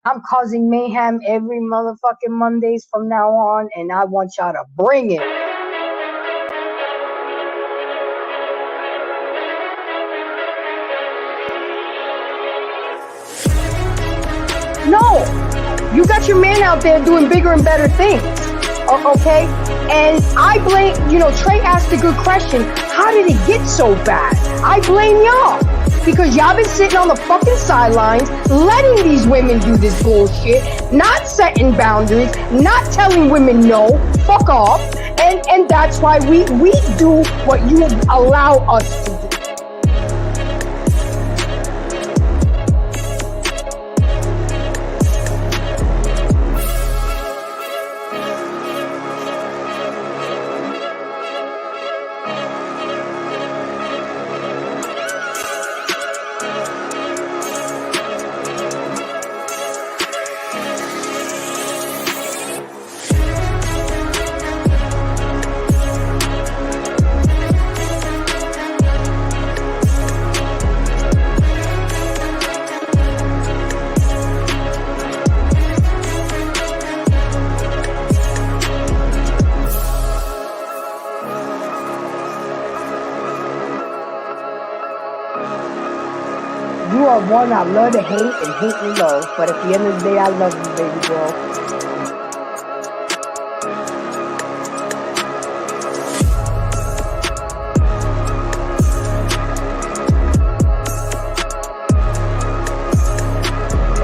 I'm causing mayhem every motherfucking Mondays from now on, and I want y'all to bring it. No, you got your man out there doing bigger and better things. Okay? And I blame, Trey asked a good question. How did it get so bad? I blame y'all. Because y'all been sitting on the fucking sidelines, letting these women do this bullshit, not setting boundaries, not telling women no, fuck off. And that's why we do what you allow us to do. You are one I love to hate and hate to love, but at the end of the day, I love you, baby girl.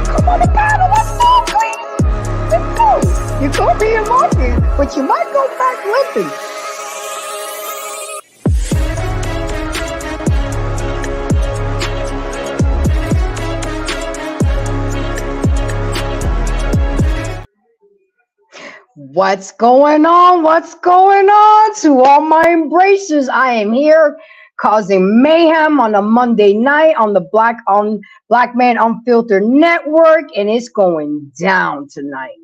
Come on the battle, let's go, please. Let's go. You could be in market, but you might go back limping. What's going on? What's going on? To all my embracers, I am here causing mayhem on a Monday night on the Black Man Unfiltered Network, and it's going down tonight.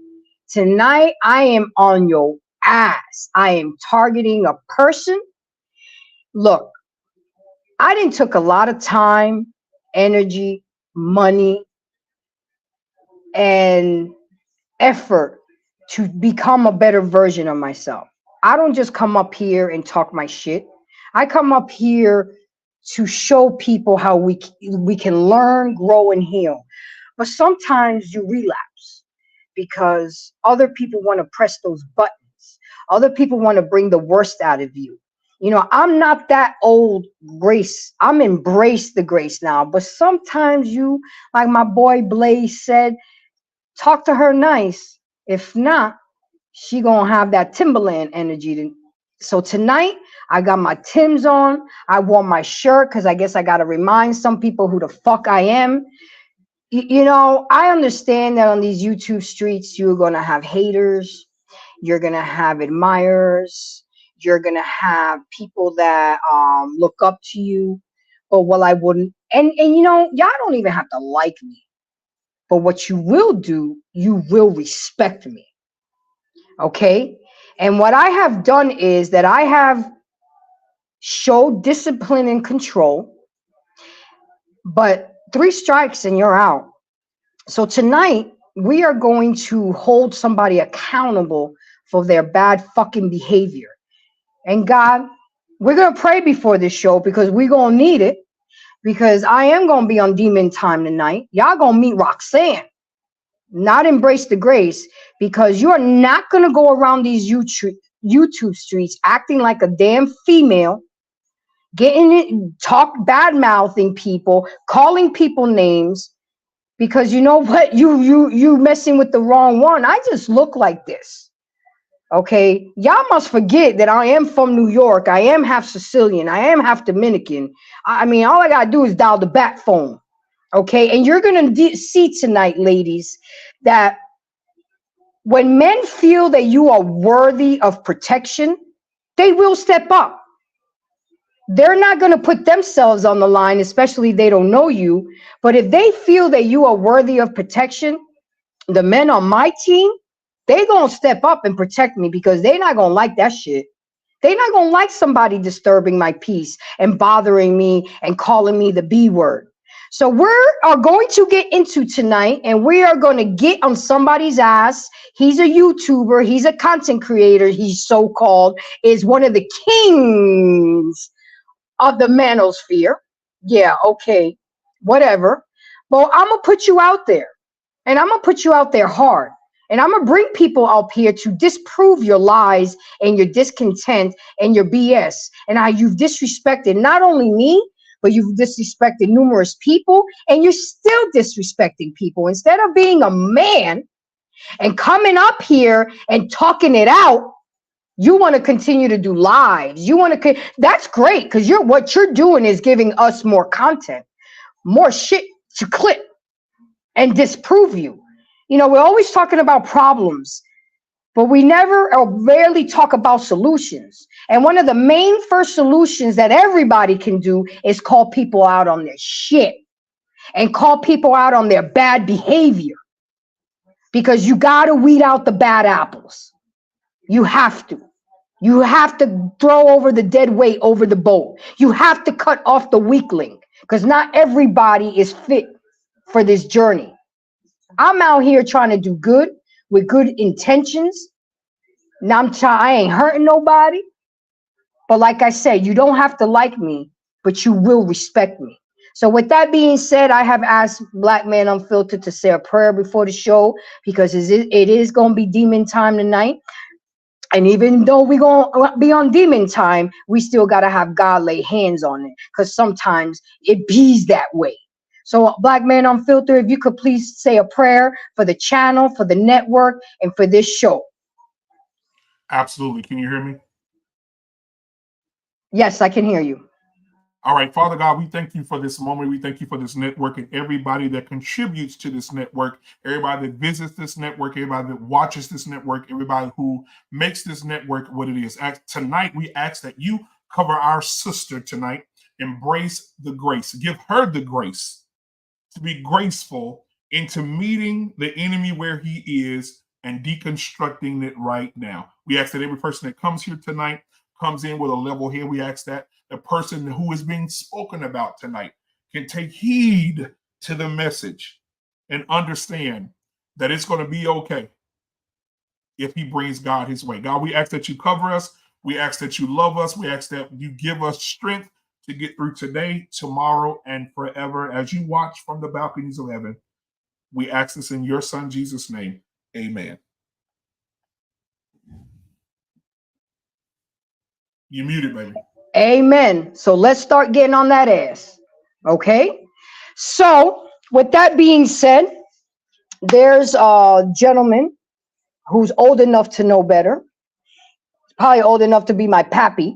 Tonight, I am on your ass. I am targeting a person. Look, I didn't took a lot of time, energy, money, and effort to become a better version of myself. I don't just come up here and talk my shit. I come up here to show people how we can learn, grow, and heal. But sometimes you relapse because other people want to press those buttons. Other people want to bring the worst out of you. I'm not that old Grace. I'm embraced the Grace now. But sometimes you, like my boy Blaze said, talk to her nice. If not, she gonna have that Timberland energy. So tonight, I got my Timbs on. I wore my shirt because I guess I gotta remind some people who the fuck I am. I understand that on these YouTube streets, you're gonna have haters, you're gonna have admirers, you're gonna have people that look up to you. But I wouldn't, and y'all don't even have to like me. But what you will do, you will respect me. Okay? And what I have done is that I have showed discipline and control, but 3 strikes and you're out. So tonight, we are going to hold somebody accountable for their bad fucking behavior. And God, we're going to pray before this show because we're going to need it. Because I am going to be on demon time tonight. Y'all going to meet Roxanne, not Embrace the Grace, because you're not going to go around these YouTube streets acting like a damn female, getting it, bad-mouthing people, calling people names, because you know what? You messing with the wrong one. I just look like this. Okay, y'all must forget that I am from New York. I am half Sicilian. I am half Dominican. I mean, all I gotta do is dial the bat phone. Okay, and you're gonna see tonight, ladies, that when men feel that you are worthy of protection, they will step up. They're not gonna put themselves on the line, especially if they don't know you. But if they feel that you are worthy of protection, the men on my team, they gonna step up and protect me because they're not gonna like that shit. They're not gonna like somebody disturbing my peace and bothering me and calling me the B word. So we are going to get into tonight, and we are going to get on somebody's ass. He's a YouTuber. He's a content creator. He's so-called is one of the kings of the manosphere. Yeah, okay, whatever. Well, I'm going to put you out there, and I'm going to put you out there hard. And I'm going to bring people up here to disprove your lies and your discontent and your BS and how you've disrespected not only me, but you've disrespected numerous people, and you're still disrespecting people. Instead of being a man and coming up here and talking it out, you want to continue to do lives. You want to, that's great, because what you're doing is giving us more content, more shit to clip and disprove you. You know, we're always talking about problems, but we never or rarely talk about solutions. And one of the main first solutions that everybody can do is call people out on their shit and call people out on their bad behavior, because you got to weed out the bad apples. You have to. You have to throw over the dead weight over the boat. You have to cut off the weakling, because not everybody is fit for this journey. I'm out here trying to do good with good intentions. Now I ain't hurting nobody. But like I said, you don't have to like me, but you will respect me. So with that being said, I have asked Black Man Unfiltered to say a prayer before the show, because it is going to be demon time tonight. And even though we're going to be on demon time, we still got to have God lay hands on it, because sometimes it bees that way. So Black Man Unfiltered, if you could please say a prayer for the channel, for the network, and for this show. Absolutely. Can you hear me? Yes, I can hear you. All right, Father God, we thank you for this moment. We thank you for this network and everybody that contributes to this network, everybody that visits this network, everybody that watches this network, everybody who makes this network what it is. Tonight, we ask that you cover our sister tonight. Embrace the grace. Give her the grace to be graceful into meeting the enemy where he is and deconstructing it right now. We ask that every person that comes here tonight comes in with a level head. We ask that the person who is being spoken about tonight can take heed to the message and understand that it's going to be okay if he brings God his way. God, we ask that you cover us. We ask that you love us. We ask that you give us strength to get through today, tomorrow, and forever. As you watch from the balconies of heaven, we ask this in your son, Jesus' name. Amen. You muted, baby. Amen. So let's start getting on that ass. Okay. So with that being said, there's a gentleman who's old enough to know better. He's probably old enough to be my pappy,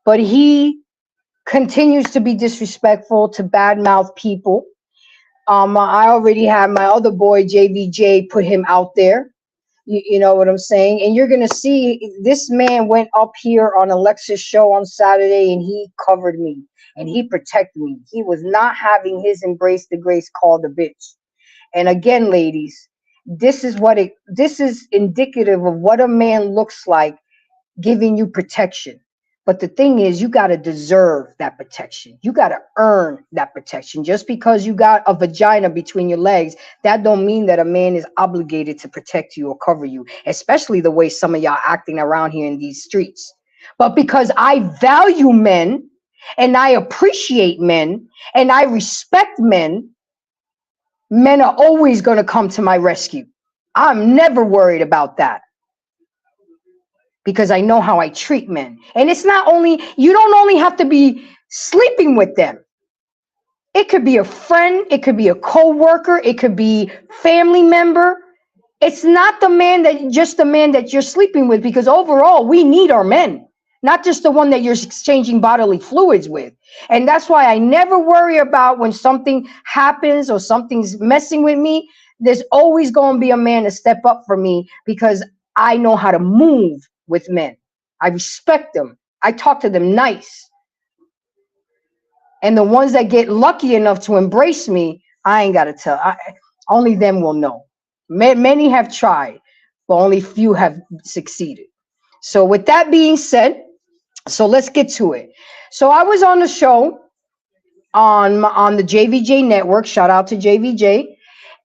but he continues to be disrespectful, to badmouth people. I already have my other boy JVJ put him out there. You know what I'm saying? And you're going to see this man went up here on Alexa's show on Saturday, and he covered me and he protected me. He was not having his embrace the grace called a bitch. And again, ladies, this is indicative of what a man looks like, giving you protection. But the thing is, you got to deserve that protection. You got to earn that protection. Just because you got a vagina between your legs, that don't mean that a man is obligated to protect you or cover you, especially the way some of y'all acting around here in these streets. But because I value men and I appreciate men and I respect men, men are always going to come to my rescue. I'm never worried about that, because I know how I treat men. And it's not only, you don't only have to be sleeping with them. It could be a friend, it could be a co-worker, it could be family member. It's not just the man that you're sleeping with, because overall we need our men, not just the one that you're exchanging bodily fluids with. And that's why I never worry about when something happens or something's messing with me. There's always going to be a man to step up for me, because I know how to move with men. I respect them. I talk to them nice. And the ones that get lucky enough to embrace me, I ain't got to tell. Only them will know. Many have tried, but only few have succeeded. So with that being said, so let's get to it. So I was on the show on the JVJ network. Shout out to JVJ.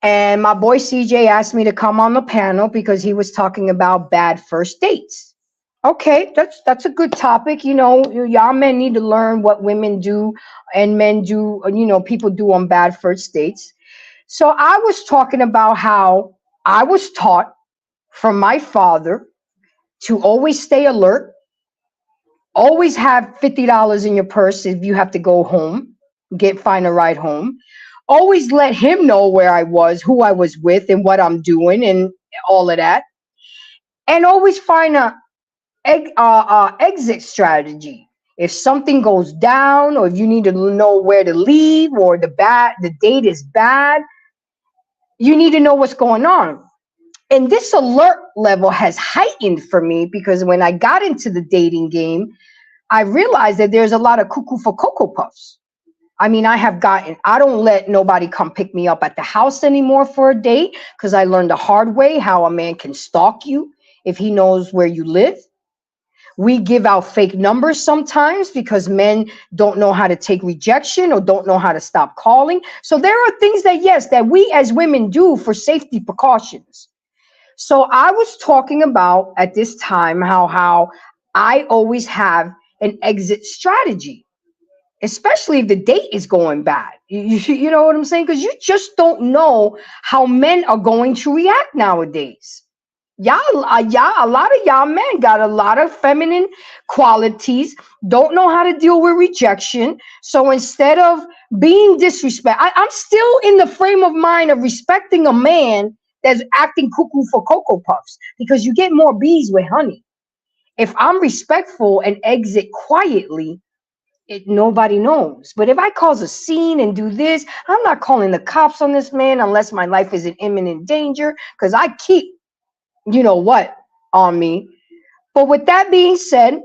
And my boy CJ asked me to come on the panel because he was talking about bad first dates. Okay, that's a good topic. You know, y'all men need to learn what women do and men do, you know, people do on bad first dates. So I was talking about how I was taught from my father to always stay alert, always have $50 in your purse if you have to go home, find a ride home. Always let him know where I was, who I was with, and what I'm doing, and all of that. And always find a exit strategy. If something goes down, or if you need to know where to leave, or the date is bad, you need to know what's going on. And this alert level has heightened for me because when I got into the dating game, I realized that there's a lot of cuckoo for Cocoa Puffs. I mean, I don't let nobody come pick me up at the house anymore for a date because I learned the hard way how a man can stalk you if he knows where you live. We give out fake numbers sometimes because men don't know how to take rejection or don't know how to stop calling. So there are things that we as women do for safety precautions. So I was talking about at this time how I always have an exit strategy, especially if the date is going bad. You know what I'm saying? Because you just don't know how men are going to react nowadays. A lot of y'all men got a lot of feminine qualities, don't know how to deal with rejection. So instead of being disrespectful, I'm still in the frame of mind of respecting a man that's acting cuckoo for Cocoa Puffs because you get more bees with honey. If I'm respectful and exit quietly, nobody knows. But if I cause a scene and do this, I'm not calling the cops on this man unless my life is in imminent danger because I keep, you know what, on me. But with that being said,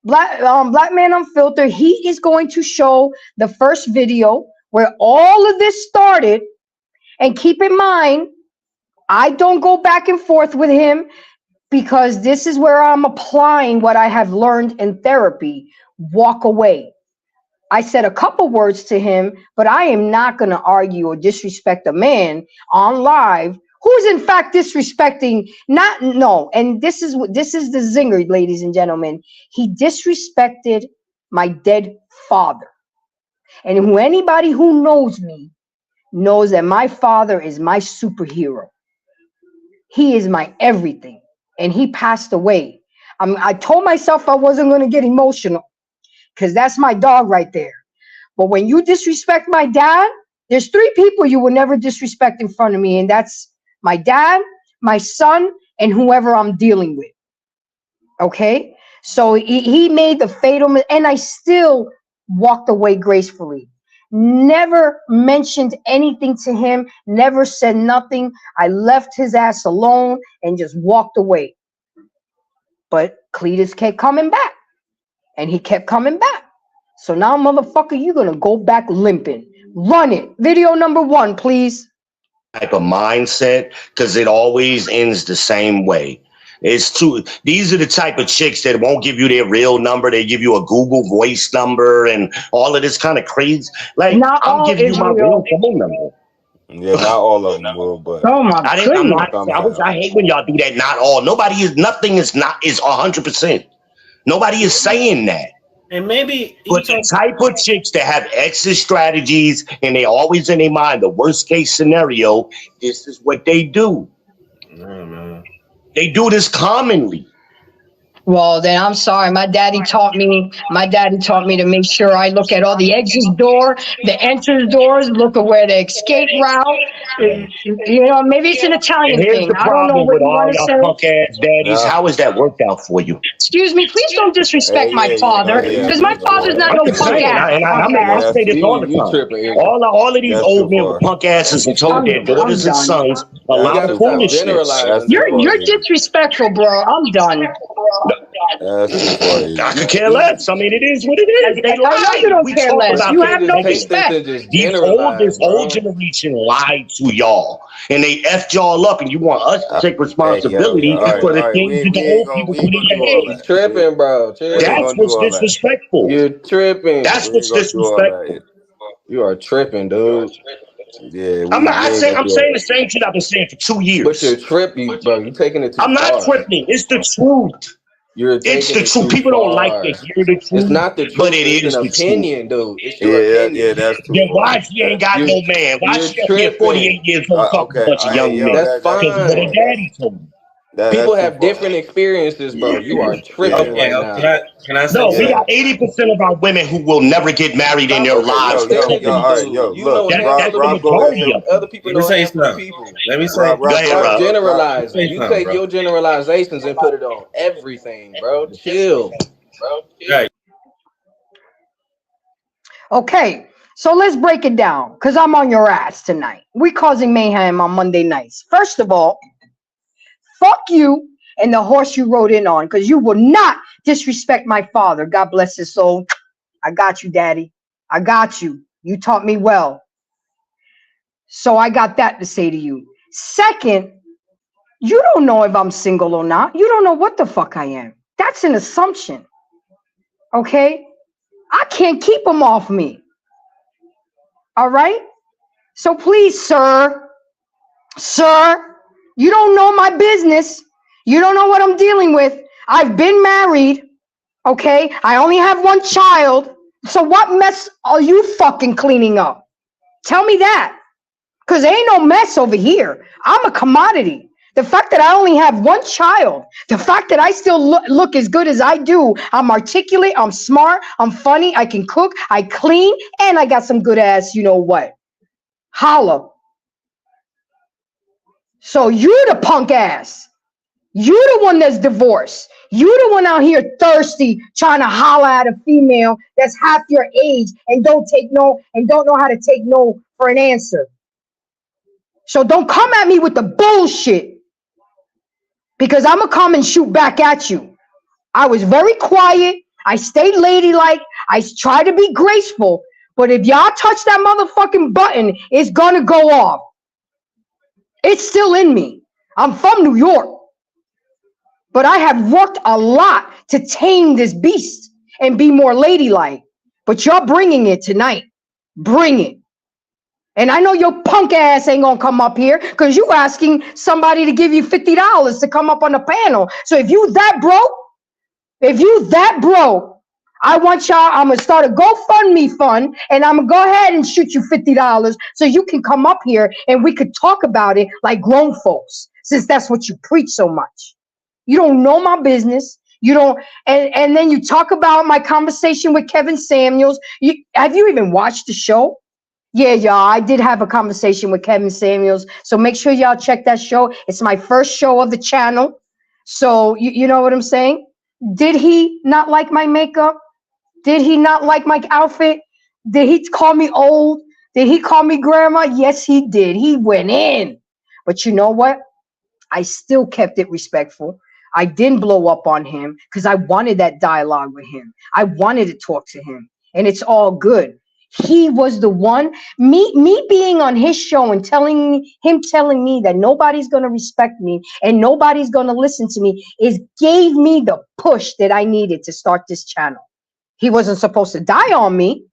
Black Man Unfiltered, he is going to show the first video where all of this started. And keep in mind, I don't go back and forth with him because this is where I'm applying what I have learned in therapy. Walk away. I said a couple words to him, but I am not going to argue or disrespect a man on live who is in fact disrespecting, and this is the zinger, ladies and gentlemen. He disrespected my dead father. And anybody who knows me knows that my father is my superhero. He is my everything. And he passed away. I told myself I wasn't going to get emotional because that's my dog right there. But when you disrespect my dad, there's 3 people you will never disrespect in front of me. And that's my dad, my son, and whoever I'm dealing with. Okay? So he made the fatal mistake, and I still walked away gracefully. Never mentioned anything to him, never said nothing. I left his ass alone and just walked away. But Cletus kept coming back, and he kept coming back. So now, motherfucker, you're going to go back limping. Run it. Video number 1, please. Type of mindset, because it always ends the same way. These are the type of chicks that won't give you their real number. They give you a Google voice number and all of this kind of crazy. Like, I'll give you my real phone number. Yeah, not all of them will, but I hate when y'all do that. Not all. Nothing is 100%. Nobody is saying that. And maybe, but the type of chicks that have exit strategies and they always in their mind the worst case scenario, this is what they do. No, man. They do this commonly. Well, then I'm sorry. My daddy taught me to make sure I look at all the exit door, the entrance doors, look at where the escape route. You know, maybe it's an Italian thing. I don't know what you want to say. Punk ass daddies. How has that worked out for you? Excuse me, please don't disrespect my father, because my father's not no punk ass. I say this all the time. All of these old men with punk asses and told their daughters and sons a lot of foolishness. You're disrespectful, bro. I'm done. That's too far. I could care less. I mean, it is what it is. They I know lie. you don't We care talk less. about You this. have no Like, respect. and just this generalize, whole bro. generation lied to y'all, and they effed y'all up, and you want us to take Hey, yo, responsibility all right, for the We things that ain't, the we ain't old gonna people we put ain't in gonna your do all head. that. Tripping, bro. We ain't That's gonna do what's all that. disrespectful. You're tripping. That's We what's ain't gonna do all disrespectful. that. You are tripping, dude. Yeah, I'm not. we ain't gonna I'm do all saying the that. same shit I've been saying for 2 But you're years. tripping, bro. You're taking it too I'm not far. tripping. It's the truth. You're It's taking the it truth. too People don't like to far. hear the It's truth, not the but truth. it It's an is the truth. opinion, dude. It's your opinion. That's too Then far. why she ain't got You're no man? Why you're she up here 48 tripping. years old talking to a Okay, bunch of young yo, men? That's that's Because too what her fine. far. daddy told me. People That's too have far. different experiences, bro. You are tripping Yeah, right Okay, now. can I say No, we yeah. got something? 80% of our women who will never get married in Stop their with the lives percentage, because of All these. right, dude. You know a That's handful of the Rob, people, go ahead and majority say. of and them. other people Let me know a say handful of something. people. Let me say. Go Rob, ahead, go Stop Rob. ahead. Rob. generalizing. Say You something, take bro. your generalizations and put it on everything, bro. Chill. Hey, Okay, so let's break it down because I'm on your ass tonight. We causing mayhem on Monday nights. First of all, fuck you and the horse you rode in on because you will not disrespect my father. God bless his soul. I got you, daddy. I got you. You taught me well. So I got that to say to you. Second, you don't know if I'm single or not. You don't know what the fuck I am. That's an assumption. Okay? I can't keep them off me. All right? So please, sir, you don't know my business. You don't know what I'm dealing with. I've been married. Okay? I only have one child. So what mess are you fucking cleaning up? Tell me that. Because there ain't no mess over here. I'm a commodity. The fact that I only have one child, the fact that I still look as good as I do, I'm articulate, I'm smart, I'm funny, I can cook, I clean, and I got some good ass, you know what? Holla. So you're the punk ass. You're the one that's divorced. You're the one out here thirsty, trying to holler at a female that's half your age and don't know how to take no for an answer. So don't come at me with the bullshit because I'm going to come and shoot back at you. I was very quiet. I stayed ladylike. I tried to be graceful. But if y'all touch that motherfucking button, it's going to go off. It's still in me. I'm from New York. But I have worked a lot to tame this beast and be more ladylike. But you're bringing it tonight. Bring it. And I know your punk ass ain't gonna come up here because you asking somebody to give you $50 to come up on the panel. So if you that broke, I want y'all, I'm gonna start a GoFundMe fund and I'm gonna go ahead and shoot you $50 so you can come up here and we could talk about it like grown folks, since that's what you preach so much. You don't know my business. You don't, and then you talk about my conversation with Kevin Samuels. Have you even watched the show? Yeah, y'all, I did have a conversation with Kevin Samuels. So make sure y'all check that show. It's my first show of the channel. So you know what I'm saying? Did he not like my makeup? Did he not like my outfit? Did he call me old? Did he call me grandma? Yes, he did. He went in. But you know what? I still kept it respectful. I didn't blow up on him because I wanted that dialogue with him. I wanted to talk to him, and it's all good. He was the one, me being on his show and telling me that nobody's gonna respect me and nobody's gonna listen to me gave me the push that I needed to start this channel. He wasn't supposed to die on me.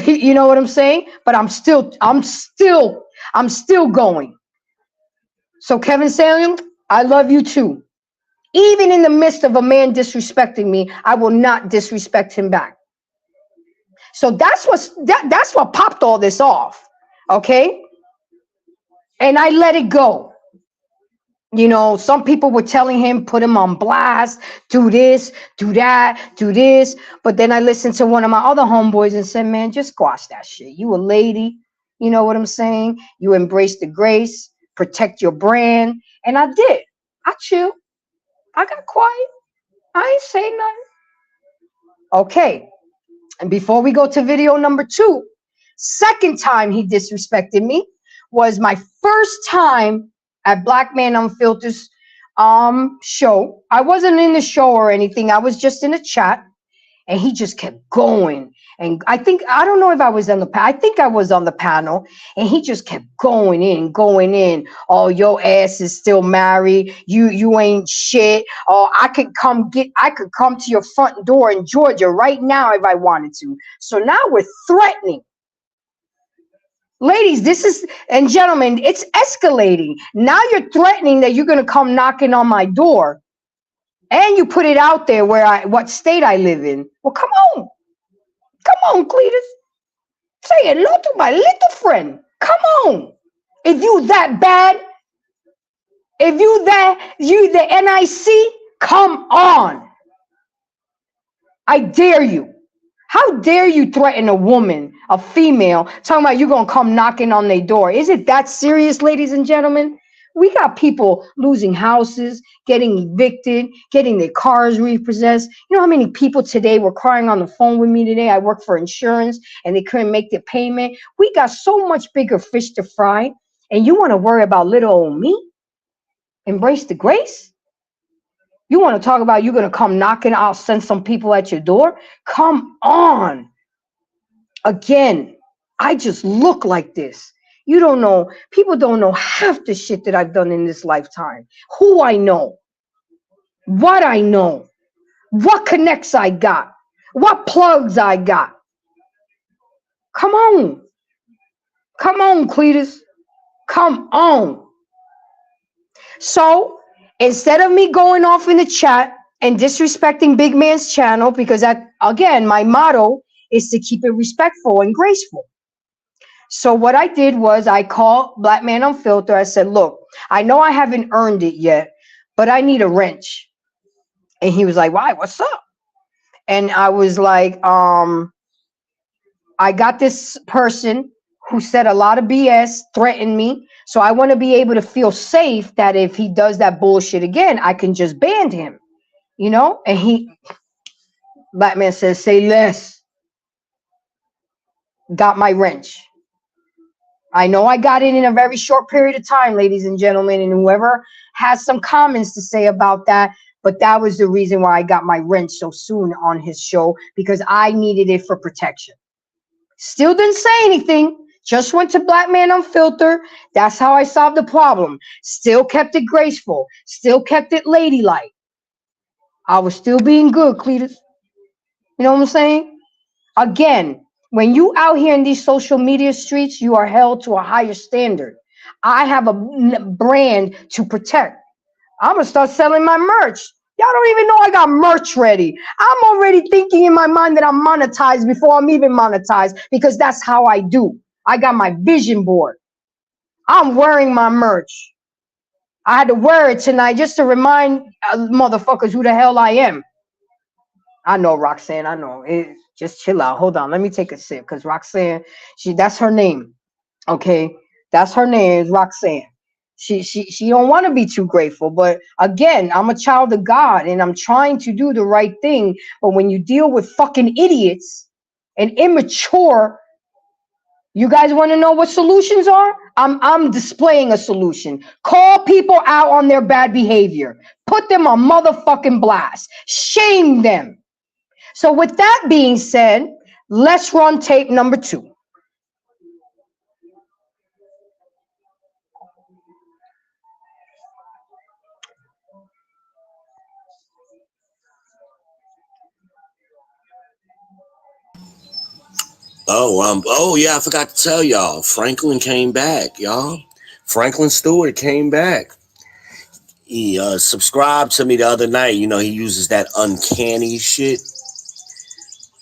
You know what I'm saying? But I'm still going. So Kevin Samuel, I love you too. Even in the midst of a man disrespecting me, I will not disrespect him back. So that's what popped all this off. Okay? And I let it go. You know, some people were telling him, put him on blast, do this, do that, do this. But then I listened to one of my other homeboys and said, man, just squash that shit. You a lady. You know what I'm saying? You embrace the grace, protect your brand. And I did. I chilled. I got quiet. I ain't say nothing. Okay. And before we go to video number 2, second time he disrespected me was my first time at Black Man Unfiltered show. I wasn't in the show or anything. I was just in a chat, and he just kept going. And I don't know if I was on the I think I was on the panel, and he just kept going in. Oh, your ass is still married. You ain't shit. Oh, I could come to your front door in Georgia right now if I wanted to. So now we're threatening. Ladies, and gentlemen, it's escalating. Now you're threatening that you're gonna come knocking on my door, and you put it out there what state I live in. Well, come on, Cletus. Say hello to my little friend. Come on. If you that bad, if you the NIC, come on. I dare you. How dare you threaten a woman, a female, talking about you gonna come knocking on their door? Is it that serious, ladies and gentlemen? We got people losing houses, getting evicted, getting their cars repossessed. You know how many people today were crying on the phone with me today? I work for insurance and they couldn't make their payment. We got so much bigger fish to fry, and you want to worry about little old me? Embrace the grace? You want to talk about you're going to come knocking, I'll send some people at your door? Come on. Again, I just look like this. You don't know. People don't know half the shit that I've done in this lifetime. Who I know. What I know. What connects I got. What plugs I got. Come on. Come on, Cletus. Come on. So, instead of me going off in the chat and disrespecting Big Man's channel, because again, my motto is to keep it respectful and graceful. So what I did was I called Black Man Unfiltered. I said, look, I know I haven't earned it yet, but I need a wrench. And he was like, why? What's up? And I was like, I got this person who said a lot of BS, threatened me. So I want to be able to feel safe that if he does that bullshit again, I can just ban him, you know? And Black Man says, say less. Got my wrench. I know I got it in a very short period of time, ladies and gentlemen, and whoever has some comments to say about that, but that was the reason why I got my wrench so soon on his show, because I needed it for protection. Still didn't say anything. Just went to Black Man Unfiltered. That's how I solved the problem. Still kept it graceful. Still kept it ladylike. I was still being good, Cletus. You know what I'm saying? Again, when you out here in these social media streets, you are held to a higher standard. I have a brand to protect. I'm going to start selling my merch. Y'all don't even know I got merch ready. I'm already thinking in my mind that I'm monetized before I'm even monetized, because that's how I do. I got my vision board. I'm wearing my merch. I had to wear it tonight just to remind motherfuckers who the hell I am. I know, Roxanne. I know. Just chill out. Hold on. Let me take a sip, because Roxanne, that's her name. Okay, that's her name, is Roxanne. She don't want to be too grateful, but again, I'm a child of God and I'm trying to do the right thing. But when you deal with fucking idiots and immature, you guys want to know what solutions are? I'm displaying a solution. Call people out on their bad behavior. Put them on motherfucking blast. Shame them. So with that being said, let's run tape number 2. Oh yeah, I forgot to tell y'all. Franklin came back, y'all. Franklin Stewart came back. He subscribed to me the other night. You know, he uses that uncanny shit.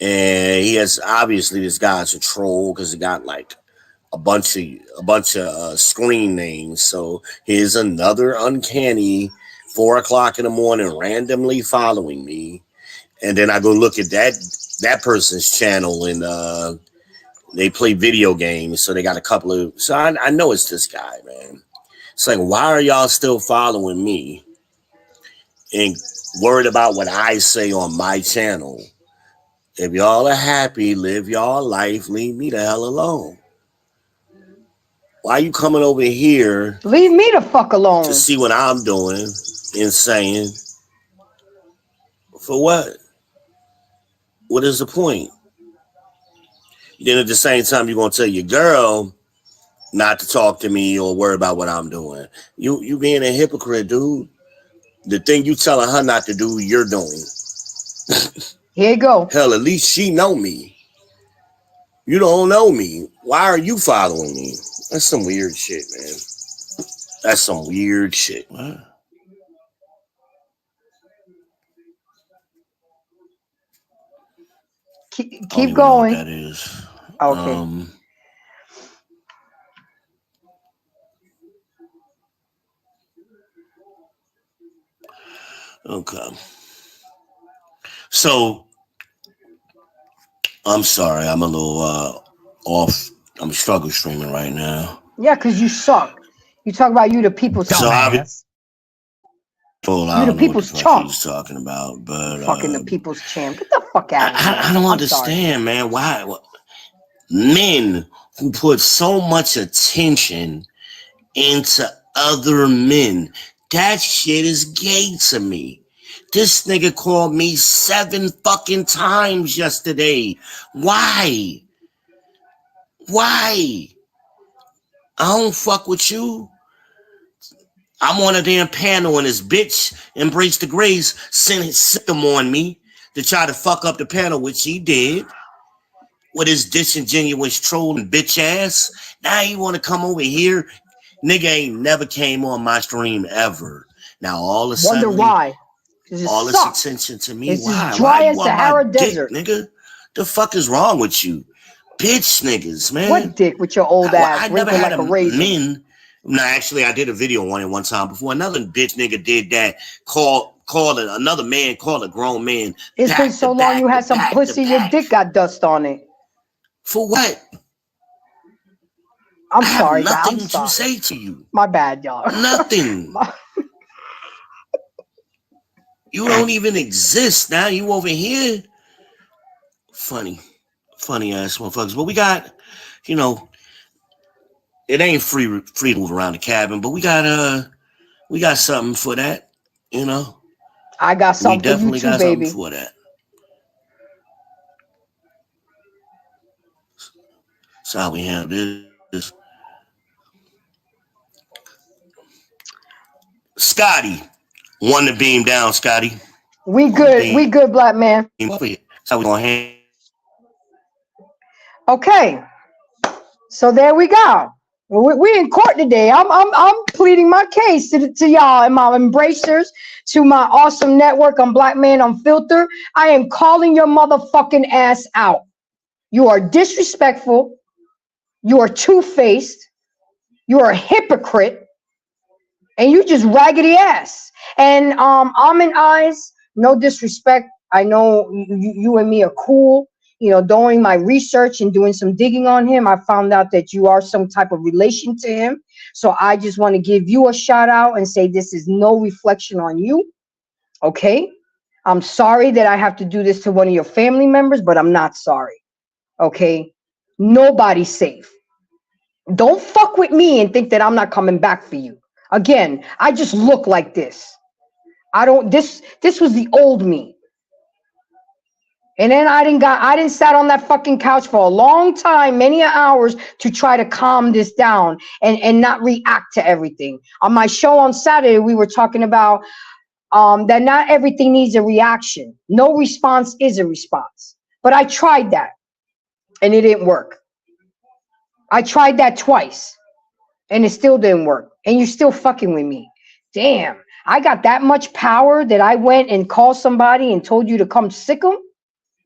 And he has, obviously, this guy's a troll because he got like a bunch of screen names. So here's another uncanny 4 o'clock in the morning randomly following me. And then I go look at that person's channel, and they play video games. So they got a couple of, so I know it's this guy, man. It's like, why are y'all still following me and worried about what I say on my channel? If y'all are happy, live y'all life, leave me the hell alone. Why are you coming over here? Leave me the fuck alone. To see what I'm doing. and saying, for what? What is the point? Then at the same time, you're gonna tell your girl not to talk to me or worry about what I'm doing. You being a hypocrite, dude. The thing you telling her not to do, you're doing. Here you go. Hell, at least she know me. You don't know me. Why are you following me? That's some weird shit, man. That's some weird shit, man. Keep going. That is. Okay. Okay. So I'm sorry, I'm a little off. I'm struggle streaming right now. Yeah, because you suck. You talk about you the people's dumbass. You the people's chump. He's talking about, but fucking the people's champ. Get the fuck out of here. I don't understand, man. Why men who put so much attention into other men, that shit is gay to me. This nigga called me 7 fucking times yesterday. Why? I don't fuck with you. I'm on a damn panel and this bitch Embrace the Grace sent him on me to try to fuck up the panel, which he did with his disingenuous trolling bitch ass. Now you want to come over here? Nigga ain't never came on my stream ever. Now all of a sudden, wonder why? All this attention to me. It's why? As dry as why Sahara dick, Desert, nigga. The fuck is wrong with you, bitch niggas, man? What dick with your old ass? I never had like a razor. Men. No, actually, I did a video on it one time before. Another bitch nigga did that. Called another man, called a grown man. It's been so long you had some pussy, your dick got dust on it. For what? I'm sorry, I have nothing I'm sorry. to say to you. My bad, y'all. Nothing. You don't even exist now. You over here. Funny ass motherfuckers. But we got, it ain't free to move around the cabin, but we got something for that, I got something we definitely for you too, got baby. something for that. That's how we handle this. Scotty, want to beam down, Scotty. We good, black man. That's how we gonna handle. Okay, so there we go. We in court today. I'm pleading my case to y'all and my embracers, to my awesome network on Black Man Unfiltered. I am calling your motherfucking ass out. You are disrespectful. You are two-faced. You are a hypocrite. And you just raggedy ass. And Almond Eyes, no disrespect. I know you and me are cool. Doing my research and doing some digging on him, I found out that you are some type of relation to him. So I just want to give you a shout out and say this is no reflection on you. Okay? I'm sorry that I have to do this to one of your family members, but I'm not sorry. Okay? Nobody's safe. Don't fuck with me and think that I'm not coming back for you. Again, I just look like this. This was the old me. And then I didn't sat on that fucking couch for a long time, many hours, to try to calm this down and not react to everything. On my show on Saturday, we were talking about that not everything needs a reaction. No response is a response. But I tried that and it didn't work. I tried that twice and it still didn't work. And you're still fucking with me. Damn, I got that much power that I went and called somebody and told you to come sick them?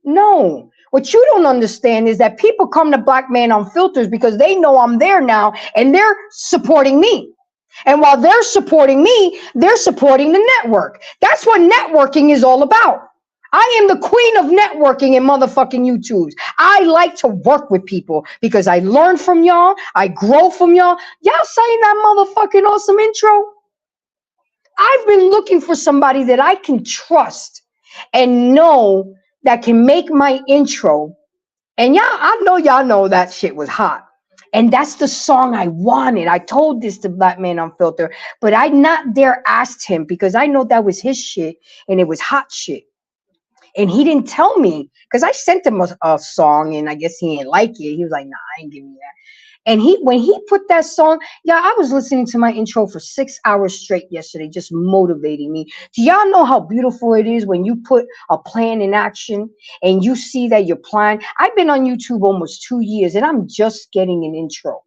No. What you don't understand is that people come to Black Man Unfiltered because they know I'm there now and they're supporting me. And while they're supporting me, they're supporting the network. That's what networking is all about. I am the queen of networking in motherfucking YouTubes. I like to work with people because I learn from y'all. I grow from y'all. Y'all saying that motherfucking awesome intro? I've been looking for somebody that I can trust and know that can make my intro. And I know y'all know that shit was hot. And that's the song I wanted. I told this to Black Man Unfiltered, but I not dare asked him because I know that was his shit and it was hot shit. And he didn't tell me because I sent him a song and I guess he didn't like it. He was like, nah, I ain't giving you that. And when he put that song, yeah, I was listening to my intro for 6 hours straight yesterday, just motivating me. Do y'all know how beautiful it is when you put a plan in action and you see that your plan? I've been on YouTube almost 2 years and I'm just getting an intro.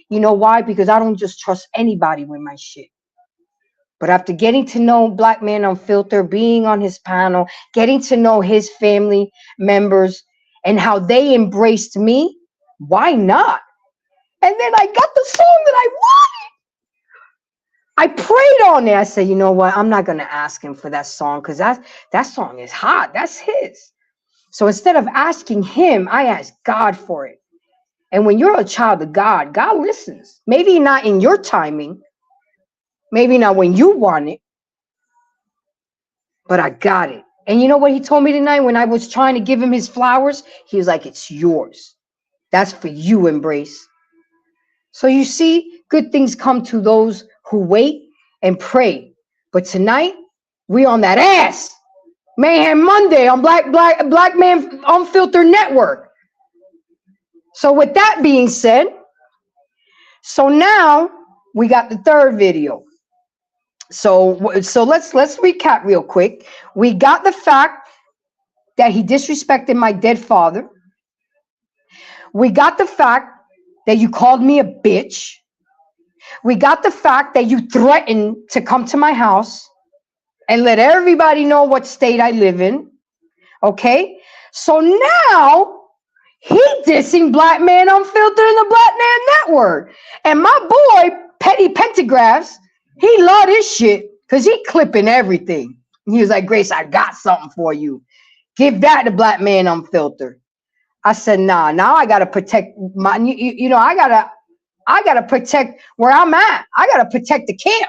You know why? Because I don't just trust anybody with my shit. But after getting to know Black Man Unfiltered, being on his panel, getting to know his family members and how they embraced me, why not? And then I got the song that I wanted. I prayed on it. I said, you know what? I'm not going to ask him for that song because that song is hot. That's his. So instead of asking him, I asked God for it. And when you're a child of God, God listens. Maybe not in your timing. Maybe not when you want it. But I got it. And you know what he told me tonight when I was trying to give him his flowers? He was like, it's yours. That's for you, Embrace. So you see, good things come to those who wait and pray. But tonight, we on that ass. Mayhem Monday on Black Man Unfiltered Network. So with that being said, so now we got the third video. So let's recap real quick. We got the fact that he disrespected my dead father. We got the fact that you called me a bitch. We got the fact that you threatened to come to my house and let everybody know what state I live in. Okay? So now he dissing Black Man Unfiltered in the Black Man Network. And my boy, Petty Pentagraphs, he loved his shit because he clipping everything. He was like, Grace, I got something for you. Give that to Black Man Unfiltered. I said, nah, now I got to protect my, you know, I got to protect where I'm at. I got to protect the camp.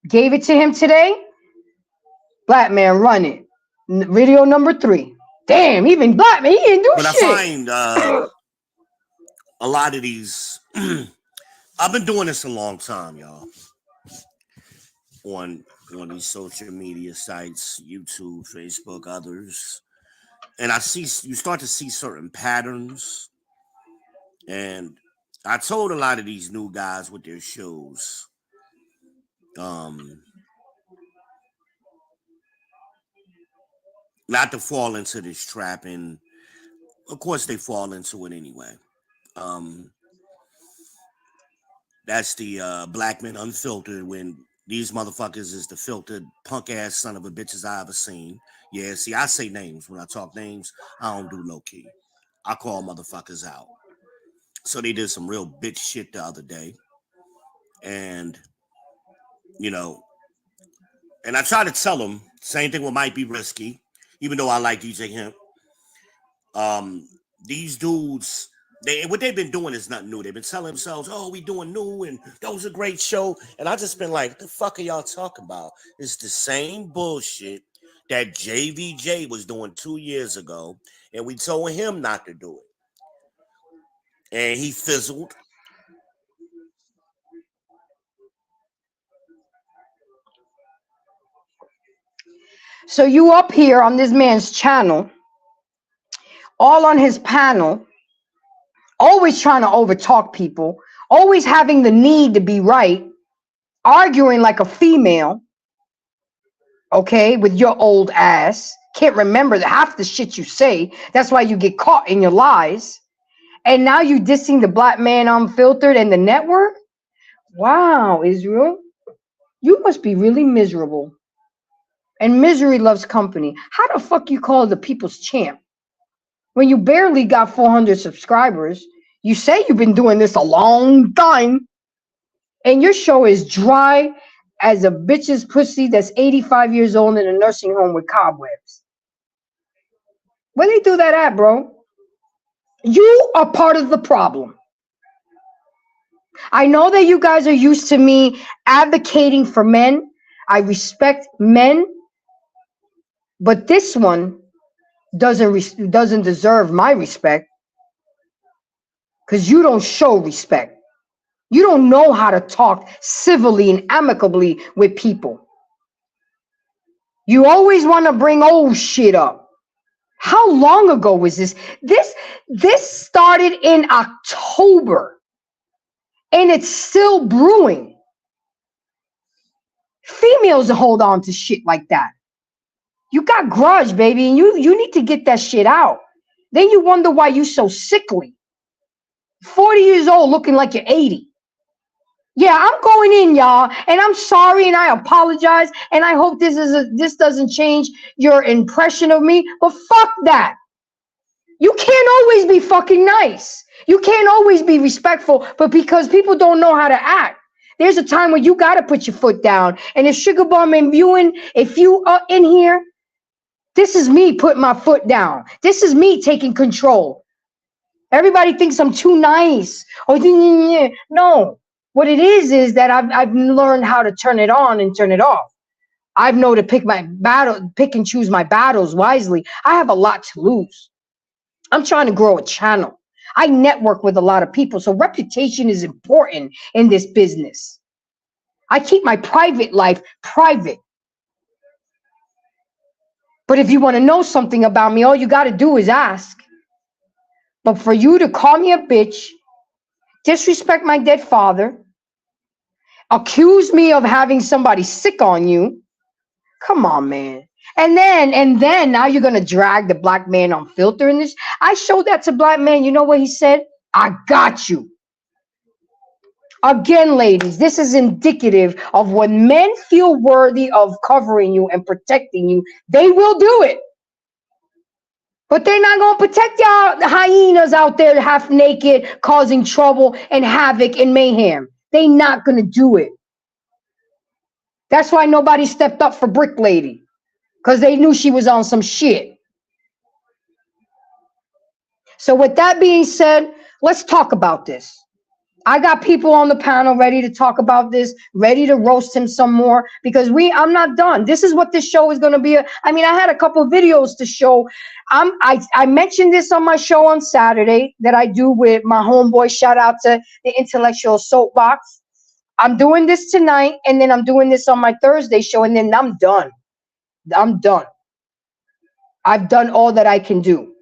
Gave it to him today. Black Man run it. Video number 3. Damn, even Black Man, he didn't do But shit. I find a lot of these, I've been doing this a long time, y'all. On these social media sites, YouTube, Facebook, others. And you start to see certain patterns. And I told a lot of these new guys with their shows, not to fall into this trap, and of course they fall into it anyway. That's the Black Men Unfiltered, when these motherfuckers is the filtered punk ass son of a bitches I ever seen. Yeah, see, I say names. When I talk names, I don't do low key. I call motherfuckers out. So they did some real bitch shit the other day. And, you know, and I try to tell them, same thing with Might Be Risky, even though I like DJ Hemp. These dudes, what they've been doing is nothing new. They've been telling themselves, oh, we doing new, and that was a great show. And I just been like, what the fuck are y'all talking about? It's the same bullshit that JVJ was doing 2 years ago, and we told him not to do it. And he fizzled. So you up here on this man's channel, all on his panel, always trying to overtalk people, always having the need to be right, arguing like a female, okay, with your old ass. Can't remember half the shit you say. That's why you get caught in your lies. And now you dissing the Black Man Unfiltered and the network? Wow, Israel, you must be really miserable. And misery loves company. How the fuck you call the people's champ when you barely got 400 subscribers? You say you've been doing this a long time, and your show is dry as a bitch's pussy that's 85 years old in a nursing home with cobwebs. Where they do that at, bro? You are part of the problem. I know that you guys are used to me advocating for men. I respect men. But this one doesn't deserve my respect. because you don't show respect. You don't know how to talk civilly and amicably with people. You always want to bring old shit up. How long ago was this? This started in October, and it's still brewing. Females hold on to shit like that. You got grudge, baby, and you need to get that shit out. Then you wonder why you so sickly. 40 years old looking like you're 80. Yeah, I'm going in, y'all, and I'm sorry, and I apologize, and I hope this doesn't change your impression of me, but fuck that. You can't always be fucking nice. You can't always be respectful, but because people don't know how to act. There's a time when you got to put your foot down, and if Sugar Bum and if you are in here, this is me putting my foot down. This is me taking control. Everybody thinks I'm too nice. No. What it is that I've learned how to turn it on and turn it off. I've known to pick and choose my battles wisely. I have a lot to lose. I'm trying to grow a channel. I network with a lot of people, so reputation is important in this business. I keep my private life private. But if you want to know something about me, all you got to do is ask. But for you to call me a bitch, disrespect my dead father, accuse me of having somebody sick on you, come on, man. And then now you're gonna drag the black man on filter in this. I showed that to black man. You know what he said? I got you. Again, ladies, this is indicative of when men feel worthy of covering you and protecting you, they will do it. But they're not going to protect y'all, the hyenas out there half naked, causing trouble and havoc and mayhem. They're not going to do it. That's why nobody stepped up for Brick Lady, because they knew she was on some shit. So with that being said, let's talk about this. I got people on the panel ready to talk about this, ready to roast him some more, because I'm not done. This is what this show is going to be. I had a couple of videos to show. I mentioned this on my show on Saturday that I do with my homeboy. Shout out to the Intellectual Soapbox. I'm doing this tonight, and then I'm doing this on my Thursday show, and then I'm done. I'm done. I've done all that I can do.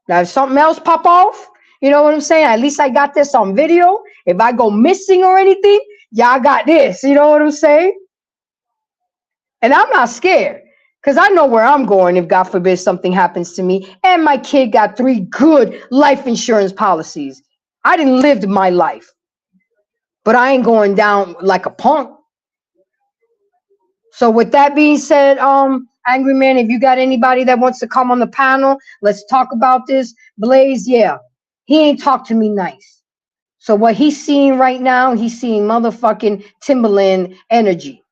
Now, if something else pop off, you know what I'm saying? At least I got this on video. If I go missing or anything, y'all got this. You know what I'm saying? And I'm not scared, because I know where I'm going if, God forbid, something happens to me. And my kid got 3 good life insurance policies. I didn't live my life. But I ain't going down like a punk. So with that being said, Angry Man, if you got anybody that wants to come on the panel, let's talk about this. Blaze, yeah. He ain't talk to me nice. So what he's seeing right now, he's seeing motherfucking Timberland energy.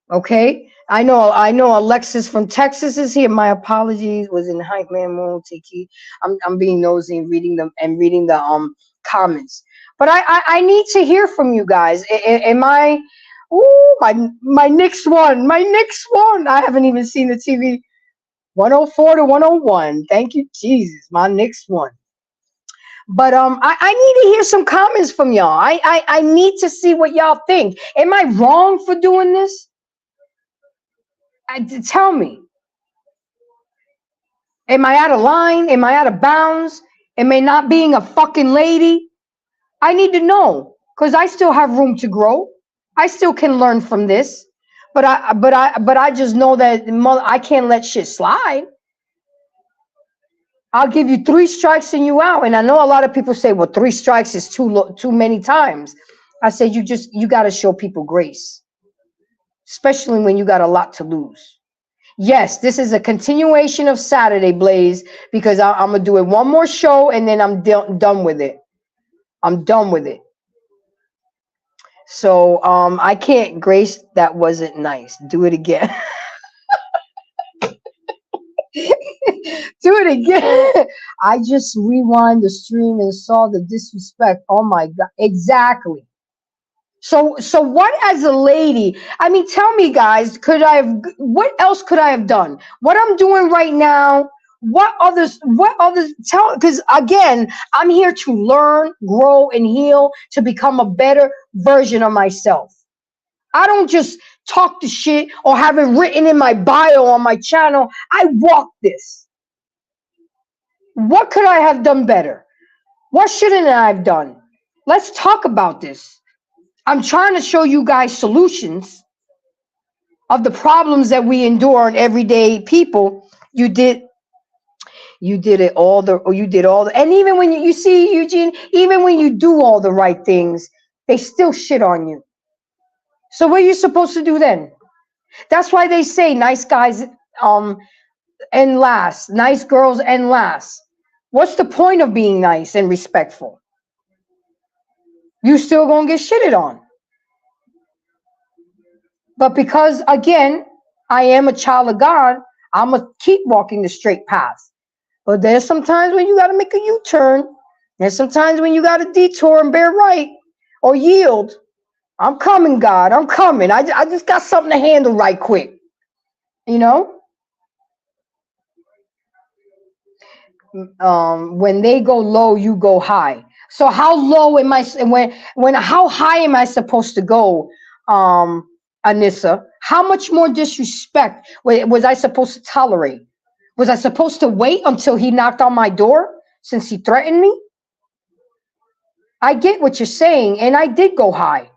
Okay? I know Alexis from Texas is here. My apologies. Was in hype man mode, Tiki. I'm being nosy and reading the comments. But I need to hear from you guys. Am I my next one. I haven't even seen the TV. 104 to 101. Thank you, Jesus. My next one. But I need to hear some comments from y'all. I need to see what y'all think. Am I wrong for doing this? Tell me. Am I out of line? Am I out of bounds? Am I not being a fucking lady? I need to know, because I still have room to grow. I still can learn from this. But I just know that I can't let shit slide. I'll give you 3 strikes and you out. And I know a lot of people say, well, 3 strikes is too many times. I said, you got to show people grace, especially when you got a lot to lose. Yes, this is a continuation of Saturday, Blaze, because I'm going to do it one more show and then I'm done with it. I'm done with it. So I can't, Grace, that wasn't nice. Do it again. Do it again. I just rewind the stream and saw the disrespect. Oh my God. Exactly. So what, as a lady, tell me, guys, what else could I have done? What I'm doing right now What others tell, because again, I'm here to learn, grow, and heal to become a better version of myself. I don't just talk the shit or have it written in my bio on my channel. I walk this. What could I have done better? What shouldn't I have done? Let's talk about this. I'm trying to show you guys solutions of the problems that we endure in everyday people. You did it all the, or you did all the, and even when you see, Eugene, even when you do all the right things, they still shit on you. So what are you supposed to do then? That's why they say nice guys um end last, nice girls end last. What's the point of being nice and respectful? You still gonna get shitted on. But because again, I am a child of God, I'm gonna keep walking the straight path. But there's sometimes when you gotta make a U-turn. There's sometimes when you gotta detour and bear right or yield. I'm coming, God. I'm coming. I just got something to handle right quick. You know? When they go low, you go high. So how low am I? When how high am I supposed to go, Anissa? How much more disrespect was I supposed to tolerate? Was I supposed to wait until he knocked on my door since he threatened me? I get what you're saying, and I did go high.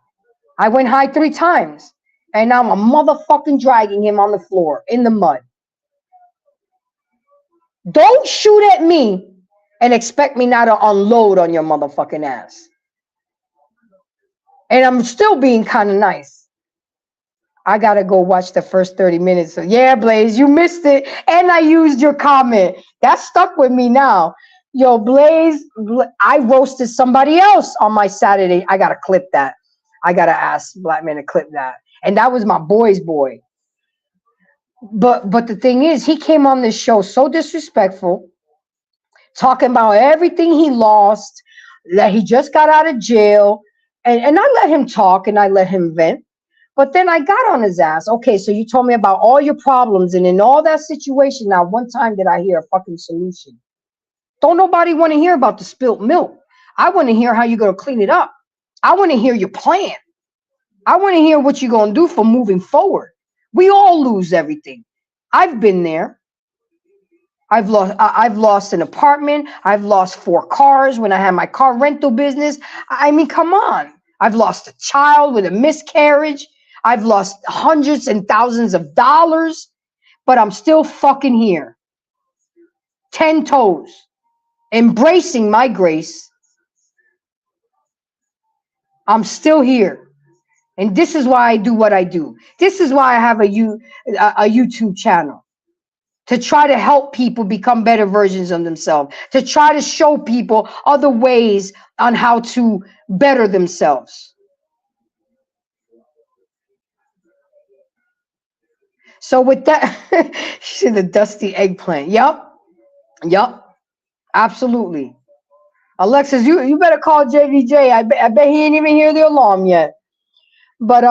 I went high 3 times, and now I'm motherfucking dragging him on the floor in the mud. Don't shoot at me and expect me now to unload on your motherfucking ass. And I'm still being kind of nice. I gotta go watch the first 30 minutes. So yeah, Blaze, you missed it. And I used your comment. That stuck with me now. Yo, Blaze, I roasted somebody else on my Saturday. I gotta clip that. I gotta ask Black Man to clip that. And that was my boy's boy. But the thing is, he came on this show so disrespectful, talking about everything he lost, that he just got out of jail. And I let him talk and I let him vent. But then I got on his ass. Okay, so you told me about all your problems, and in all that situation, now one time did I hear a fucking solution. Don't nobody want to hear about the spilt milk. I want to hear how you're going to clean it up. I want to hear your plan. I want to hear what you're going to do for moving forward. We all lose everything. I've been there. I've lost an apartment. I've lost 4 cars when I had my car rental business. I mean, come on. I've lost a child with a miscarriage. I've lost hundreds and thousands of dollars, but I'm still fucking here. 10 toes, embracing my grace. I'm still here. And this is why I do what I do. This is why I have a YouTube channel. To try to help people become better versions of themselves. To try to show people other ways on how to better themselves. So with that, she's a dusty eggplant. Yup. Absolutely. Alexis, you better call JVJ. I bet he ain't even hear the alarm yet. But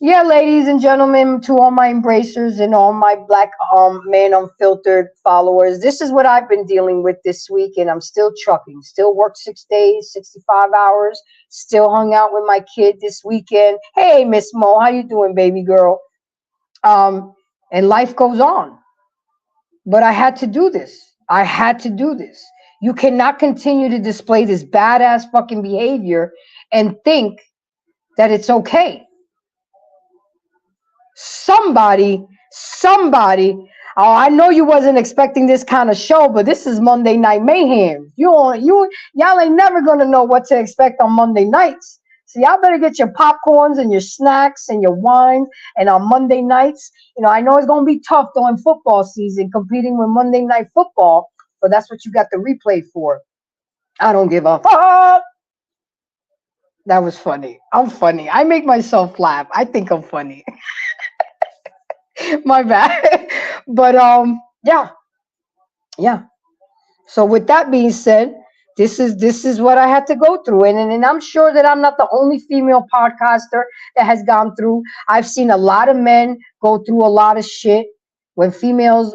yeah, ladies and gentlemen, to all my embracers and all my Black Man Unfiltered followers, this is what I've been dealing with this week, and I'm still trucking. Still worked 6 days, 65 hours. Still hung out with my kid this weekend. Hey, Miss Mo, how you doing, baby girl? And life goes on. But I had to do this. I had to do this. You cannot continue to display this badass fucking behavior and think that it's okay. Somebody, oh, I know you wasn't expecting this kind of show, but this is Monday Night Mayhem. Y'all ain't never gonna know what to expect on Monday nights. So y'all better get your popcorns and your snacks and your wine. And on Monday nights, I know it's gonna be tough during football season, competing with Monday Night Football, but that's what you got the replay for. I don't give a fuck. That was funny. I'm funny. I make myself laugh. I think I'm funny. My bad. But yeah. So with that being said, this is what I had to go through, and I'm sure that I'm not the only female podcaster that has gone through. I've seen a lot of men go through a lot of shit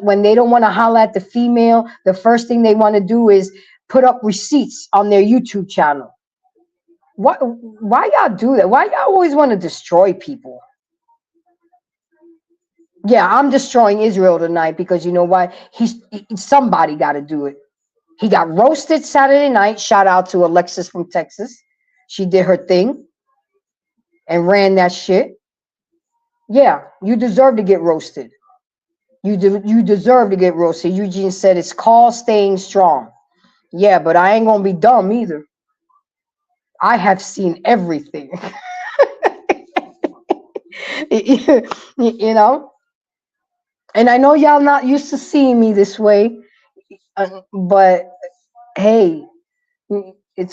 When they don't want to holler at the female, the first thing they want to do is put up receipts on their YouTube channel. What? Why y'all do that? Why y'all always want to destroy people? Yeah, I'm destroying Israel tonight because you know what? Somebody got to do it. He got roasted Saturday night. Shout out to Alexis from Texas. She did her thing and ran that shit. Yeah, you deserve to get roasted. You deserve to get roasted. Eugene said it's called staying strong. Yeah, but I ain't gonna be dumb either. I have seen everything. You know, and I know y'all not used to seeing me this way, but hey,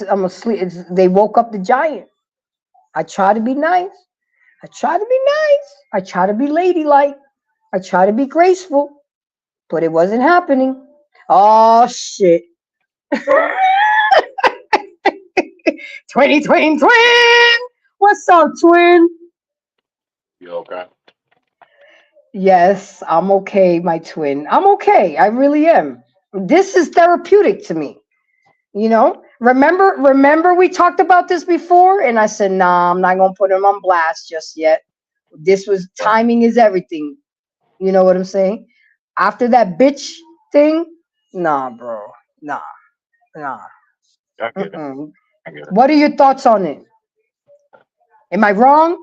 I'm asleep. They woke up the giant. I try to be nice. I try to be nice. I try to be ladylike. I try to be graceful, but it wasn't happening. Oh shit. 2020 twin. What's up, twin? You okay? Yes, I'm okay, my twin. I'm okay. I really am. This is therapeutic to me. You know, remember we talked about this before, and I said, nah, I'm not gonna put him on blast just yet. This was timing is everything. You know what I'm saying? After that bitch thing, nah, bro, nah. I get it. Mm-mm. I get it. What are your thoughts on it? Am I wrong?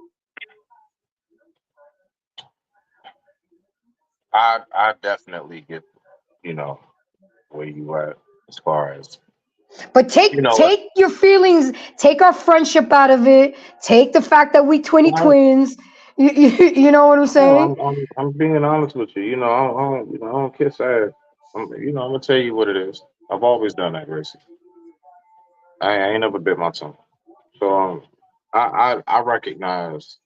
I definitely get, you know, where you at as far as But you take know what. take your feelings, take our friendship out of it, take the fact that we 20 No, twins. You know what I'm no, saying? I'm being honest with you. I don't kiss ass. I'm gonna tell you what it is. I've always done that, Gracie. I ain't never bit my tongue. So I recognize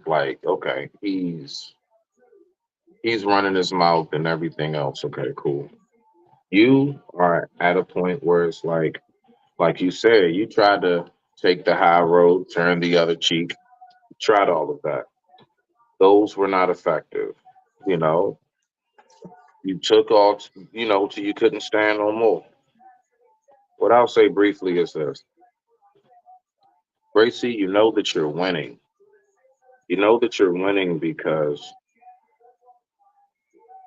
like okay, he's running his mouth and everything else. Okay, cool. You are at a point where it's like you said, you tried to take the high road, turn the other cheek, tried all of that. Those were not effective. You know, you took all, till you couldn't stand no more. What I'll say briefly is this, Gracie, you know that you're winning. You know that you're winning because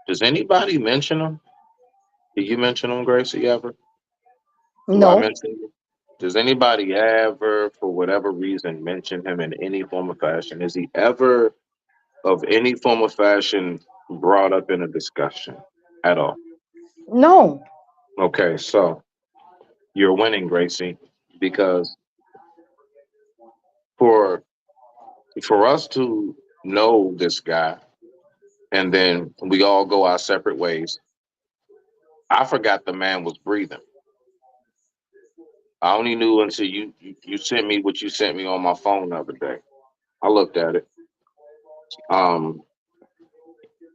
does anybody mention him? Do you mention him, Gracie, ever? Do I No, mention him? Does anybody ever, for whatever reason, mention him in any form of fashion? Is he ever of any form of fashion brought up in a discussion at all? no. Okay, so you're winning, Gracie, because for for us to know this guy and then we all go our separate ways, I forgot the man was breathing. I only knew until you sent me what you sent me on my phone the other day. I looked at it. Um,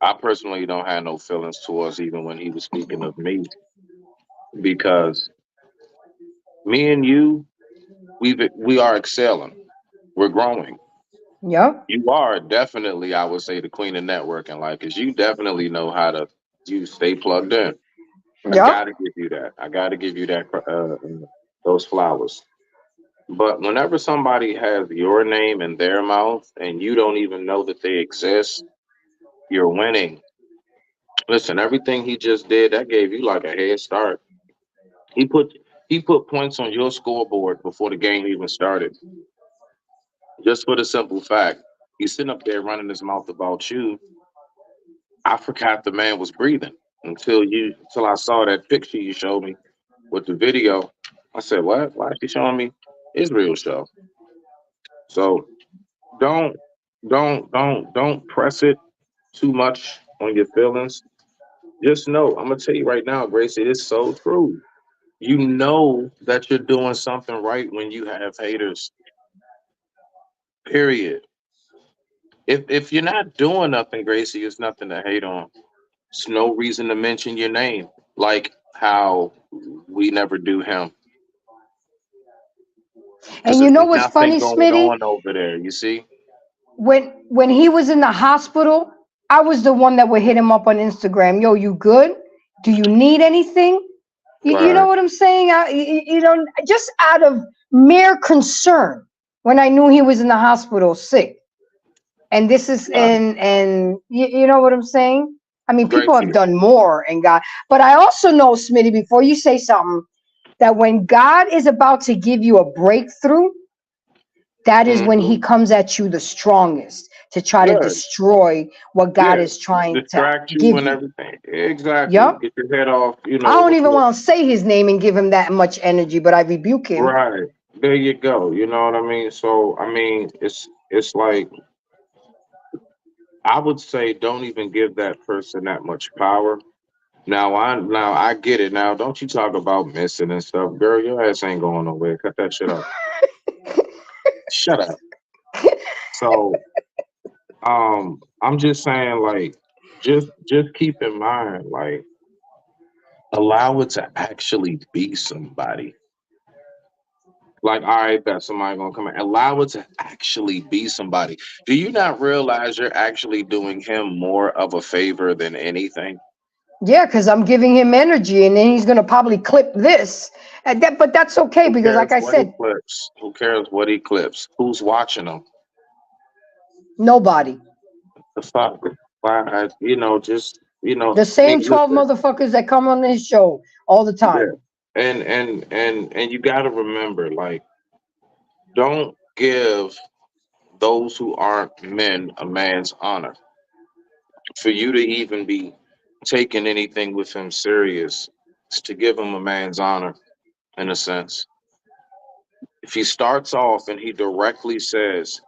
I personally don't have no feelings towards even when he was speaking of me because me and you, we are excelling. We're growing. Yep, You are definitely, I would say, the queen of networking, like, cause you definitely know how to you stay plugged in. I yep. gotta give you that. I gotta give you that those flowers. But whenever somebody has your name in their mouth and you don't even know that they exist, you're winning. Listen, everything he just did, that gave you like a head start. He put he put points on your scoreboard before the game even started. Just for the simple fact, he's sitting up there running his mouth about you. I forgot the man was breathing until I saw that picture you showed me with the video. I said, "What? Why is she showing me Israel show?" So don't don't press it too much on your feelings. Just know, I'm gonna tell you right now, Grace, it is so true. You know that you're doing something right when you have haters. Period. If you're not doing nothing, Gracie, it's nothing to hate on. It's no reason to mention your name, like how we never do him, because And you there's know what's nothing funny, going Smitty? on over there. You see? When he was in the hospital, I was the one that would hit him up on Instagram. Yo, you good? Do you need anything? You know Right. what I'm saying? You know, just out of mere concern when I knew he was in the hospital sick. And this is Right. and you know what I'm saying? I mean, people have Gracie. done more and God, but I also know, Smitty, before you say something, that when God is about to give you a breakthrough, that is when he Mm-hmm. comes at you the strongest to try to Yeah. destroy what God Yeah. is trying to Distract you give and you. everything. Exactly. Yup. Get your head off, I don't the even cliff. want to say his name and give him that much energy, but I rebuke him. Right. There you go. You know what I mean? So I mean it's like I would say don't even give that person that much power. Now I get it. Now don't you talk about missing and stuff. Girl, your ass ain't going nowhere. Cut that shit off. Shut up. So I'm just saying like just keep in mind, like allow it to actually be somebody. Like, all right, bet somebody gonna come in. Allow it to actually be somebody. Do you not realize you're actually doing him more of a favor than anything? Yeah, because I'm giving him energy, and then he's gonna probably clip this. But that's okay Who because, like cares I what he said, clips? Who cares what he clips? Who's watching him? nobody. The fuck? Why? Just The hey, same 12 listen, motherfuckers that come on this show all the yeah, time. and you got to remember, like, don't give those who aren't men a man's honor. For you to even be taking anything with him serious is to give him a man's honor in a sense. If he starts off and he directly says,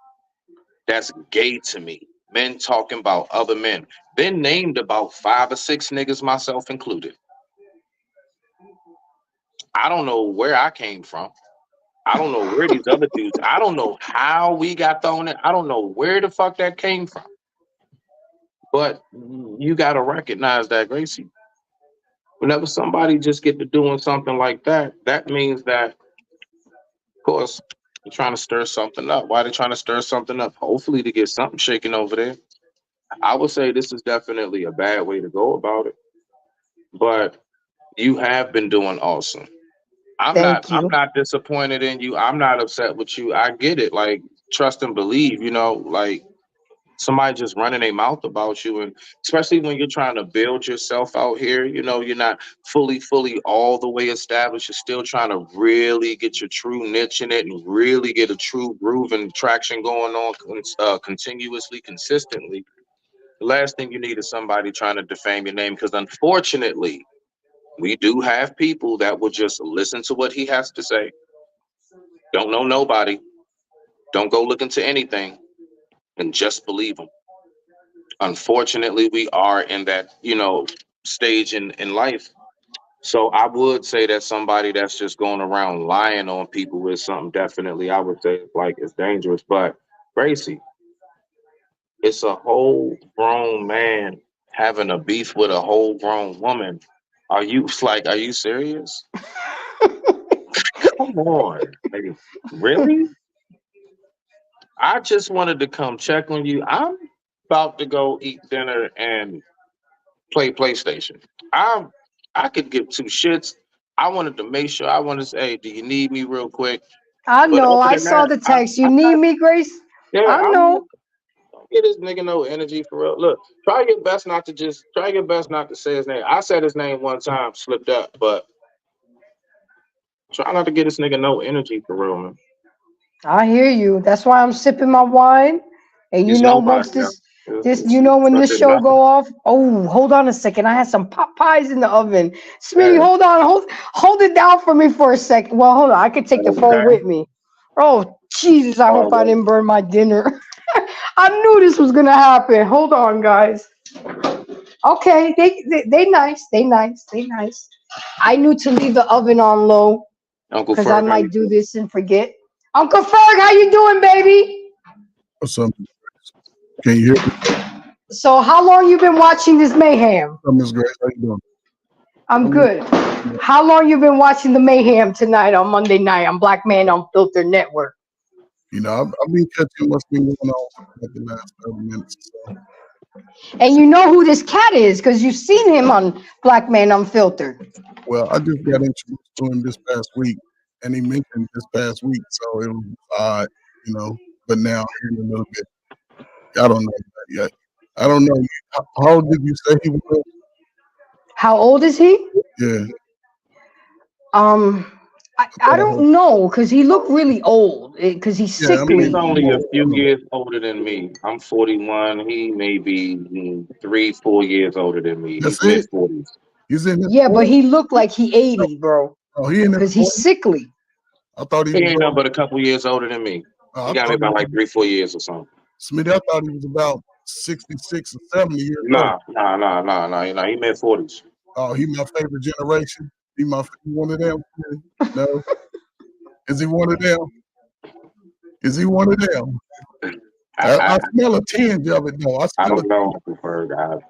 that's gay to me, men talking about other men, then named about 5 or 6 niggas, myself included. I don't know where I came from. I don't know where these other dudes, I don't know how we got thrown in. I don't know where the fuck that came from. But you got to recognize that, Gracie. Whenever somebody just get to doing something like that, that means that, of course, they're trying to stir something up. Why are they trying to stir something up? Hopefully to get something shaking over there. I would say this is definitely a bad way to go about it, but you have been doing awesome. I'm not Thank I'm you. not disappointed in you. I'm not upset with you. I get it. Like trust and believe, like somebody just running their mouth about you, and especially when you're trying to build yourself out here, you're not fully all the way established. You're still trying to really get your true niche in it and really get a true groove and traction going on continuously, consistently. The last thing you need is somebody trying to defame your name, because unfortunately we do have people that will just listen to what he has to say, don't know nobody, don't go look into anything, and just believe him. Unfortunately, we are in that, stage in life. So I would say that somebody that's just going around lying on people is something definitely I would say like it's dangerous. But Gracie, it's a whole grown man having a beef with a whole grown woman. Are you serious? Come on. Like, really? I just wanted to come check on you. I'm about to go eat dinner and play PlayStation. I I could give 2 shits. I wanted to make sure. I wanted to say, hey, do you need me real quick? I But know. other I than saw that, the text. You need me, Grace? I I'm not know. gonna get this nigga no energy for real. Look, try your best not to say his name. I said his name one time, slipped up, but try not to get this nigga no energy for real, man. I hear you. That's why I'm sipping my wine. And He's nobody, once yeah. when this Such a show nothing. go off. Oh, hold on a second. I had some pot pies in the oven. Smitty, Yeah. hold on. Hold it down for me for a second. Well, hold on. I could take the phone Okay. with me. Oh, Jesus. I Oh hope I well. didn't burn my dinner. I knew this was gonna happen. Hold on, guys. Okay, they nice. They nice. They nice. I knew to leave the oven on low Uncle because I Ferg, how might you do doing? this and forget. Uncle Ferg, how you doing, baby? What's up? Can you hear me? So how long you been watching this mayhem? What's up, Miss Grace? How you doing? I'm I'm good. How long you been watching the mayhem tonight on Monday night on Black Man Unfiltered Network? I've been catching what's been going on for like the last 30 minutes or so. And you know who this cat is because you've seen him on Black Man Unfiltered. Well, I just got introduced to him this past week, and he mentioned this past week, so it was odd, you know. But now hearing a little bit, I don't know that yet. I don't know. How old did you say he was? How old is he? Yeah, Um, I I thought I heard. don't know because he looked really old because he's Yeah, I He's mean, sickly. only a I few know. years older than me. I'm 41. He may be 3, 4 years older than me. That's He's mid it. 40s. He's in his Yeah, but 40s. he looked like he 80, bro, Oh, he in his because he's 40s. sickly. I thought he He was. ain't nothing but a couple years older than me. I He got me thought he about was. like 3, 4 years or something. Smitty, I thought he was about 66 or 70 years old. Nah. He mid 40s. Oh, he my favorite generation. He one of them. No, is he one of them? Is he one of them? I, I, I smell a tinge of it though. I I smell a don't know, tinge. Uncle Ferg.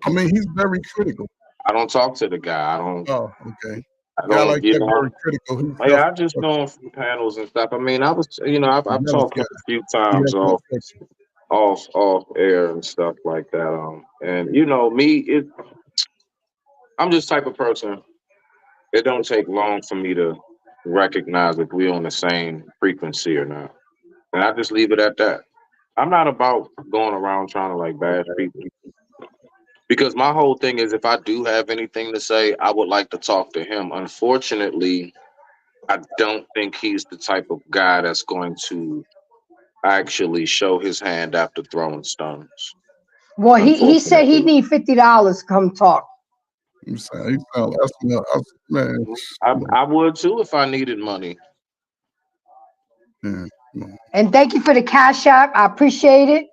I mean, he's very critical. I don't talk to the guy. I don't. Oh, okay. I A guy don't. like that, very critical. He's Yeah, I just know him from panels and stuff. I mean, I've jealous talked to guy. him a few He times has no affection. off air and stuff like that. And me, I'm just type of person. It don't take long for me to recognize if we're on the same frequency or not, and I just leave it at that. I'm not about going around trying to like bash people because my whole thing is if I do have anything to say, I would like to talk to him. Unfortunately, I don't think he's the type of guy that's going to actually show his hand after throwing stones. Well, he said he Unfortunately, need $50 to come talk. I'm saying, he sound, man. I would too if I needed money. Yeah. And thank you for the cash app. I appreciate it.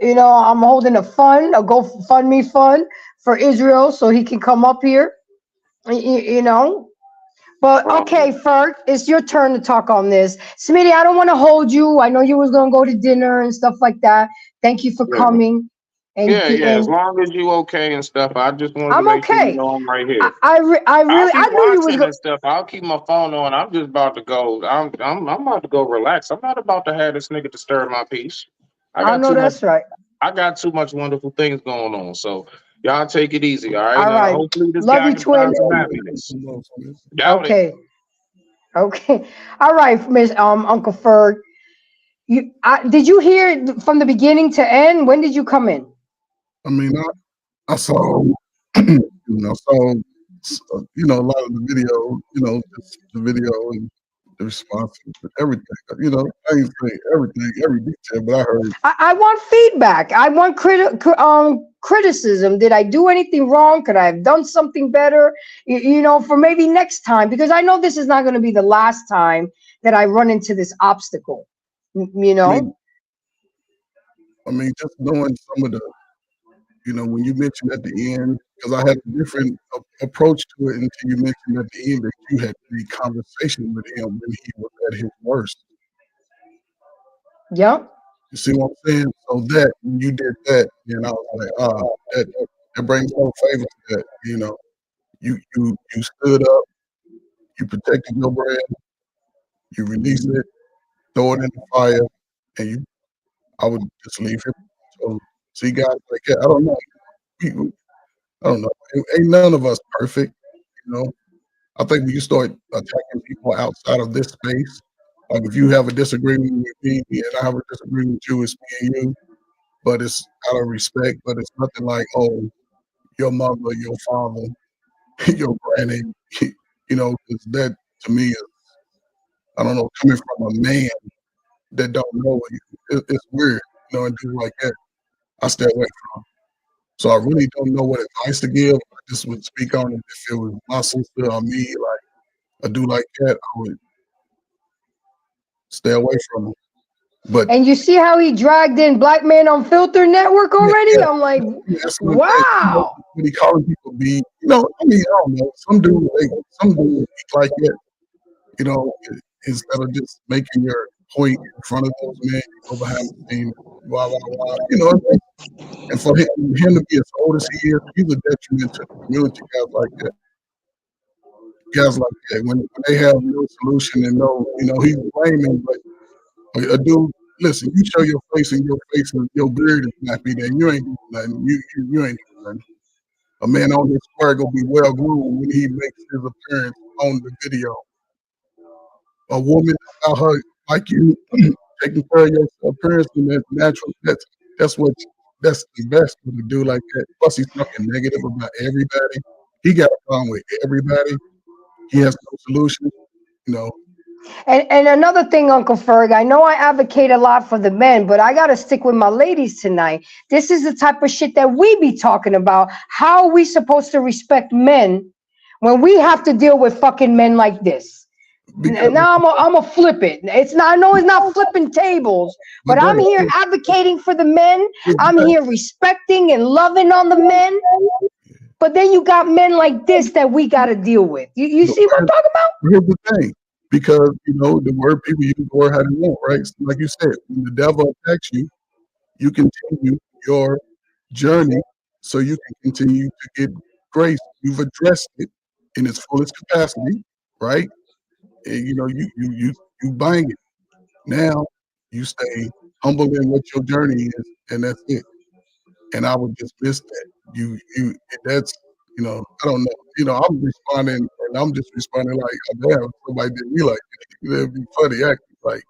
You know, I'm holding a GoFundMe fund for Israel so he can come up here. You know. But okay, Um, Ferg, it's your turn to talk on this. Smitty, I don't want to hold you. I know you was gonna go to dinner and stuff like that. Thank you for yeah, coming. yeah. As And long as you okay and stuff, I just wanted to I'm make sure you okay. know I'm right I here. I, re- I I'll really be I knew you was watching going. and stuff. I'll keep my phone on. I'm just about to go. I'm about to go relax. I'm not about to have this nigga disturb my peace. I I got know too much. that's right. I got too much wonderful things going on. So y'all take it easy, all right? All right. Hopefully this Love guy you, can find twin. some happiness. Doubt it. Okay. Okay. All right, Miss Uncle Ferg. Did you hear from the beginning to end? When did you come in? I mean, I saw, saw, a lot of the video, just the video and the response, everything. I didn't say everything, every detail, but I heard. I want feedback. I want criticism. Did I do anything wrong? Could I have done something better? For maybe next time, because I know this is not going to be the last time that I run into this obstacle. I mean, just knowing some of the, when you mentioned at the end, because I had a different approach to it until you mentioned at the end that you had the conversation with him when he was at his worst. Yep. You see what I'm saying? So that when you did that, and I was like, that brings no favor to that. You stood up, you protected your brand, you released it, throw it in the fire, and I would just leave him. So see guys like that, I don't know. People, I don't know. Ain't none of us perfect, you know. I think when you start attacking people outside of this space, like if you have a disagreement with me and I have a disagreement with you, it's me and you, but it's out of respect, but it's nothing like, oh, your mother, your father, your granny, because that to me is, I don't know, coming from a man that don't know it's weird, and things like that. I stay away from. So I really don't know what advice to give. I just would speak on it if it was my sister or me, like a dude like that, I would stay away from him. But And you see how he dragged in Black Man Unfiltered Network already? yeah, I'm like, that's what I'm saying. wow. When he calling people be, I don't know. Some dudes speak like that, instead of just making your point in front of those men, you go behind the scenes, blah, blah, blah. And for him to be as old as he is, he's a detriment to the community, guys like that. Guys like that, when they have no solution and no, he's blaming, but a dude listen, you show your face and your beard is nappy, then you ain't doing nothing. You ain't doing nothing. A man on his square gonna be well groomed when he makes his appearance on the video. A woman about her like you taking care of your appearance and that's natural. That's what that's the best way to do like that. Plus he's talking negative about everybody. He got a problem with everybody. He has no solution. You know, And another thing, Uncle Ferg, I know I advocate a lot for the men, but I gotta stick with my ladies tonight. This is the type of shit that we be talking about. How are we supposed to respect men when we have to deal with fucking men like this? because Now I'm a flip it. It's not. I know it's not flipping tables, but I'm here advocating for the men. I'm here respecting and loving on the men. But then you got men like this that we got to deal with. You see what I'm talking about? here's the thing. Because you know the word people use the word how they want, right? So like you said, when the devil attacks you, you continue your journey so you can continue to get grace. You've addressed it in its fullest capacity, right? And you know, you bang it. Now you stay humble in what your journey is, and that's it. And I would just miss that. That's I don't know. I'm responding, and I'm just responding like, oh, damn, somebody did me like that. It'd be funny acting like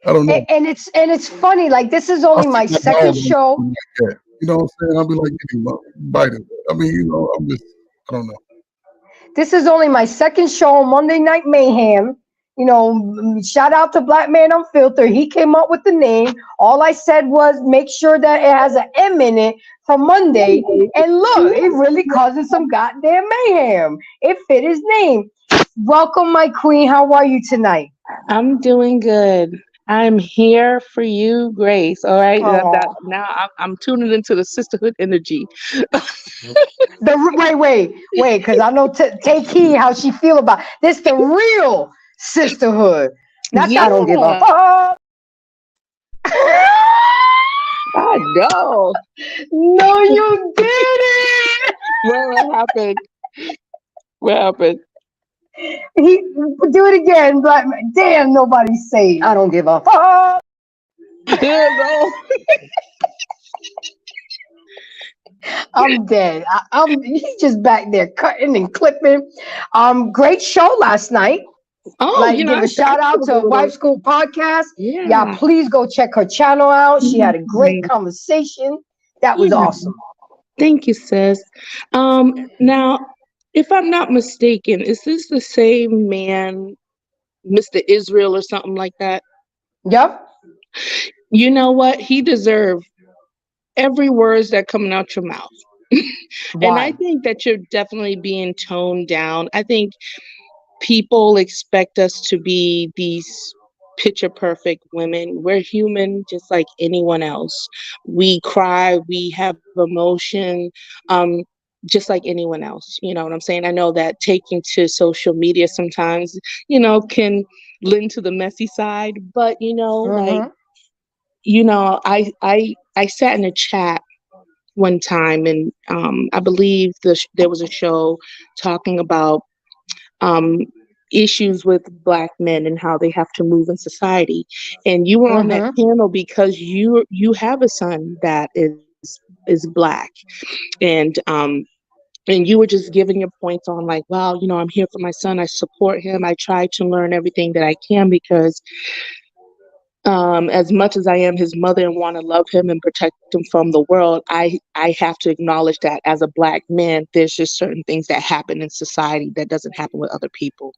I don't know. And it's funny. Like this is I only see my my second dog show. like that. You know what I'm saying? I'll be like, get him up, bite it. I mean, I'm just, I don't know. This is only my second show on Monday Night Mayhem. Shout out to Black Man Unfiltered. He came up with the name. All I said was make sure that it has an M in it for Monday. And look, it really causes some goddamn mayhem. It fit his name. Welcome, my queen. How are you tonight? I'm doing good. I'm here for you, Grace. All right. Oh, Now I'm tuning into the sisterhood energy. wait, because I know take heed how she feel about this. The real sisterhood. Not that I don't give a Yeah, fuck. I know. No, you didn't. What happened? What happened? He do it again, Black man. Damn, nobody say I don't give a fuck. No. I'm dead. He's just back there cutting and clipping. Great show last night. Oh, Like give a shout out to Wife School Podcast. Yeah, Yeah. please go check her channel out. She had a great conversation. That was Yeah. awesome. Thank you, sis. Now, if I'm not mistaken, is this the same man, Mr. Israel or something like that? Yep. You know what? He deserved every words that coming out your mouth. And I Why? think that you're definitely being toned down. I think people expect us to be these picture perfect women. We're human just like anyone else. We cry, we have emotion, um, just like anyone else. You know what I'm saying? I know that taking to social media sometimes, can lend to the messy side, but Mm-hmm. I sat in a chat one time, and I believe there was a show talking about um, issues with Black men and how they have to move in society. And you were on that Mm-hmm. panel because you have a son that is Black, and and you were just giving your points on like, wow, I'm here for my son. I support him. I try to learn everything that I can because as much as I am his mother and want to love him and protect him from the world, I have to acknowledge that as a Black man, there's just certain things that happen in society that doesn't happen with other people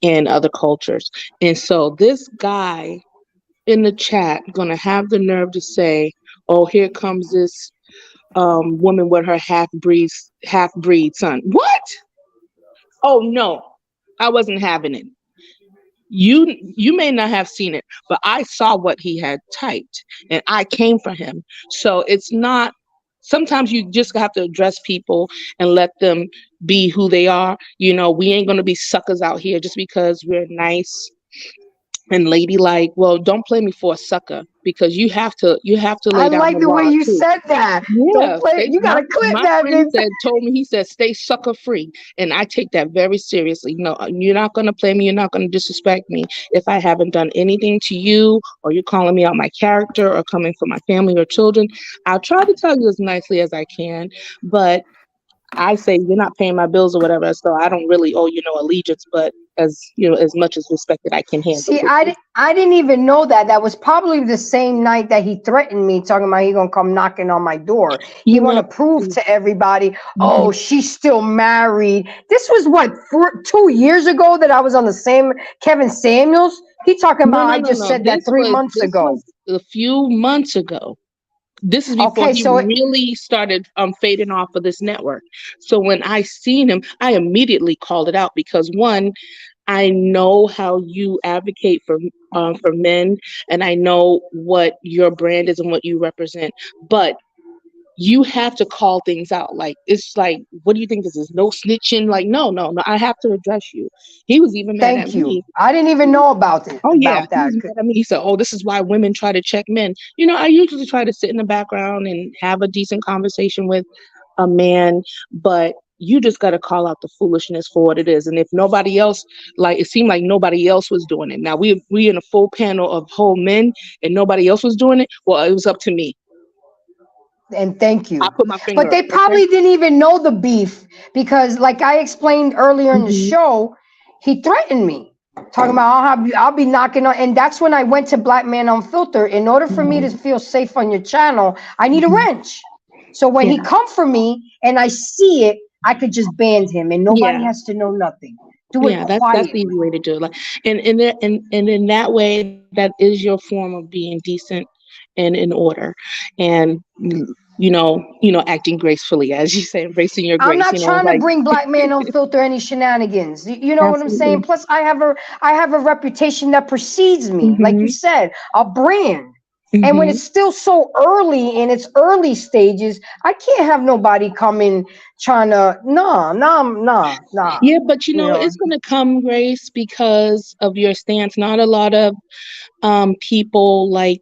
in other cultures. And so this guy in the chat gonna have the nerve to say, "Oh, here comes this woman with her half breed son." What? Oh no, I wasn't having it. You may not have seen it, but I saw what he had typed and I came for him. So it's not, sometimes you just have to address people and let them be who they are. We ain't going to be suckers out here just because we're nice and ladylike. Well, don't play me for a sucker, because you have to I lay down like the the way law you too. said that. Don't Yeah, play. You gotta clip my that, friend baby. told me, he said, stay sucker free. And I take that very seriously. No, you're not going to play me. You're not going to disrespect me if I haven't done anything to you, or you're calling me out my character, or coming for my family or children. I'll try to tell you as nicely as I can, but I say you're not paying my bills or whatever, so I don't really owe you no allegiance, but as you know, as much as respect that I can handle See, with you. I didn't even know that. That was probably the same night that he threatened me, talking about he gonna come knocking on my door. He You want know, to prove to everybody, oh, mhm. she's still married. This was what 2 years ago that I was on the same Kevin Samuels. He talking No, about no, I no, just no. said that 3 months This ago. was a few months ago. This is before Okay, he so really started fading off of this network. So when I seen him, I immediately called it out, because one, I know how you advocate for men, and I know what your brand is and what you represent. But you have to call things out. Like, it's like, what do you think this is? No snitching? Like, no, no, no. I have to address you. He was even mad at thank you. me. I didn't even know about it Oh yeah, about he that. was mad at me. He said, "Oh, this is why women try to check men." You know, I usually try to sit in the background and have a decent conversation with a man, but you just got to call out the foolishness for what it is. And if nobody else, like, it seemed like nobody else was doing it. Now we in a full panel of whole men, and nobody else was doing it. Well, it was up to me. And thank I you. put my But finger up. they Okay. probably didn't even know the beef because, like I explained earlier in the Hmm. show, he threatened me, talking about I'll be knocking on. And that's when I went to Black Man Unfiltered. In order for me to Hmm. feel safe on your channel, I need a Hmm. wrench. So when Yeah. he come for me and I see it, I could just ban him, and nobody Yeah. has to know nothing. Do it Yeah, that's the quietly. easy way to do it. Like, and in that way, that is your form of being decent and in order, and acting gracefully, as you say, embracing your I'm grace. not trying to Like, bring Black Man Unfiltered any shenanigans. You know what I'm saying? absolutely. Plus, I have a reputation that precedes me, like you Hmm. said, a brand. And when Hmm. it's still so early in its early stages, I can't have nobody coming trying to nah. Yeah, but You know, it's going to come, Grace, because of your stance. Not a lot of people like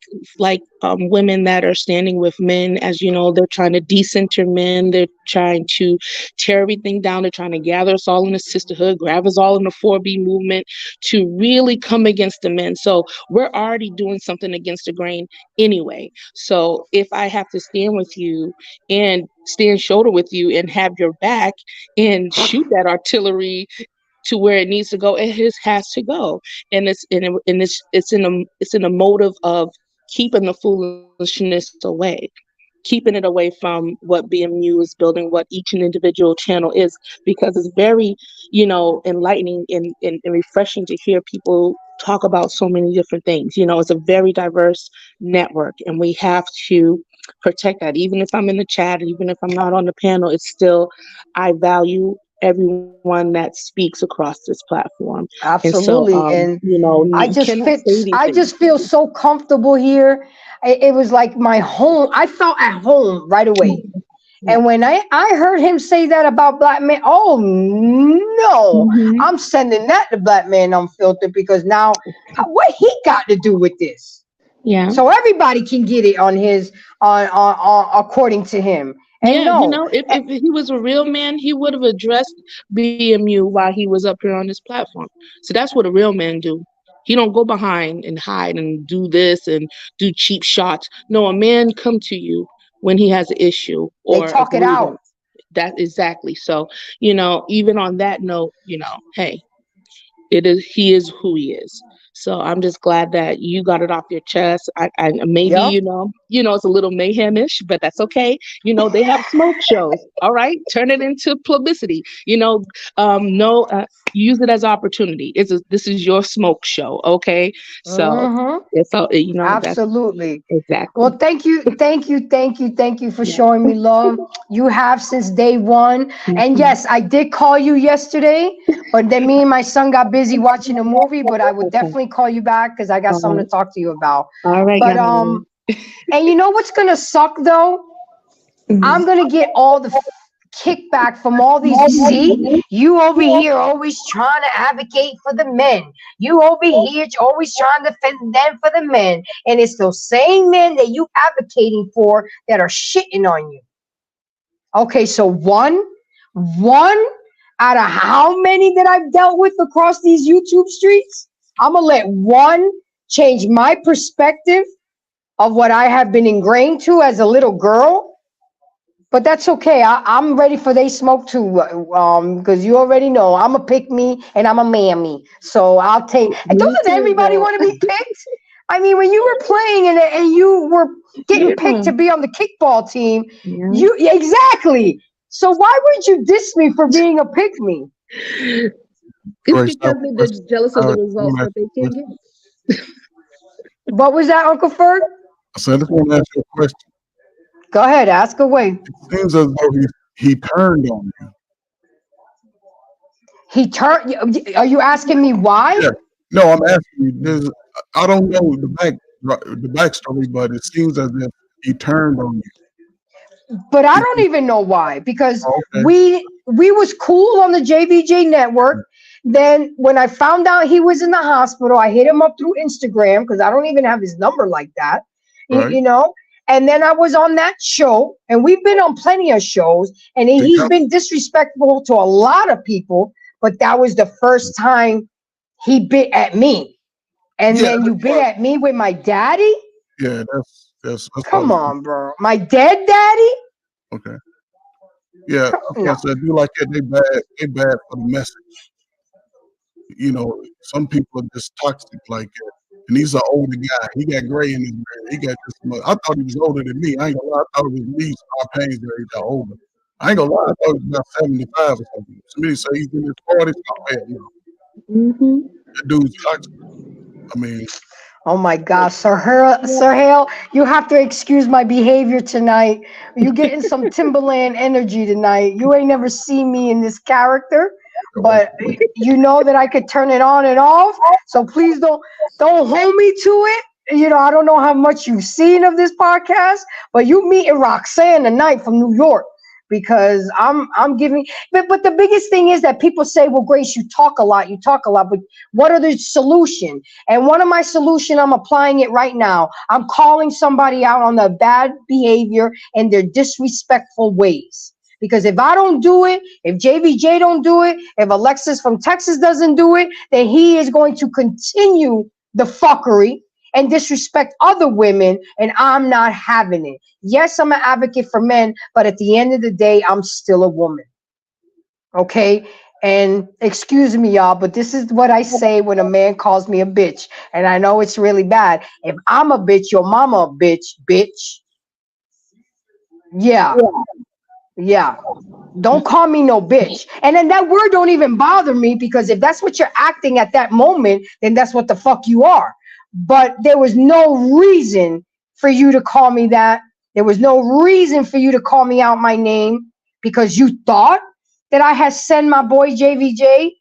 women that are standing with men, as you know, they're trying to decenter men, they're trying to tear everything down, they're trying to gather us all in a sisterhood, grab us all in the 4B movement to really come against the men. So we're already doing something against the grain anyway. So if I have to stand with you and stand shoulder with you and have your back and shoot that artillery to where it needs to go, it has to go. And it's in a motive of keeping the foolishness away, keeping it away from what BMU is building, what each and individual channel is, because it's very, enlightening and refreshing to hear people talk about so many different things. It's a very diverse network, and we have to protect that. Even if I'm in the chat, even if I'm not on the panel, it's still, I value everyone that speaks across this platform. And so, absolutely. And you cannot say these I things. just feel so comfortable here. It was like my home. I felt at home right away. Yeah. And when I heard him say that about Black men, oh no, Hmm. I'm sending that to Black Man Unfiltered, because now what he got to do with this? Yeah. So everybody can get it on his on according to him. And Yeah, no, if he was a real man, he would have addressed BMU while he was up here on this platform. So that's what a real man do. He don't go behind and hide and do this and do cheap shots. No, a man come to you when he has an issue they or a talk it out. grievance. That exactly. So, even on that note, hey, he is who he is. So I'm just glad that you got it off your chest. I maybe Yep. it's a little mayhemish, but that's okay. They have smoke shows. All right, turn it into publicity. No, use it as opportunity. This is your smoke show. Okay, so Mm-hmm. it's all that's Absolutely. Well, exactly. thank you for Yeah. showing me love. You have since day one. And Mhm. yes, I did call you yesterday, but then me and my son got busy watching a movie. But I would Okay. definitely call you back because I got All something right. to talk to you about. All right, But young lady. and you know what's gonna suck though? Mhm. I'm gonna get all the kickback from all these. See, you over here always trying to advocate for the men. You over here always trying to defend them for the men. And it's those same men that you advocating for that are shitting on you. Okay, so one out of how many that I've dealt with across these YouTube streets, I'm going to let one change my perspective of what I have been ingrained to as a little girl. But that's okay. I'm ready for they smoke too, because you already know I'm a pick me and I'm a mammy. So I'll take. And doesn't everybody want to be picked? I mean, when you were playing and you were getting picked to be on the kickball team, you exactly. So why would you diss me for being a pick me? It's because they're jealous of the results that they can get. What was that, Uncle Ferg? I said, I just want to ask you a question. Go ahead, ask away. It seems as though he turned on you. He turned. Are you asking me why? Yeah. No, I'm asking you. I don't know the backstory, but it seems as if he turned on you. But I don't even know why, because okay. we was cool on the JVJ network. Then when I found out he was in the hospital, I hit him up through Instagram because I don't even have his number like that, Right. you know. And then I was on that show, and we've been on plenty of shows, and he's been disrespectful to a lot of people. But that was the first time he bit at me. And then you bit at me with my daddy? Yeah, that's come on, bro. My dead daddy? Okay. Yeah, I said, do like that. They bad for the message. You know, some people are just toxic like that. And he's an older guy. He got gray in his beard. He got this much. I thought he was older than me. I ain't gonna lie. I thought it was me. Our pains that he got older. I ain't gonna lie. I thought he was about 75 or something. Somebody say he's in his 40s. That dude's toxic. I mean. Oh my gosh, Sir Hale, you have to excuse my behavior tonight. You getting some Timberland energy tonight. You ain't never seen me in this character, but you know that I could turn it on and off. So please don't hold me to it. You know, I don't know how much you've seen of this podcast, but you meeting Roxanne tonight from New York. Because I'm giving, but the biggest thing is that people say, well, Grace, you talk a lot, but what are the solution? And one of my solution, I'm applying it right now. I'm calling somebody out on their bad behavior and their disrespectful ways. Because if I don't do it, if JVJ don't do it, if Alexis from Texas doesn't do it, then he is going to continue the fuckery and disrespect other women, and I'm not having it. Yes, I'm an advocate for men, but at the end of the day, I'm still a woman. Okay? And excuse me, y'all, but this is what I say when a man calls me a bitch. And I know it's really bad. If I'm a bitch, your mama a bitch. Yeah. Don't call me no bitch. And then that word don't even bother me, because if that's what you're acting at that moment, then that's what the fuck you are. But there was no reason for you to call me that. There was no reason for you to call me out my name, because you thought that I had sent my boy JVJ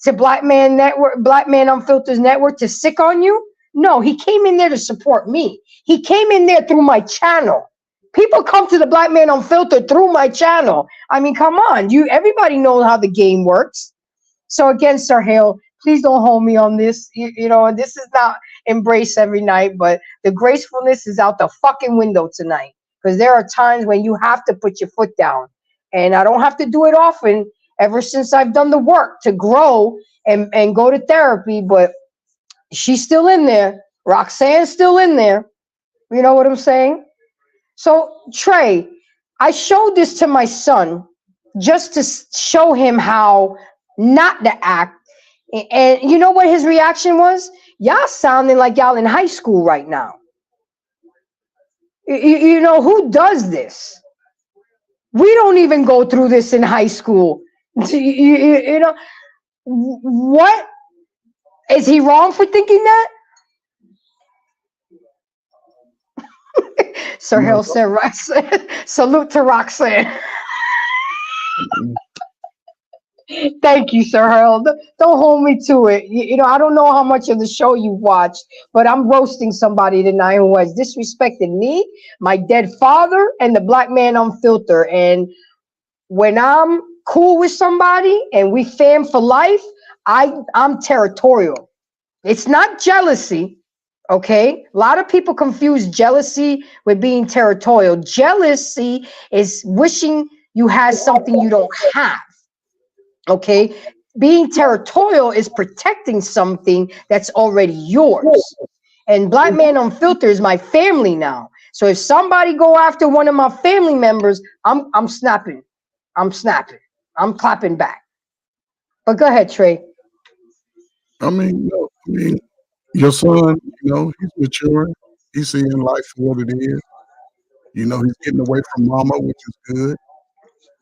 to Black Man Unfiltered Network to sick on you. No, he came in there to support me. He came in there through my channel. People come to the Black Man Unfiltered through my channel. I mean, come on. Everybody knows how the game works. So again, Sir Hale, please don't hold me on this. You know, this is not embrace every night, but the gracefulness is out the fucking window tonight, because there are times when you have to put your foot down, and I don't have to do it often ever since I've done the work to grow and go to therapy, but she's still in there. Roxanne's still in there. You know what I'm saying? So Trey, I showed this to my son just to show him how not to act. And you know what his reaction was? Y'all sounding like y'all in high school right now. You know, who does this? We don't even go through this in high school. You know, what? Is he wrong for thinking that? Sir Hill said, Roxanne, salute to Roxanne. Thank you, Sir Harold. Don't hold me to it. You know, I don't know how much of the show you watched, but I'm roasting somebody tonight who has disrespected me, my dead father, and the Black Man Unfiltered. And when I'm cool with somebody and we fam for life, I'm territorial. It's not jealousy. Okay, a lot of people confuse jealousy with being territorial. Jealousy is wishing you had something you don't have. Okay, being territorial is protecting something that's already yours. And Black Man Unfiltered is my family now. So if somebody go after one of my family members, I'm snapping. I'm snapping. I'm clapping back. But go ahead, Trey. I mean, no, I mean, your son, he's maturing. He's seeing life for what it is. He's getting away from mama, which is good.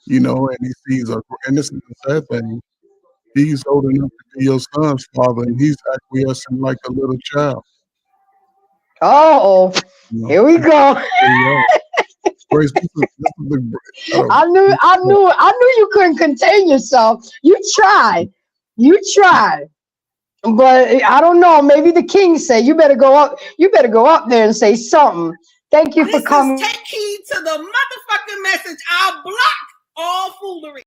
And he sees and this is the sad thing. He's old enough to be your son's father, and he's acquiescing like a little child. Oh, here we go. Grace, this is the, I knew you couldn't contain yourself. You tried, but I don't know. Maybe the king said you better go up. You better go up there and say something. Thank you for coming. Take heed to the motherfucking message. I'll block all foolery.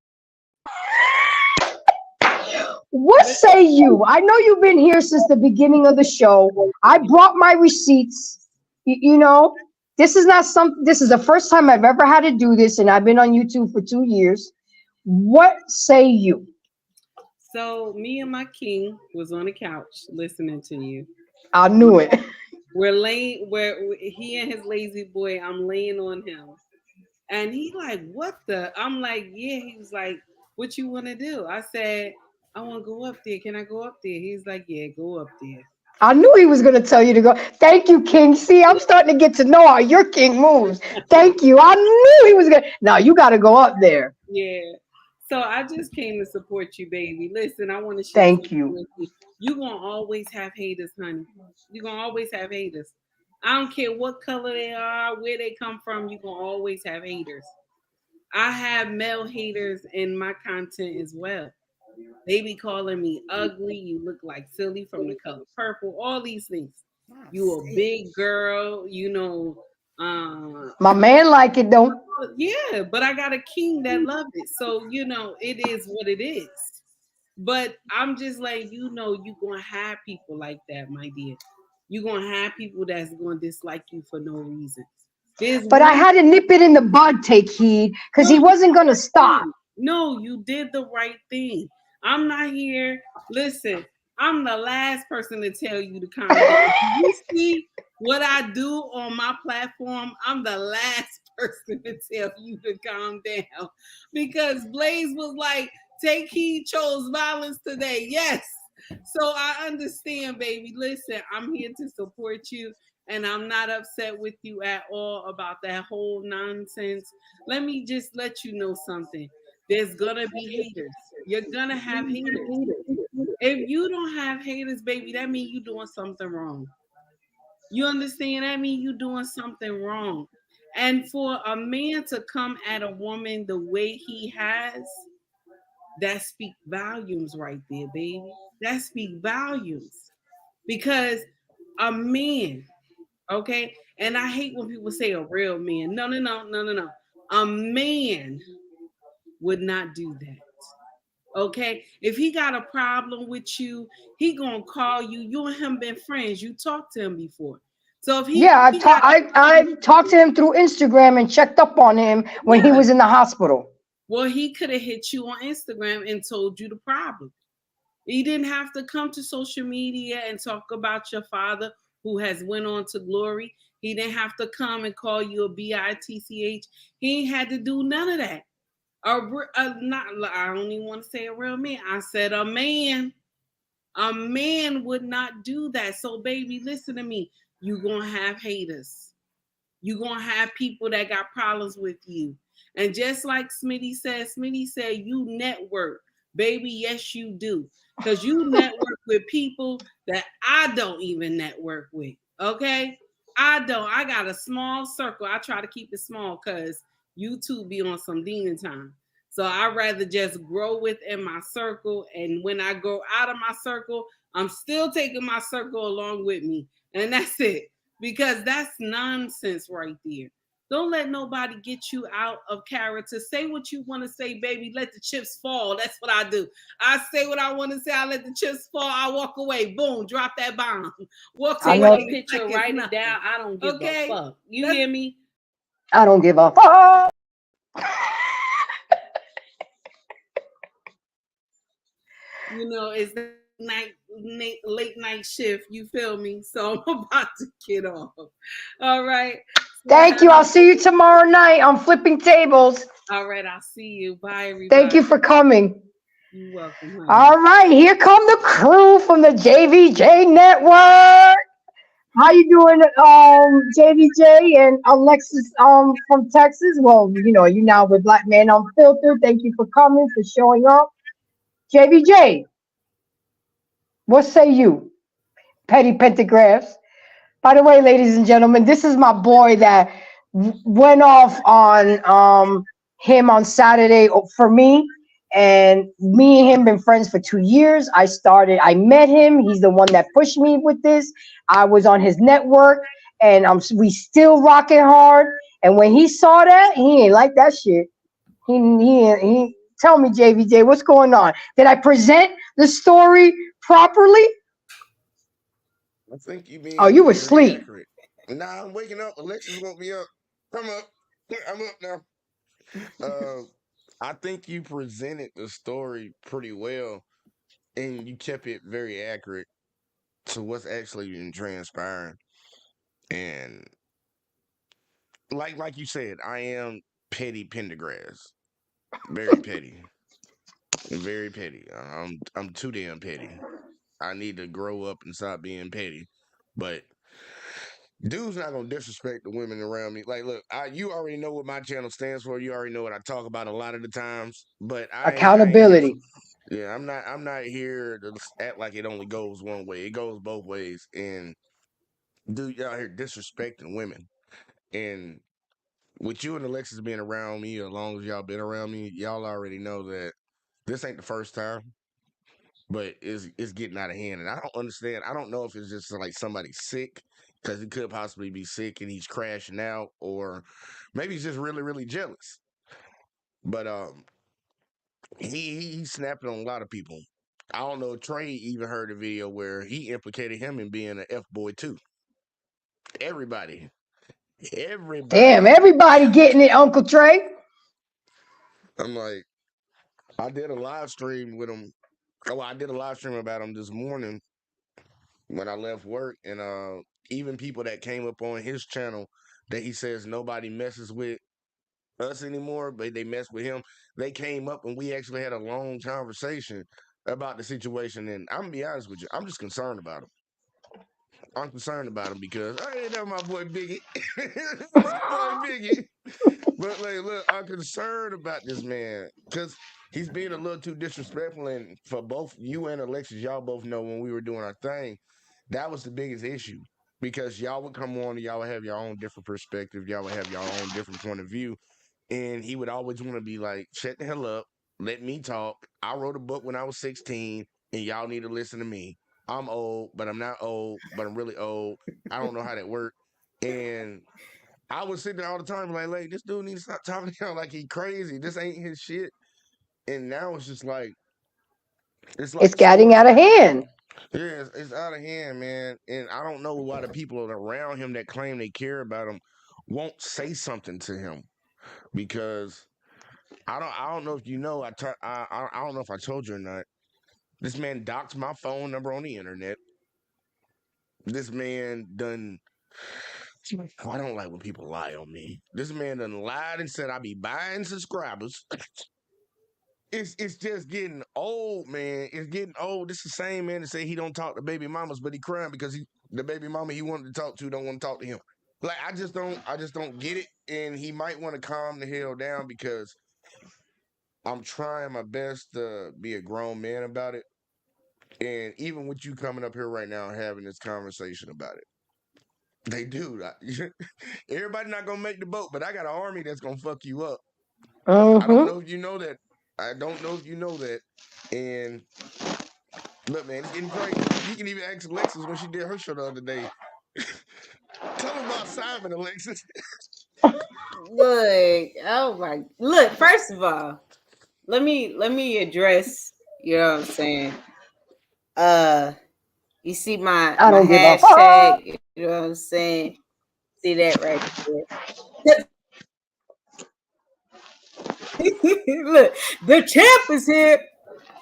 What say you? I know you've been here since the beginning of the show. I brought my receipts. This is not something. This is the first time I've ever had to do this, and I've been on YouTube for 2 years. What say you? So me and my king was on the couch listening to you. I knew it. He and his lazy boy, I'm laying on him. And he like, what the? I'm like, yeah. He was like, what you want to do? I said, I want to go up there. Can I go up there? He's like, yeah, go up there. I knew he was going to tell you to go. Thank you, King. See, I'm starting to get to know how your king moves. Thank you. I knew he was going to. Now you got to go up there. Yeah. So I just came to support you, baby. Listen, I want to share. Thank you. You're going to always have haters, honey. You're going to always have haters. I don't care what color they are, where they come from. You're going to always have haters. I have male haters in my content as well. They be calling me ugly. You look like silly from the color purple. All these things. You a big girl. My man like it though. Yeah, but I got a king that loves it. So it is what it is. But I'm just like, you're gonna have people like that, my dear. You're gonna have people that's gonna dislike you for no reason. But I had to nip it in the bud, take heed, because he wasn't gonna stop. No, you did the right thing. I'm not here. Listen, I'm the last person to tell you to calm down. You see what I do on my platform? I'm the last person to tell you to calm down. Because Blaze was like, take heed, chose violence today. Yes. So I understand, baby. Listen, I'm here to support you. And I'm not upset with you at all about that whole nonsense. Let me just let you know something. There's gonna be haters. You're gonna have haters. If you don't have haters, baby, that means you're doing something wrong. You understand? That means you're doing something wrong. And for a man to come at a woman the way he has, that speak volumes right there, baby. That speak volumes. Because a man, okay? And I hate when people say a real man. No. A man would not do that. Okay? If he got a problem with you, he gonna call you. You and him been friends. You talked to him before. So if I've talked to him through Instagram and checked up on him when he was in the hospital. Well, he could have hit you on Instagram and told you the problem. He didn't have to come to social media and talk about your father who has went on to glory. He didn't have to come and call you a bitch. He ain't had to do none of that. I don't even want to say a real man. I said a man. A man would not do that. So, baby, listen to me. You're going to have haters. You're going to have people that got problems with you. And just like Smitty said, you network. Baby, yes, you do. Because you network with people that I don't even network with. Okay? I don't. I got a small circle. I try to keep it small because YouTube be on some demon time. So I'd rather just grow within my circle. And when I go out of my circle, I'm still taking my circle along with me. And that's it. Because that's nonsense right there. Don't let nobody get you out of character. Say what you want to say, baby. Let the chips fall. That's what I do. I say what I want to say. I let the chips fall. I walk away. Boom. Drop that bomb. Walk I away. know. Take a picture. Write it down. I don't give a fuck. You hear me? I don't give a fuck. You know, it's late night shift. You feel me? So I'm about to get off. All right. Thank you. I'll see you tomorrow night on Flipping Tables. All right. I'll see you. Bye, everybody. Thank you for coming. You're welcome, honey. All right, here come the crew from the JVJ Network. How you doing, JVJ and Alexis from Texas? Well, you know, you now with Black Man Unfiltered. Thank you for coming, for showing up. JVJ, what say you? Petty Pentagraphs. By the way, ladies and gentlemen, this is my boy that went off on him on Saturday for me. And me and him been friends for 2 years. I met him. He's the one that pushed me with this. I was on his network, and we still rocking hard. And when he saw that, he ain't like that shit. He tell me, JVJ, what's going on? Did I present the story properly? I think you mean. Oh, you were asleep. Accurate. Nah, I'm waking up. Alexis woke me up. Come up. I'm up now. I think you presented the story pretty well, and you kept it very accurate to what's actually been transpiring. And like you said, I am petty Pendergrass, very petty, very petty. I'm too damn petty. I need to grow up and stop being petty, but. Dude's not gonna disrespect the women around me. Like, look, you already know what my channel stands for. You already know what I talk about a lot of the times. But I ain't here Accountability. yeah, I'm not here to act like it only goes one way. It goes both ways. And dude, y'all here disrespecting women. And with you and Alexis being around me, as long as y'all been around me, y'all already know that this ain't the first time. But it's getting out of hand, and I don't understand. I don't know if it's just like somebody's sick because he could possibly be sick and he's crashing out, or maybe he's just really really jealous. But he's snapping on a lot of people. I don't know. Trey even heard a video where he implicated him in being an F boy too. Everybody, Damn, everybody. everybody getting it, Uncle Trey. I'm like, I did a live stream with him. Oh, I did a live stream about him this morning when I left work, and even people that came up on his channel that he says nobody messes with us anymore, but they mess with him. They came up and we actually had a long conversation about the situation. And I'm gonna be honest with you, I'm just concerned about him. I'm concerned about him because hey, that's my boy Biggie. That's my boy Biggie. But like, look, I'm concerned about this man because he's being a little too disrespectful. And for both you and Alexis, y'all both know when we were doing our thing, that was the biggest issue because y'all would come on and y'all would have your own different perspective. Y'all would have your own different point of view. And he would always want to be like, shut the hell up. Let me talk. I wrote a book when I was 16 and y'all need to listen to me. I'm old, but I'm not old, but I'm really old. I don't know how that works. And I was sitting there all the time like, this dude needs to stop talking to him like he crazy. This ain't his shit. And now it's just like, it's It's like getting out of hand. yeah, it's out of hand, man. And I don't know why the people around him that claim they care about him won't say something to him because I don't know if you know I don't know if I told you or not. This man doxed my phone number on the internet. This man done. I don't like when people lie on me. This man done lied and said I be buying subscribers. It's just getting old, man. It's getting old. This is the same man that say he don't talk to baby mamas, but he crying because the baby mama he wanted to talk to don't want to talk to him. Like I just don't get it. And he might want to calm the hell down because I'm trying my best to be a grown man about it. And even with you coming up here right now and having this conversation about it, they do. Everybody not gonna make the boat, but I got an army that's gonna fuck you up. I don't know if you know that. I don't know if you know that. And look, man, it's getting crazy. You can even ask Alexis when she did her show the other day. Tell them about Simon, Alexis. Look, oh my, look. First of all, let me address. You know what I'm saying? You see my I don't give a fuck. hashtag. You know what I'm saying? See that right there. Look, the champ is here.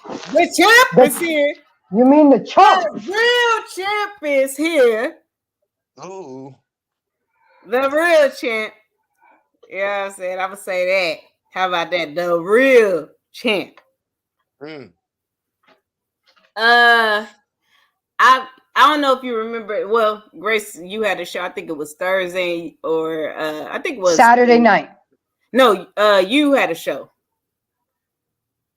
The champ is here. You mean the chump? The real champ is here. Oh, The real champ. You know what I'm saying? I'm gonna say that. How about that? The real champ. I don't know if you remember. Well, Grace, you had a show. I think it was Thursday or I think it was Saturday night. No, you had a show.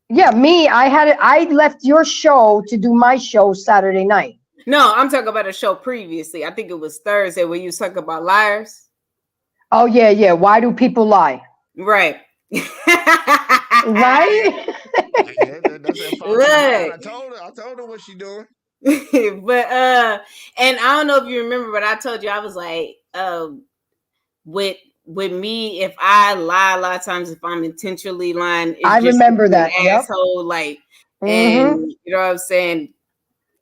Yeah, me. I left your show to do my show Saturday night. No, I'm talking about a show previously. I think it was Thursday where you talk about liars. Oh yeah. Why do people lie? Right. Right? That's that Foxy Brown. I told her what she doing. But and I don't know if you remember, but I told you I was like, with me, if I lie a lot of times, if I'm intentionally lying, it's I just remember that. asshole, like, and you know what I'm saying.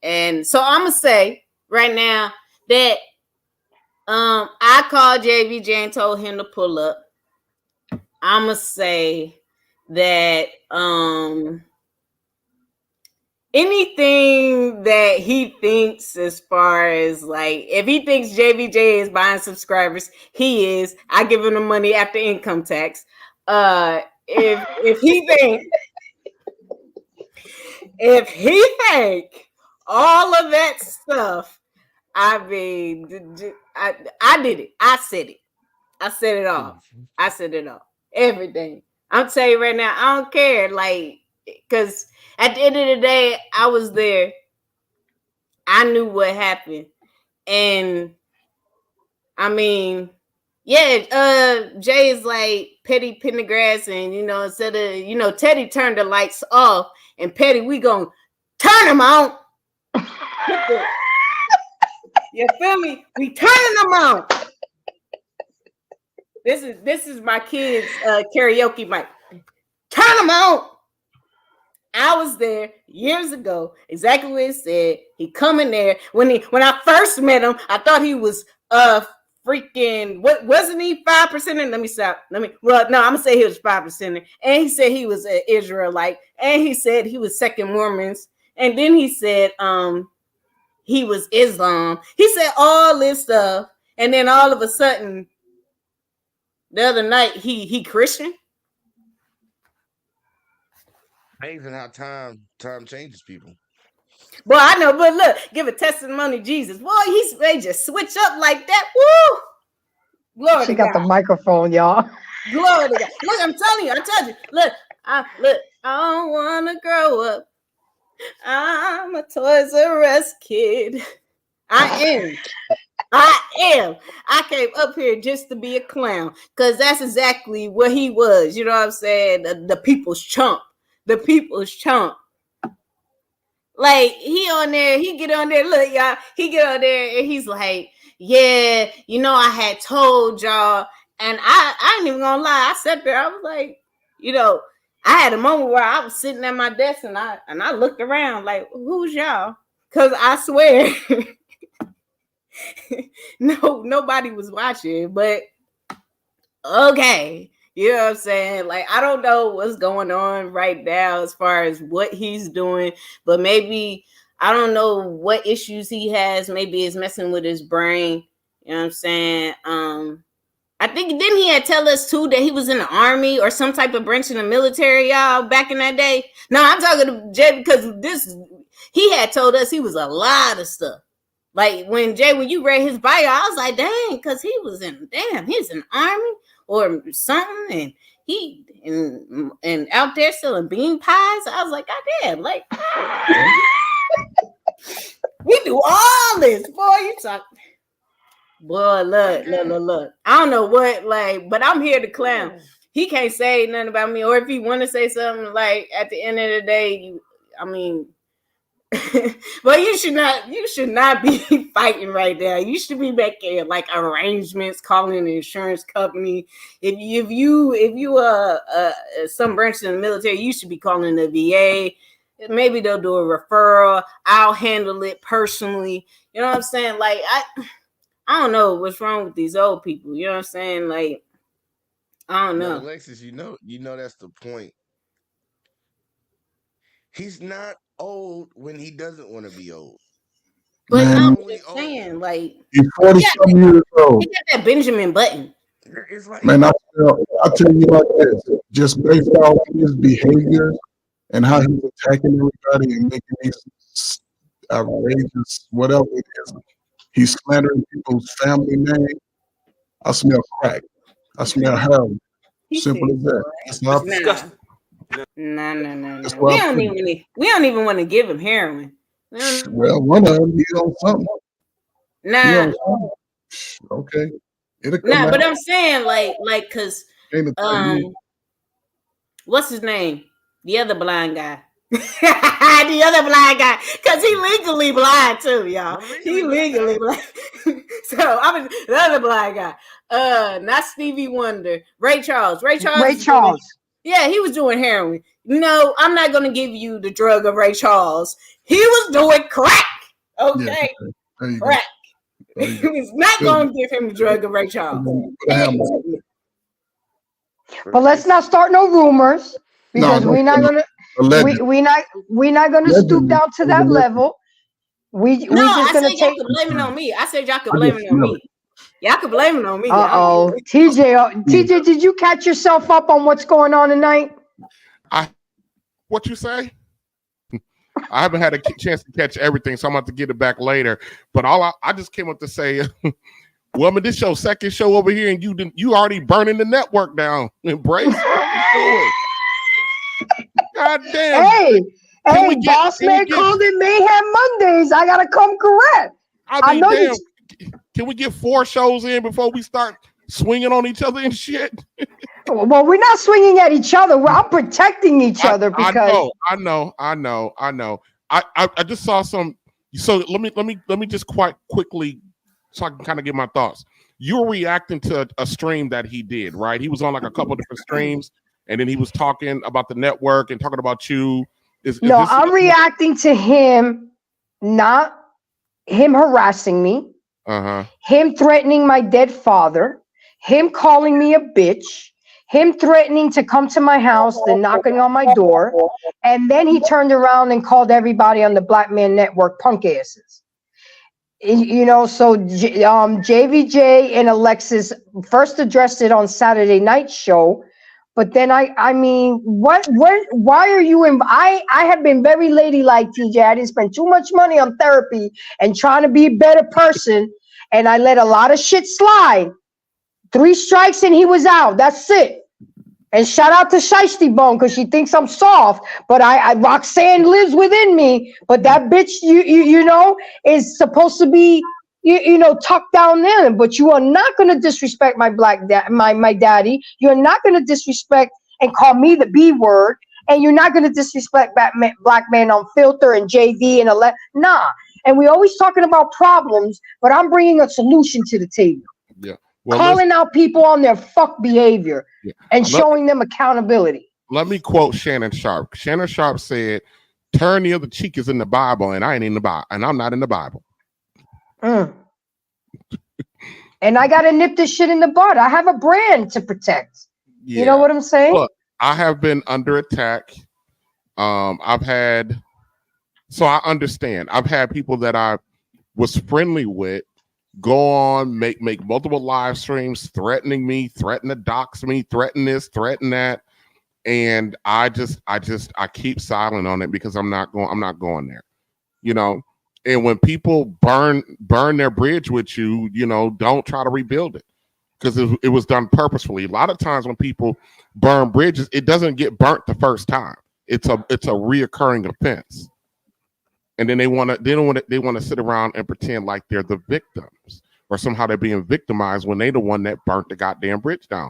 And so I'm gonna say right now that I called JVJ and told him to pull up. I'm gonna say that anything that he thinks, as far as like, if he thinks JVJ is buying subscribers, he is. I give him the money after income tax. If he think all of that stuff, I mean, I did it. I said it. I said it all. I said it all. Everything. I'm telling you right now, I don't care. Like, because at the end of the day, I was there. I knew what happened. And I mean, yeah, Jay is like Petty Pendergrass, and instead of Teddy turned the lights off, and Petty, we gonna turn them on. You feel me? We turning them on. This is my kids' karaoke mic. Turn them on. I was there years ago, exactly what it said. He come in there when I first met him. I thought he was freaking, what wasn't he 5%? Let me stop. Well, no, I'm gonna say he was 5%. And he said he was an Israelite, and he said he was second Mormons, and then he said he was Islam. He said all this stuff, and then all of a sudden, the other night he Christian. Amazing how time changes people. Boy, I know, but look, give a testimony, Jesus. Boy, they just switch up like that. Woo! Glory she to got God. The microphone, y'all. Glory to God. Look, I'm telling you, I told you. Look, I don't want to grow up. I'm a Toys R Us kid. I am. I came up here just to be a clown, because that's exactly what he was. You know what I'm saying? The people's chump. The people's chump. Like, he get on there, look, y'all, he get on there and he's like, yeah, I had told y'all, and I ain't even gonna lie, I sat there, I was like, I had a moment where I was sitting at my desk and I looked around like, who's y'all? Because I swear, nobody was watching, but okay. You know what I'm saying? Like, I don't know what's going on right now as far as what he's doing, but maybe, I don't know what issues he has. Maybe it's messing with his brain. You know what I'm saying? I think, didn't he tell us too that he was in the army or some type of branch in the military, y'all, back in that day? No, I'm talking to Jay, because he had told us he was a lot of stuff. Like, when you read his bio, I was like, dang, because he's in the army or something, and he and out there selling bean pies. I was like, God damn, like, we do all this, boy. You talk, boy. Look. I don't know what, like, but I'm here to clown. He can't say nothing about me, or if he want to say something, like, at the end of the day, But you should not be fighting right now. You should be making like arrangements, calling an insurance company. If you some branch in the military, you should be calling the VA. Maybe they'll do a referral. I'll handle it personally. You know what I'm saying? Like I don't know what's wrong with these old people. You know what I'm saying? Like I don't know. But Alexis, you know that's the point. He's not old when he doesn't want to be old. But Man, I'm Only just old. saying, like he's 40-some years old. he got that Benjamin Button. It's like, Man, I'll tell you like this. Just based off his behavior and how he's attacking everybody and making these outrageous whatever it is. He's slandering people's family name. I smell crack. I smell heroin. Simple as that. That's not No. That's We why I don't put even want to give him heroin. well, one of them, he's on something. He Nah, on something. Okay. It'll come nah. out. But I'm saying like, cause Ain't a thing. what's his name? The other blind guy. The other blind guy, cause he legally blind too, y'all. He legally blind. So I mean, the other blind guy. Not Stevie Wonder. Ray Charles. Ray Charles. Yeah, he was doing heroin. No, I'm not gonna give you the drug of Ray Charles. He was doing crack. Okay, There you crack. go. He was not gonna give him the drug of Ray Charles. But let's not start no rumors because we're not gonna we're not gonna stoop down to that level. We just gonna y'all could blame it on me. I said y'all could blame it on me. Y'all could blame it on me. TJ, did you catch yourself up on what's going on tonight? What you say? I haven't had a chance to catch everything, so I'm about to get it back later. But I just came up to say, well, I mean, this your second show over here, and you already burning the network down. Embrace. God damn. Hey, boss man called it Mayhem Mondays. I gotta come correct. I know damn. Can we get 4 shows in before we start swinging on each other and shit? Well, we're not swinging at each other. I'm protecting each other because I know. I just saw some. So let me just quite quickly, so I can kind of get my thoughts. You were reacting to a stream that he did, right? He was on like a couple different streams, and then he was talking about the network and talking about you. I'm reacting to him, not him harassing me. Him threatening my dead father, him calling me a bitch, him threatening to come to my house, then knocking on my door, and then he turned around and called everybody on the Black Man Network punk asses. You know, so JVJ and Alexis first addressed it on Saturday night show, but then I mean, why are you I have been very ladylike, TJ. I didn't spend too much money on therapy and trying to be a better person, and I let a lot of shit slide. 3 strikes and he was out. That's it. And shout out to Shiesty Bone because she thinks I'm soft, but Roxanne lives within me. But that bitch, you know, is supposed to be you know tucked down there. But you are not going to disrespect my my daddy. You're not going to disrespect and call me the B word, and you're not going to disrespect Black Man on Filter and JD and nah. And we always talking about problems, but I'm bringing a solution to the table. Yeah. Well, calling out people on their fuck behavior and showing them accountability. Let me quote Shannon Sharp. Shannon Sharp said, "Turn the other cheek is in the Bible, and I ain't in the Bible, and I'm not in the Bible." And I gotta nip this shit in the bud. I have a brand to protect. Yeah. You know what I'm saying? Look, I have been under attack. So I understand. I've had people that I was friendly with go on, make multiple live streams, threatening me, threaten to dox me, threaten this, threaten that, and I keep silent on it because I'm not going there, you know. And when people burn their bridge with you, you know, don't try to rebuild it because it was done purposefully. A lot of times when people burn bridges, it doesn't get burnt the first time. It's a reoccurring offense. And then they want to sit around and pretend like they're the victims or somehow they're being victimized when they're the one that burnt the goddamn bridge down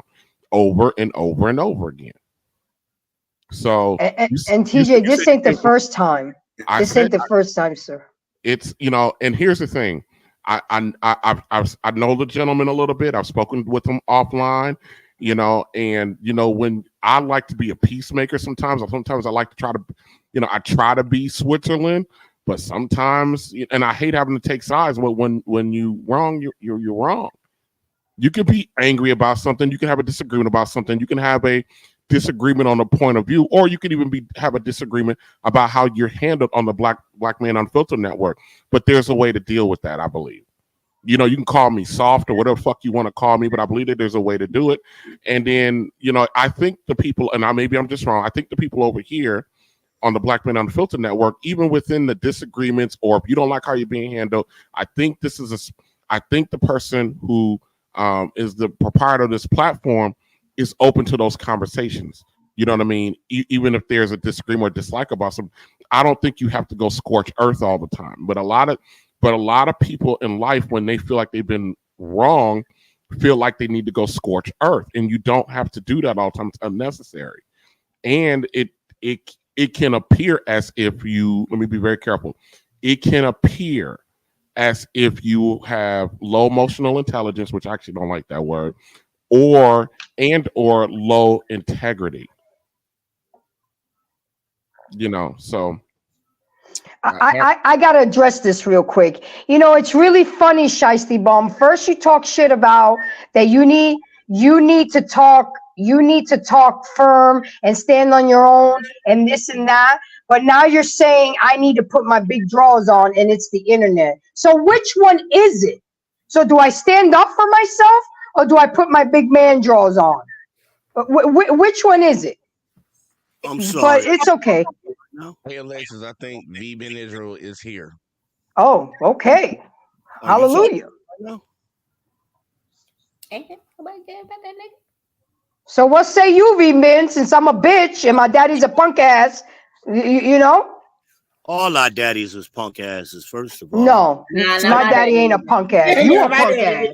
over and over and over again. So and TJ, this ain't the first time. This ain't the first time, sir. It's, you know, and here's the thing. I know the gentleman a little bit. I've spoken with him offline, you know, and you know, when I like to be a peacemaker sometimes I like to try to, you know, I try to be Switzerland, but sometimes, and I hate having to take sides, but when you wrong, you're wrong. You can be angry about something, you can have a disagreement about something, you can have a disagreement on a point of view, or you could even have a disagreement about how you're handled on the Black Man Unfiltered network. But there's a way to deal with that, I believe. You know, you can call me soft or whatever fuck you want to call me, but I believe that there's a way to do it. And then, you know, I think the people, and maybe I'm just wrong, I think the people over here on the Black Men Unfiltered network, even within the disagreements, or if you don't like how you're being handled, I think the person who is the proprietor of this platform is open to those conversations. You know what I mean? Even if there's a disagreement or dislike about something, I don't think you have to go scorch earth all the time. But a lot of people in life, when they feel like they've been wrong, feel like they need to go scorch earth, and you don't have to do that all the time. It's unnecessary, and it can appear as if you. Let me be very careful. It can appear as if you have low emotional intelligence, which I actually don't like that word, or low integrity. You know, so I gotta address this real quick. You know, it's really funny, Shiesty Bomb. First you talk shit about that you need to talk firm and stand on your own and this and that. But now you're saying I need to put my big drawers on and it's the internet. So which one is it? So do I stand up for myself or do I put my big man drawers on? Which one is it? I'm sorry. But it's okay. Hey, Alexis, I think V Ben Israel is here. Oh, okay. Hallelujah. So what say you, V-Man, since I'm a bitch and my daddy's a punk ass, you know? All our daddies was punk asses, first of all. No, my daddy ain't a punk ass. You a punk ass.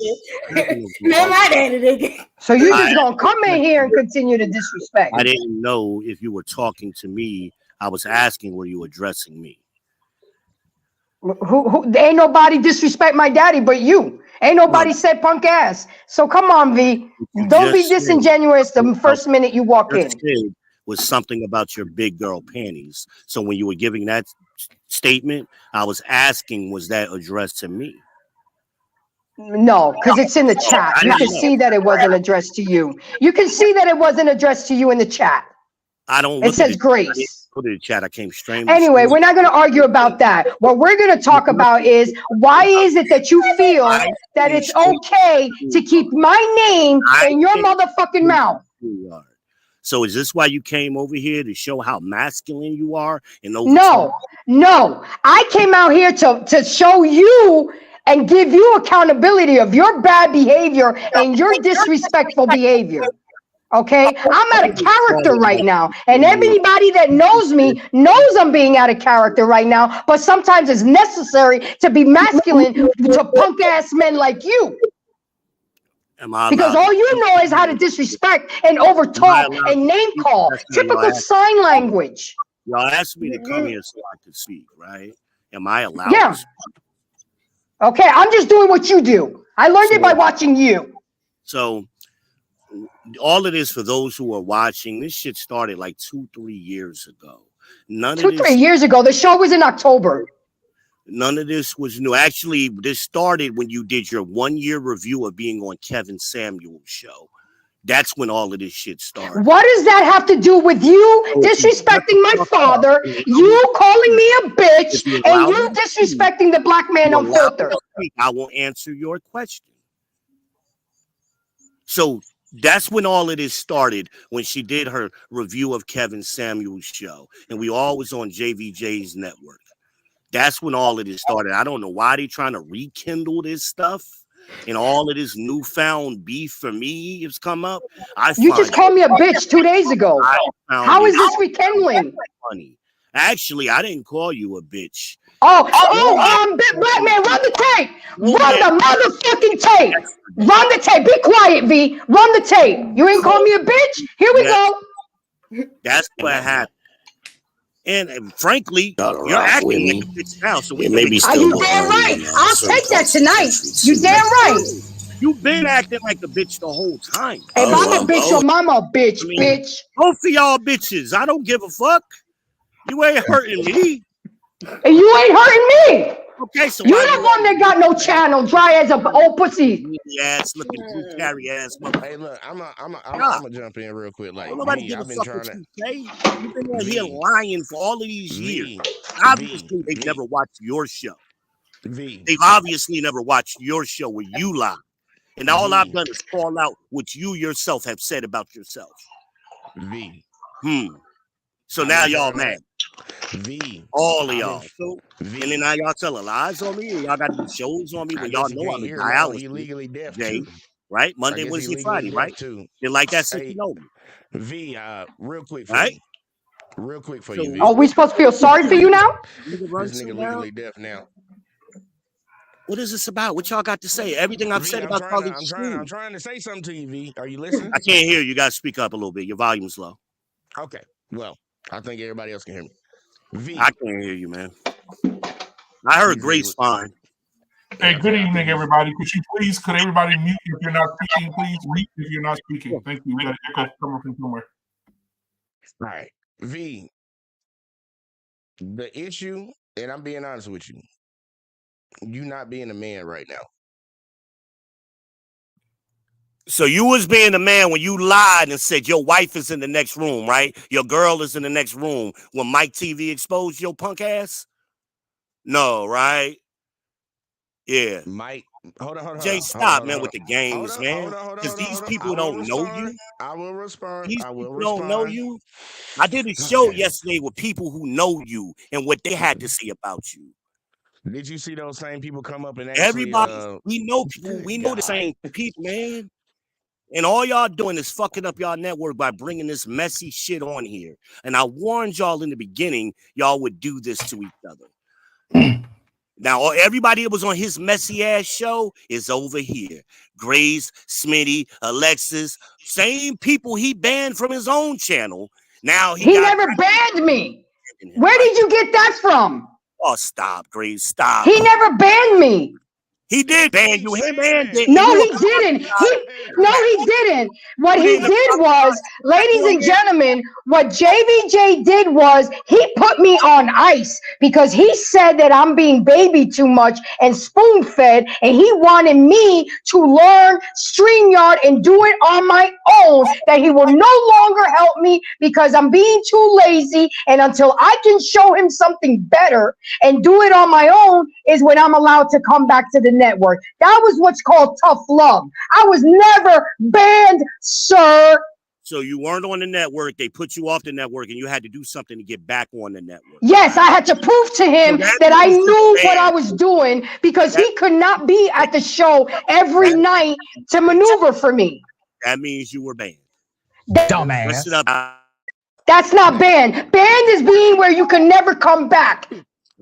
No, my daddy did. So you just gonna come in here and continue to disrespect. I didn't know if you were talking to me. I was asking, were you addressing me? Who ain't nobody disrespect my daddy but you. Ain't nobody said punk ass. So come on, V. Don't be disingenuous the first minute you walk in. Was something about your big girl panties. So when you were giving that statement, I was asking, was that addressed to me? No, because it's in the chat. You can see that it wasn't addressed to you. You can see that it wasn't addressed to you in the chat. I don't. It says Grace. Go to the chat. I came straight. Anyway, we're not going to argue about that. What we're going to talk about is why is it that you feel that it's okay to keep my name in your motherfucking mouth? So is this why you came over here, to show how masculine you are? No. I came out here to show you and give you accountability of your bad behavior and your disrespectful behavior. Okay, I'm out of character right now, and everybody that knows me knows I'm being out of character right now. But sometimes it's necessary to be masculine to punk ass men like you. Because all you know is how to disrespect and overtalk and name call. Typical sign language. Y'all asked me to come here so I could speak, right? Am I allowed to speak? Okay, I'm just doing what you do. I learned it by watching you. So all of this, for those who are watching, this shit started like 2-3 years ago. 3 years ago. The show was in October. None of this was new. Actually, this started when you did your 1-year review of being on Kevin Samuel's show. That's when all of this shit started. What does that have to do with you disrespecting my father, you calling me a bitch, and you disrespecting the Black Man Unfiltered? I will answer your question. So that's when all of this started, when she did her review of Kevin Samuel's show, and we all was on JVJ's network. That's when all of this started. I don't know why they trying to rekindle this stuff, and all of this newfound beef for me has come up. You just called me a bitch 2 days ago. How is this rekindling? Funny. Actually, I didn't call you a bitch. Black man, run the tape. Run the motherfucking tape. Run the tape. Be quiet, V. Run the tape. You ain't call me a bitch? Here we go. That's what happened. And frankly, you're acting like a bitch now. So we maybe Are you damn right? I'll take that tonight. You damn right. You've been acting like a bitch the whole time. If I'm a bitch, your mama a bitch, bitch. Both of y'all bitches. I don't give a fuck. You ain't hurting me. And you ain't hurting me. Okay, so you're the one that got no channel, dry as a old pussy. Ass looking blue carry ass motherfucker. Hey, look, I'm gonna jump in real quick. Like, nobody give a fuck what you say. You've been on here lying for all of these years. Obviously, they've never watched your show. They've obviously never watched your show where you lie. And all I've done is call out what you yourself have said about yourself. So now y'all mad. All of y'all. And then now y'all telling lies on me, and y'all got to do shows on me when y'all know I'm in dialysis. Legally deaf Jay, right? Monday, Wednesday, Friday, right? Then like that since you know me. Real quick for right? you. Real quick for you, V. Are we supposed to feel sorry for you now? This nigga legally deaf now. What is this about? What y'all got to say? Everything I've said about y'all is true. I'm trying to say something to you, V. Are you listening? I can't hear you. You got to speak up a little bit. Your volume's low. Okay. Well, I think everybody else can hear me. V. I can't hear you, man. I heard Grace fine. Hey, good evening, everybody. Could everybody mute if you're not speaking? Please mute if you're not speaking. Thank you. We got an echo coming from somewhere. All right. V. The issue, and I'm being honest with you, you not being a man right now. So you was being a man when you lied and said your wife is in the next room, right? Your girl is in the next room when Mike TV exposed your punk ass? No, right? Yeah. Mike, hold on. Jay, stop, man, with the games, man. Because these people don't know you. I will respond. These people don't know you. I did a show yesterday with people who know you and what they had to say about you. Did you see those same people come up and actually, everybody? We know people. We know the same people, man. And all y'all doing is fucking up y'all network by bringing this messy shit on here. And I warned y'all in the beginning, y'all would do this to each other. Now, everybody that was on his messy ass show is over here. Grace, Smitty, Alexis, same people he banned from his own channel. Now he never banned me. Where did you get that from? Oh, stop, Grace, stop. He never banned me. He did ban you. Him and did. No, he didn't. He didn't. What he did was, ladies and gentlemen, what JVJ did was he put me on ice because he said that I'm being babied too much and spoon-fed, and he wanted me to learn StreamYard and do it on my own, that he will no longer help me because I'm being too lazy, and until I can show him something better and do it on my own is when I'm allowed to come back to the network. That was what's called tough love. I was never banned, sir. So you weren't on the network. They put you off the network, and you had to do something to get back on the network. Yes, I had to prove to him that I knew what I was doing because he could not be at the show every night to maneuver for me. That means you were banned. Dumbass. That's not banned. Banned is being where you can never come back.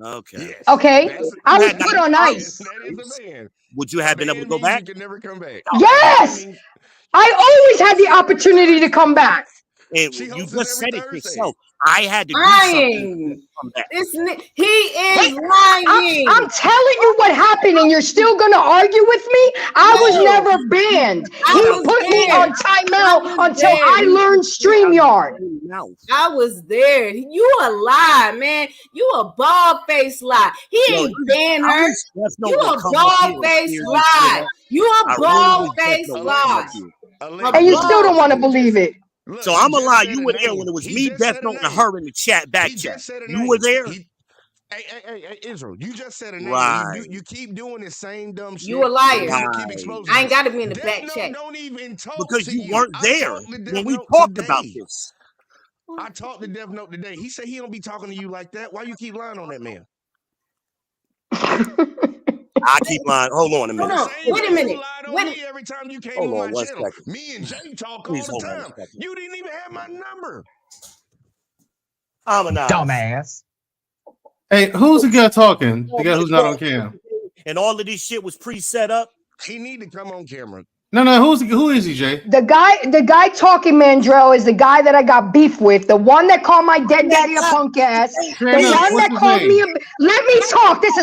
Okay. Yes. Okay. I was put on ice. That is a ban. Would you have been able to go back? You can never come back. Yes. I always had the opportunity to come back. And you just said it yourself. I had to do something to come back. He is lying. I'm telling you what happened, and you're still gonna argue with me. I was never banned. He put me on timeout until I learned StreamYard. I was there. You a lie, man. You a bald-faced lie. He ain't banned her. You a bald-faced lie. You a bald-faced lie. And you still don't want to believe it. Look, so I'm a lie. You were there when it was me, Death Note, and her in the chat back chat. You were there. Hey, Israel, you just said a name. Right. You keep doing the same dumb shit. You a liar. Right. Keep exposing I ain't got to be in the back chat. Don't even talk because to you weren't there when we talked about this. I talked to Death Note today. He said he don't be talking to you like that. Why you keep lying on that man? I keep lying. Hold on a minute. Hold on. Wait a minute. Every time you came hold on my one channel, second. me and Jay talk Please all the hold on a time. second. You didn't even have my number. I'm a dumbass. Hey, who's the guy talking? The guy who's not on cam. And all of this shit was pre-set up. He need to come on camera. No, who is he, Jay? The guy talking, Mandrell, is the guy that I got beef with. The one that called my dead daddy a punk ass. Fair The enough. one What's that his called name? me. Let me talk. This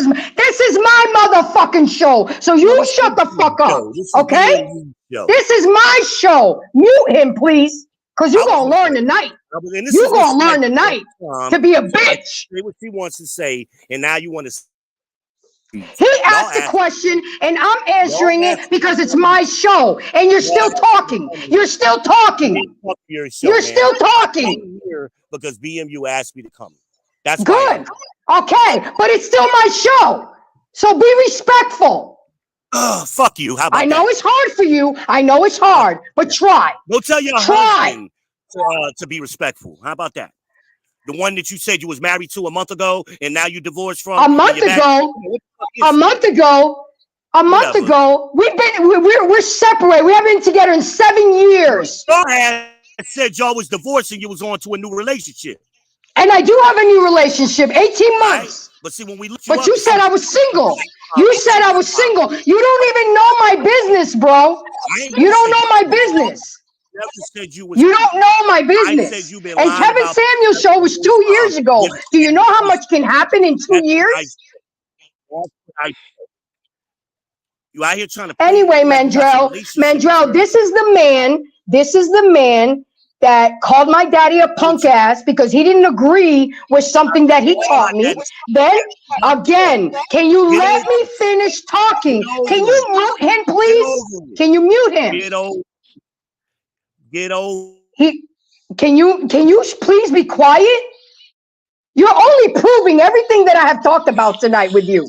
is my motherfucking show. So you shut the fuck up, okay? This is my show. Mute him, please, because you gonna learn tonight. You gonna learn tonight to be a bitch. Say what she wants to say, and now you want to. He asked a question and I'm answering it because it's my show. And you're still talking. You're still talking. You're still talking. Here because BMU asked me to come. That's good. Okay, but it's still my show. So be respectful. Fuck you. How about I know it's hard for you. I know it's hard, but try. Go tell your Try. husband to be respectful. How about that? The one that you said you was married to a month ago, and now you divorced from. A month ago. We're separated. We haven't been together in 7 years. I said y'all was divorced and you was on to a new relationship. And I do have a new relationship, 18 months. But see, when we look But you said I was single. You said I was single. You don't even know my business, bro. You don't know my business. You don't know my business. And Kevin Samuel's show was 2 years ago. Do you know how much can happen in 2 years? You out here trying to. Anyway, Mandrell, this is the man that called my daddy a punk ass because he didn't agree with something that he taught me. Then again, can you let me finish talking? Can you mute him, please? Can you mute him? Get over. Can you please be quiet? You're only proving everything that I have talked about tonight with you.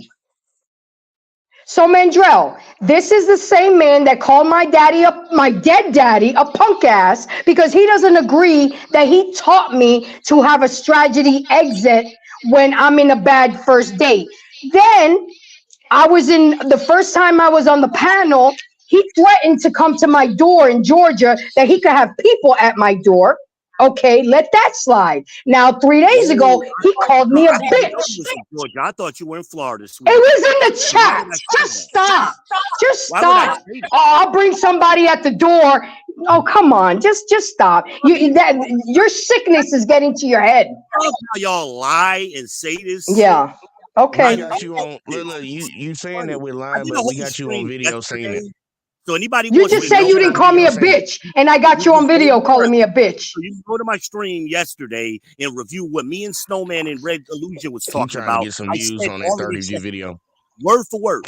So Mandrell, this is the same man that called my dead daddy a punk ass because he doesn't agree that he taught me to have a strategy exit when I'm in a bad first date. Then the first time I was on the panel, he threatened to come to my door in Georgia that he could have people at my door. Okay, let that slide. Now, 3 days ago, he called me a bitch. Georgia, I thought you were in Florida. It was in the chat. Just stop. Just stop. Oh, I'll bring somebody at the door. Oh, come on. Just stop. Your sickness is getting to your head. How y'all lie and say this? Yeah. Okay. We got you on. Look, you saying that we're lying, but we got you on video saying it. So anybody you just say you didn't call me a bitch, and I got you on video calling me a bitch. So you can go to my stream yesterday and review what me and Snowman and Red Illusion was talking about. To get some views on that 30 view video. Word for word.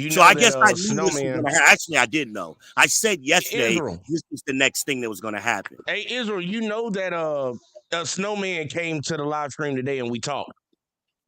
So I guess I knew Snowman. this was gonna happen. Actually, I did know. I said yesterday this was the next thing that was going to happen. Hey, Israel, you know that Snowman came to the live stream today and we talked.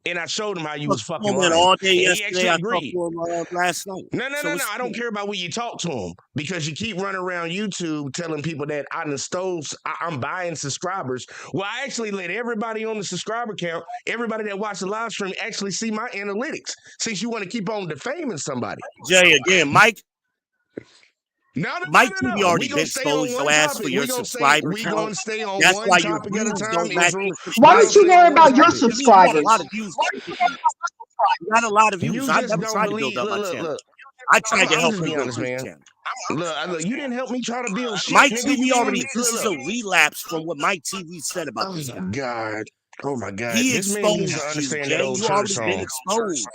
And I showed him how you was fucking lying. All day and yesterday. he I actually talked agreed. to him last night. No. I don't care about when you talk to him because you keep running around YouTube telling people that I'm buying subscribers. Well, I actually let everybody on the subscriber count, everybody that watched the live stream, actually see my analytics. Since you want to keep on defaming somebody, Jay, again, Mike. Mike No. TV already been exposed your ass for your subscribers. We're going to stay on That's one why your topic at a views time. don't match your Why don't you worry about your subscribers? You got a lot of views. You got a lot of views. I never tried to build up my channel. I tried to help you build this channel. Look, you didn't help me try to build shit. Mike TV already. This is a relapse from what Mike TV said about this guy. God. Oh my God. He this man exposed needs to understand you, that old you church already song. been exposed.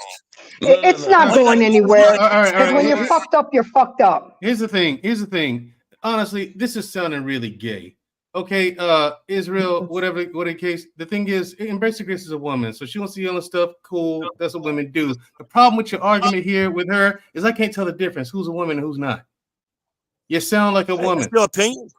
It's not going anywhere. Because when you're fucked up, you're fucked up. Here's the thing. Honestly, this is sounding really gay. Okay, Israel, whatever the case. The thing is, Embrace Grace is a woman, so she wants to yell and stuff. Cool, that's what women do. The problem with your argument here with her is I can't tell the difference. Who's a woman and who's not? You sound like a woman. It's your opinion.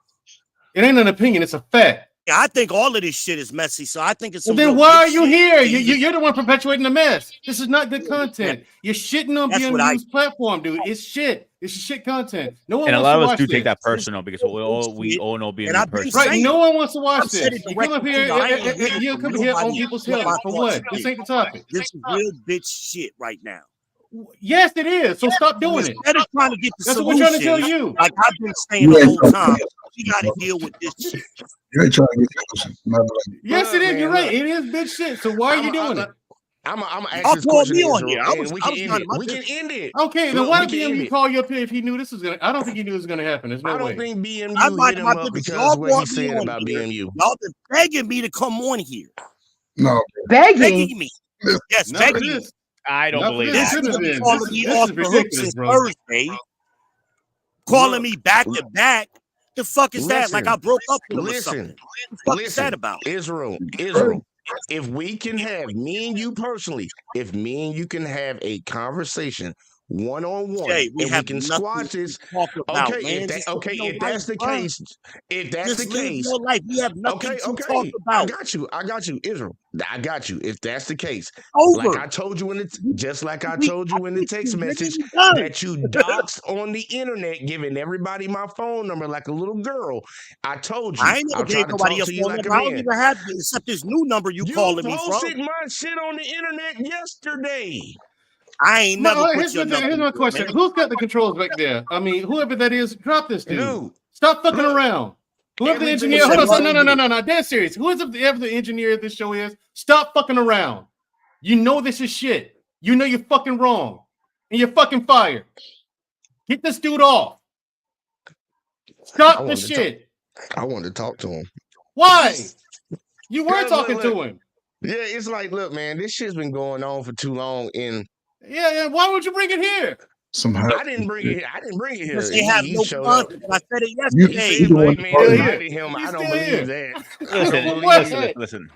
It ain't an opinion. It's a fact. Yeah, I think all of this shit is messy, so I think it's. Well, then why are you here? You're the one perpetuating the mess. This is not good content. You're shitting on BMU's platform, dude. It's shit. It's shit content. No one. And a wants lot to of us watch do this. take that personal because we all know BMU personally. Right. No one wants to watch this. You come up here. You come here on people's heads for what? This ain't the topic. This is real bitch shit right now. Yes, it is. So stop doing it. Instead of trying to get the That's solution, what we're trying to tell you. like I've been saying the whole time, you got to deal with this shit. You ain't trying to get solution. Yes, it is. You're right. It is bitch shit. So why are you doing it? I'm gonna ask I'll this call question me to on Israel, here. and we can end it. minding my We can business. end it. Okay, then Look, why we did can end BMU it. call you up here if he knew this was gonna? I don't think he knew this was gonna happen. There's no I don't way. think I'm BMU hit minding my him up business. because Y'all what he brought me said on about here. BMU. Y'all been begging me to come on here. No, Begging. Me. Yes, Not for begging me. this. I don't Not for believe this. This that. Shouldn't have nigga been. calling me This off is the hook ridiculous, since bro. Thursday, calling Look, me back to back. The fuck is that? Like I listen, broke up with him or something. listen, What the fuck is that listen, about? Israel. If we can have me and you personally, if me and you can have a conversation one-on-one, Jay, we and we have can nothing squash to this. talk about, Okay, man. Just live your if life, that's the bro. case, if that's the Just live case, your life. We have nothing to talk I about. got you, Israel. I got you. If that's the case, like Over. I told you in the just like I We, told you in the text message done. that you doxed on the internet, giving everybody my phone number like a little girl. I told you. I ain't never I'm gave trying to nobody talk your to you phone like a number. I don't man. even have it except this new number you calling me from. posted my shit on the internet yesterday. I ain't never put Here's your number. my question. Man. Who's got the controls back there? I mean, whoever that is, drop this dude. Dude, stop fucking around. Whoever the everything engineer, hold said on, no, dead serious. Whoever the engineer of this show is, stop fucking around. You know this is shit. You know you're fucking wrong, and you're fucking fired. Get this dude off. Stop the shit. I wanted to talk to him. Why? You were Cause talking look, to him. Yeah, it's like, look, man, this shit's been going on for too long. And yeah, why would you bring it here? Somehow I didn't bring it here. Because they have no showed fun. up. I said it He yesterday. said black man invited him. I don't believe that. Listen.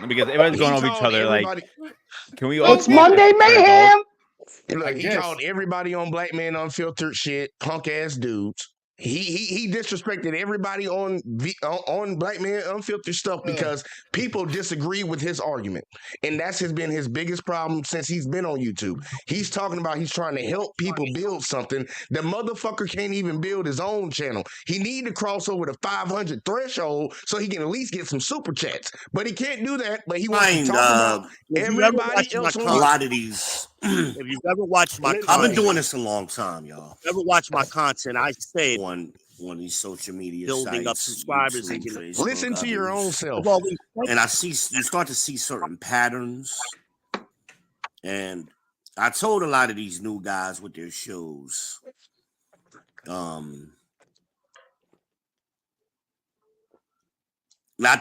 Because everyone's going over each other. Like, can we? It's Monday Mayhem. Look, he called everybody on Black Man Unfiltered shit, punk ass dudes. He disrespected everybody on Black Man Unfiltered stuff because people disagree with his argument, and that's been his biggest problem since he's been on YouTube. He's talking about he's trying to help people build something. The motherfucker can't even build his own channel. He need to cross over the 500 threshold so he can at least get some super chats, but he can't do that. But he wants to talk about everybody else on a lot of these. If you've ever watched my, I've been doing this a long time, y'all. If you ever watch my content, I say on these social media building up subscribers and Facebook, listen to your own self. And I see you start to see certain patterns. And I told a lot of these new guys with their shows, not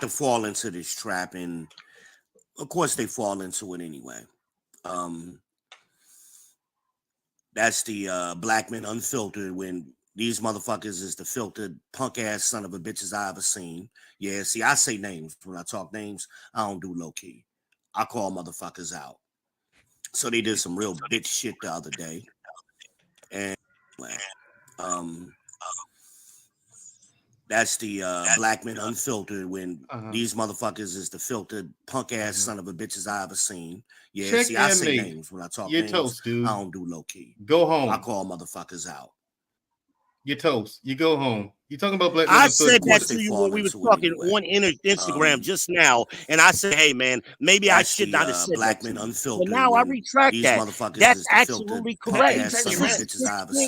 to fall into this trap, and of course they fall into it anyway. That's the Black Men Unfiltered, when these motherfuckers is the filtered punk ass son of a bitches I ever seen. Yeah, see, I say names. When I talk names, I don't do low key. I call motherfuckers out. So they did some real bitch shit the other day. And that's the Black Men Unfiltered, when these motherfuckers is the filtered punk ass son of a bitches I ever seen. Yeah, see, I say names. When I talk You're names, toast, dude. I don't do low key. Go home. I call motherfuckers out. You're toast. You go home. You talking about Black? I said that to you when we were talking on Instagram just now, and I said, "Hey, man, maybe I should not have said Black Men Unfiltered." But now I retract that. That's absolutely correct.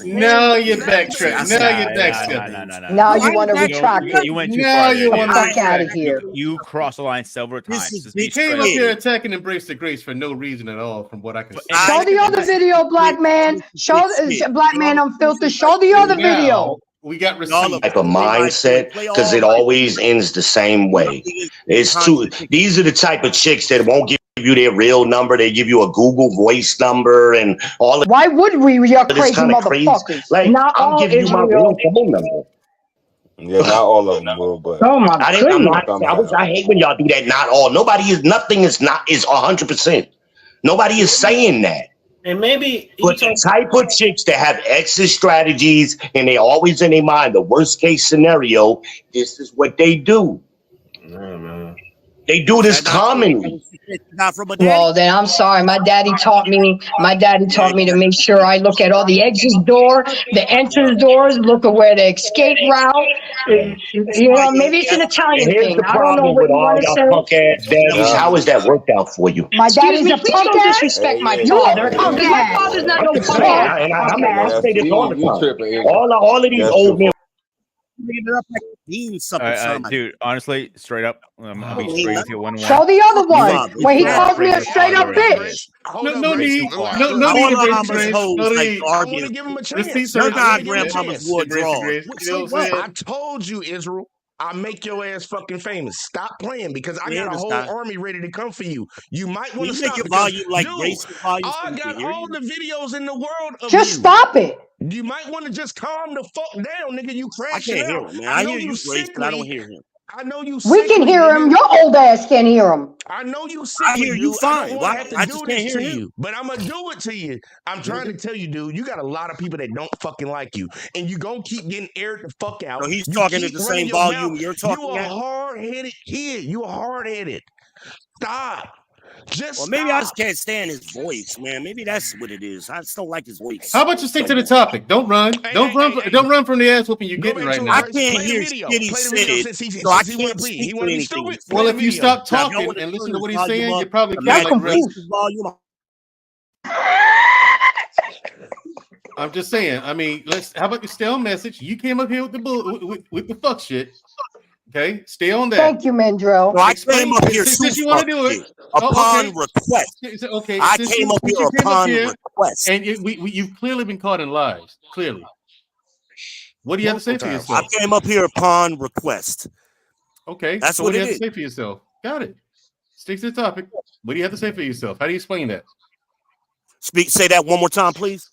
Now you backtrack. Now you backstep. Now you want to retract it. You went too Now far. you want to fuck out of here. You crossed the line several times. He came up here attacking Embrace the Grace for no reason at all, from what I can see. Show the other video, Black Man. Show Black Man Unfiltered. Show the other video. We got receipts. Type of mindset, because it always ends the same way. These are the type of chicks that won't give you their real number. They give you a Google voice number and all of. Why would we? You're crazy motherfuckers. Crazy. Like, not I'll all give you my real phone number. Yeah, not all of them, bro, but oh my I hate when y'all do that. Not all. Nothing is 100%. Nobody is saying that. And maybe but the type of chicks that have exit strategies and they always in their mind the worst case scenario, this is what they do. Yeah, man. They do this commonly. Well, then I'm sorry. My daddy taught me to make sure I look at all the exit door, the entrance doors, look at where the escape route. You know, maybe it's an Italian thing. I don't know what you want to say. Punk ass daddies. How has that worked out for you? My daddy's a punk ass. Disrespect my father. My father's not no punk ass. And I say this all the time. All of these old men bringing it up like means something. Dude, honestly, straight up, I'll be straight with you one. Show the other one when he calls me a straight up bitch. No need. No All need to of bring mama's Grace. hoes No like need. I want to give him a chance. Your I wanna give him a grandmama's chance. wore Grace, drawers. Grace. You know what I'm saying? I told you, Israel. I make your ass fucking famous. Stop playing because I Yeah, got a it's whole not. army ready to come for you. You might want You to make stop your because, volume like dude, Grace's volume. I got all the videos in the world of Just you. stop it. You might want to just calm the fuck down, nigga. You I crashing can't hear out. him, man. I I know hear you you, Grace, but I don't sickly. hear him. I know you We can sickly, hear him. nigga. Your old ass can't hear him. I know you I sickly, hear you dude. I don't fine. want Why? to have to I do just this can't hear to him. you, but I'm gonna do it to you. I'm trying to tell you, dude. You got a lot of people that don't fucking like you, and you gonna keep getting aired the fuck out. So he's You talking at keep the running same your volume mouth. you're You talking a at. hard-headed kid. You a hard-headed. Stop. Just Well, maybe I just stop. can't stand his voice, man. Maybe that's what it is. I just don't like his voice. How about you stick to the much. topic? Don't run. Don't run from the ass whooping you're Go getting back right to it, now. I Grace. can't Play the hear video. shit he Play the video said, since so I he want can't to plead. speak He to want to be anything. stupid. he Play Well, the if you video. stop Now, if y'all talking want to and listen turn to his what he's volume saying, up, you probably I'm get That's like Grace. confused. volume. I'm just saying. I mean, how about you stay on message? You came up here with the with the fuck shit. Okay, stay on that. Thank you, Mandrell. So I Explain came up here since to you want fuck to do it. shit upon Okay. request. Okay. I Since came you up here came up upon here, request. and you've clearly been caught in lies. Clearly. What do you have to say for I yourself? came up here upon request. Okay. That's So what what do you it have to is. say for yourself? Got it. Stick to the topic. What do you have to say for yourself? How do you explain that? Say that one more time, please.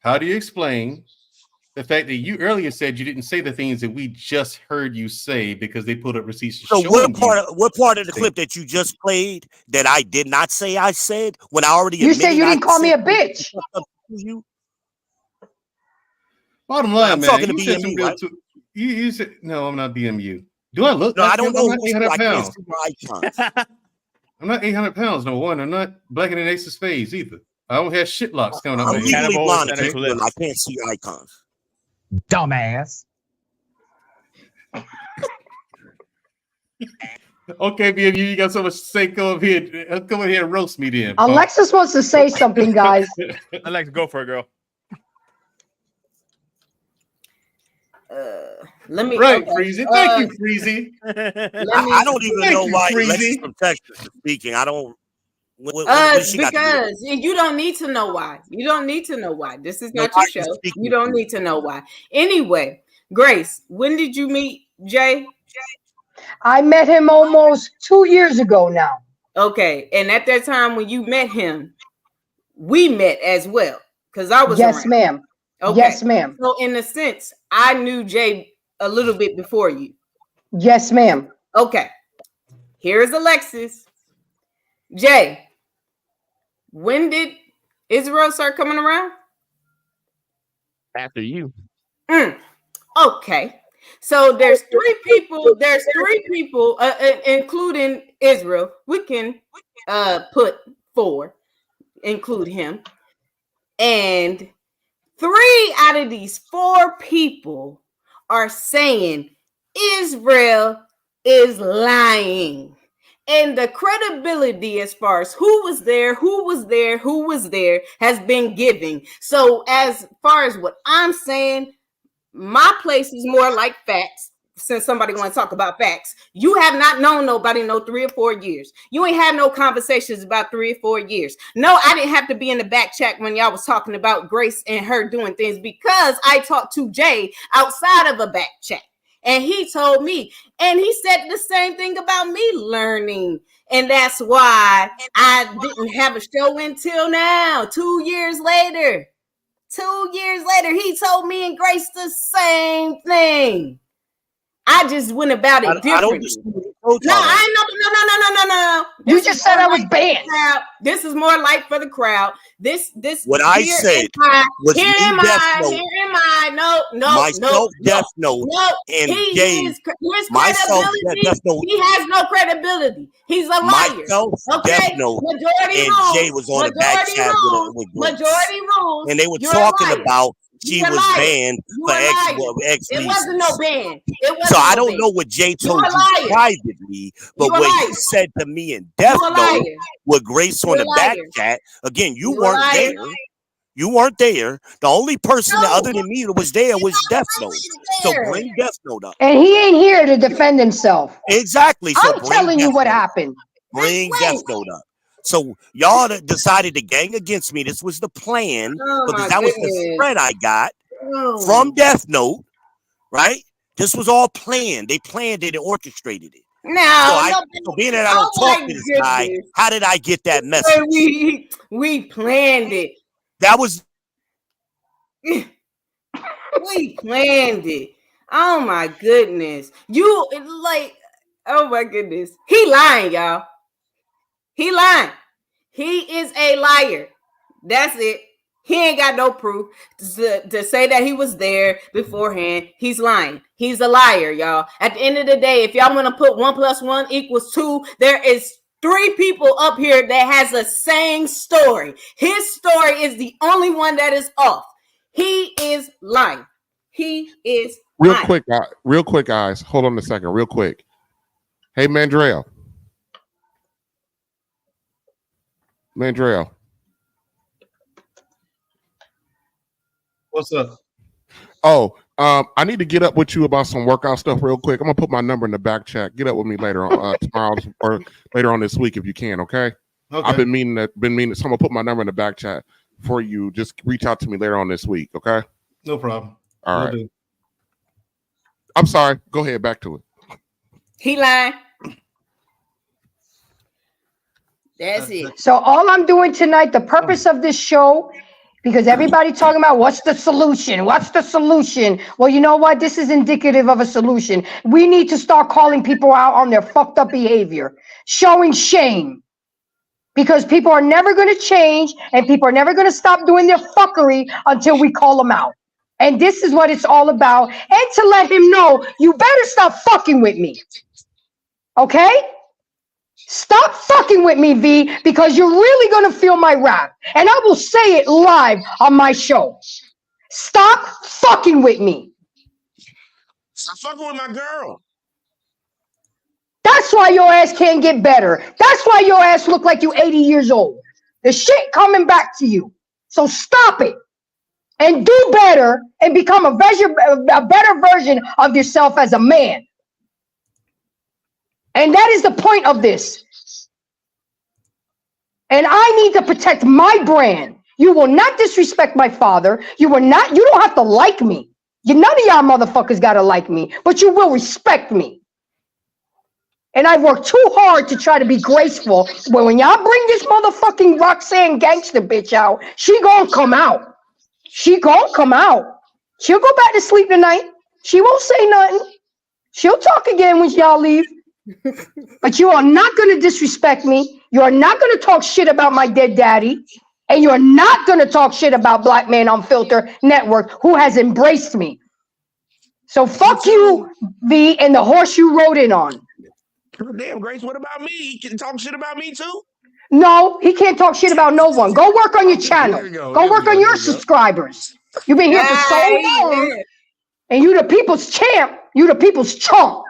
How do you explain the fact that you earlier said you didn't say the things that we just heard you say because they put up receipts So showing what part of the clip that you just played that I did not say I said when I already You said admitted you I didn't call me said a bitch. you? Bottom Well, line, I'm man, talking to you said some BMU, real. right? You said no. I'm not BMU. Do I look No, like I don't him? I'm know not who's 800 I can't pounds. see my icons. I'm not 800 pounds. Number one, I'm not blacker than Ace's face either. I don't have shit locks coming out I'm my head. legally blind. Cannibal Cannibal I can't see icons. Dumbass. Okay, BMU, you got so much to say. Come up here and roast me then. Alexis wants to say something, guys. I'd like to go for it, girl. Let me. Right, okay. Freezy. Thank you, Freezy. I don't even know why Alexis from Texas is speaking. I don't. What she got to do? Because you don't need to know why. You don't need to know why. This is No, not I your can show. speak You to don't you. need to know why. Anyway, Grace, when did you meet Jay? I met him almost 2 years ago now. Okay, and at that time when you met him, we met as well because I was Yes, around. ma'am. Okay. Yes, ma'am. So in a sense, I knew Jay a little bit before you. Yes, ma'am. Okay. Here's Alexis. Jay, when did Israel start coming around? After you. Okay. So there's three people. There's three people, including Israel. We can put 4, include him, and 3 out of these 4 people are saying Israel is lying. And the credibility as far as who was there has been given. So as far as what I'm saying, my place is more like facts. Since somebody want to talk about facts, you have not known nobody no 3 or 4 years. You ain't had no conversations about 3 or 4 years. No, I didn't have to be in the back chat when y'all was talking about Grace and her doing things because I talked to Jay outside of a back chat. And he told me, and he said the same thing about me learning. And that's why I didn't have a show until now, 2 years later. 2 years later, he told me and Grace the same thing. I just went about it differently. No. You just said I was banned. This is more light for the crowd. This. What I said was here am I. No. Myself, Death Note, and Jay. His credibility. He has no credibility. He's a liar. Myself, okay. Death Note, majority and rules. Jay was on the back chat with majority rules. And they were You're talking about she You're was liar. banned for X It reasons. wasn't no ban. So I don't know what Jay told you privately, but what he said to me in Death Note with Grace on the back chat. Again, you weren't there. You weren't there. The only person No. other than me that was there was Death Note. So there. bring Death Note up. And he ain't here to defend himself. Exactly. So I'm bring telling you Death what Note. happened. Bring Wait. Death Note up. So y'all decided to gang against me. This was the plan Oh because my that was the goodness. spread I got Oh. from Death Note, right? This was all planned. They planned it and orchestrated it. No, So being that I don't oh talk my to this guy, goodness. how did I get that Hey, message? we planned it. That was We planned it. Oh my goodness. You like, oh my goodness. He lying, y'all. He lying. He is a liar. That's it. He ain't got no proof to say that he was there beforehand. He's lying. He's a liar, y'all. At the end of the day, if y'all want to put 1 + 1 = 2, there is 3 people up here that has the same story. His story is the only one that is off. He is lying. He is Real lying. quick, guys. Hold on a second, real quick. Hey, Mandrell. What's up? Oh, I need to get up with you about some workout stuff real quick. I'm gonna put my number in the back chat. Get up with me later on tomorrow or later on this week if you can. Okay. I've been meaning. So I'm gonna put my number in the back chat for you. Just reach out to me later on this week. Okay. No problem. All right. I'm sorry. Go ahead. Back to it. He lying. That's it. So all I'm doing tonight, the purpose of this show, because everybody talking about what's the solution? What's the solution? Well, you know what? This is indicative of a solution. We need to start calling people out on their fucked up behavior, showing shame. Because people are never going to change and people are never going to stop doing their fuckery until we call them out. And this is what it's all about. And to let him know, you better stop fucking with me. Okay? Stop fucking with me, V, because you're really going to feel my wrath. And I will say it live on my show. Stop fucking with me. Stop fucking with my girl. That's why your ass can't get better. That's why your ass look like you 80 years old. The shit coming back to you. So stop it. And do better and become a better version of yourself as a man. And that is the point of this. And I need to protect my brand. You will not disrespect my father. You don't have to like me. None of y'all motherfuckers gotta like me, but you will respect me. And I worked too hard to try to be graceful. But when y'all bring this motherfucking Roxanne gangster bitch out, she gonna come out. She gonna come out. She'll go back to sleep tonight. She won't say nothing. She'll talk again when y'all leave. But you are not going to disrespect me. You are not going to talk shit about my dead daddy. And you're not going to talk shit about Black Man Unfiltered Network, who has embraced me. So fuck you, V, and the horse you rode in on. Damn, Grace, what about me? He can talk shit about me too? No, he can't talk shit about no one. Go work on your channel. Go work on your subscribers. You've been here for so long. And you the people's champ. You the people's chump.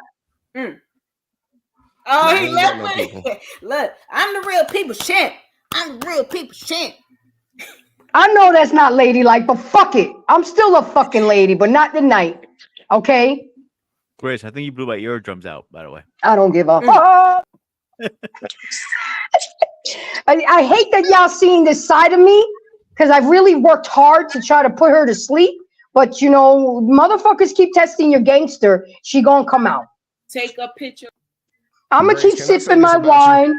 Oh, he left me. Look, I'm the real people's champ. I'm the real people's champ. I know that's not ladylike, but fuck it. I'm still a fucking lady, but not tonight. Okay? Grace, I think you blew my eardrums out, by the way. I don't give a fuck. I hate that y'all seeing this side of me because I've really worked hard to try to put her to sleep. But, you know, motherfuckers keep testing your gangster. She gonna come out. Take a picture. I'm gonna keep sipping my wine.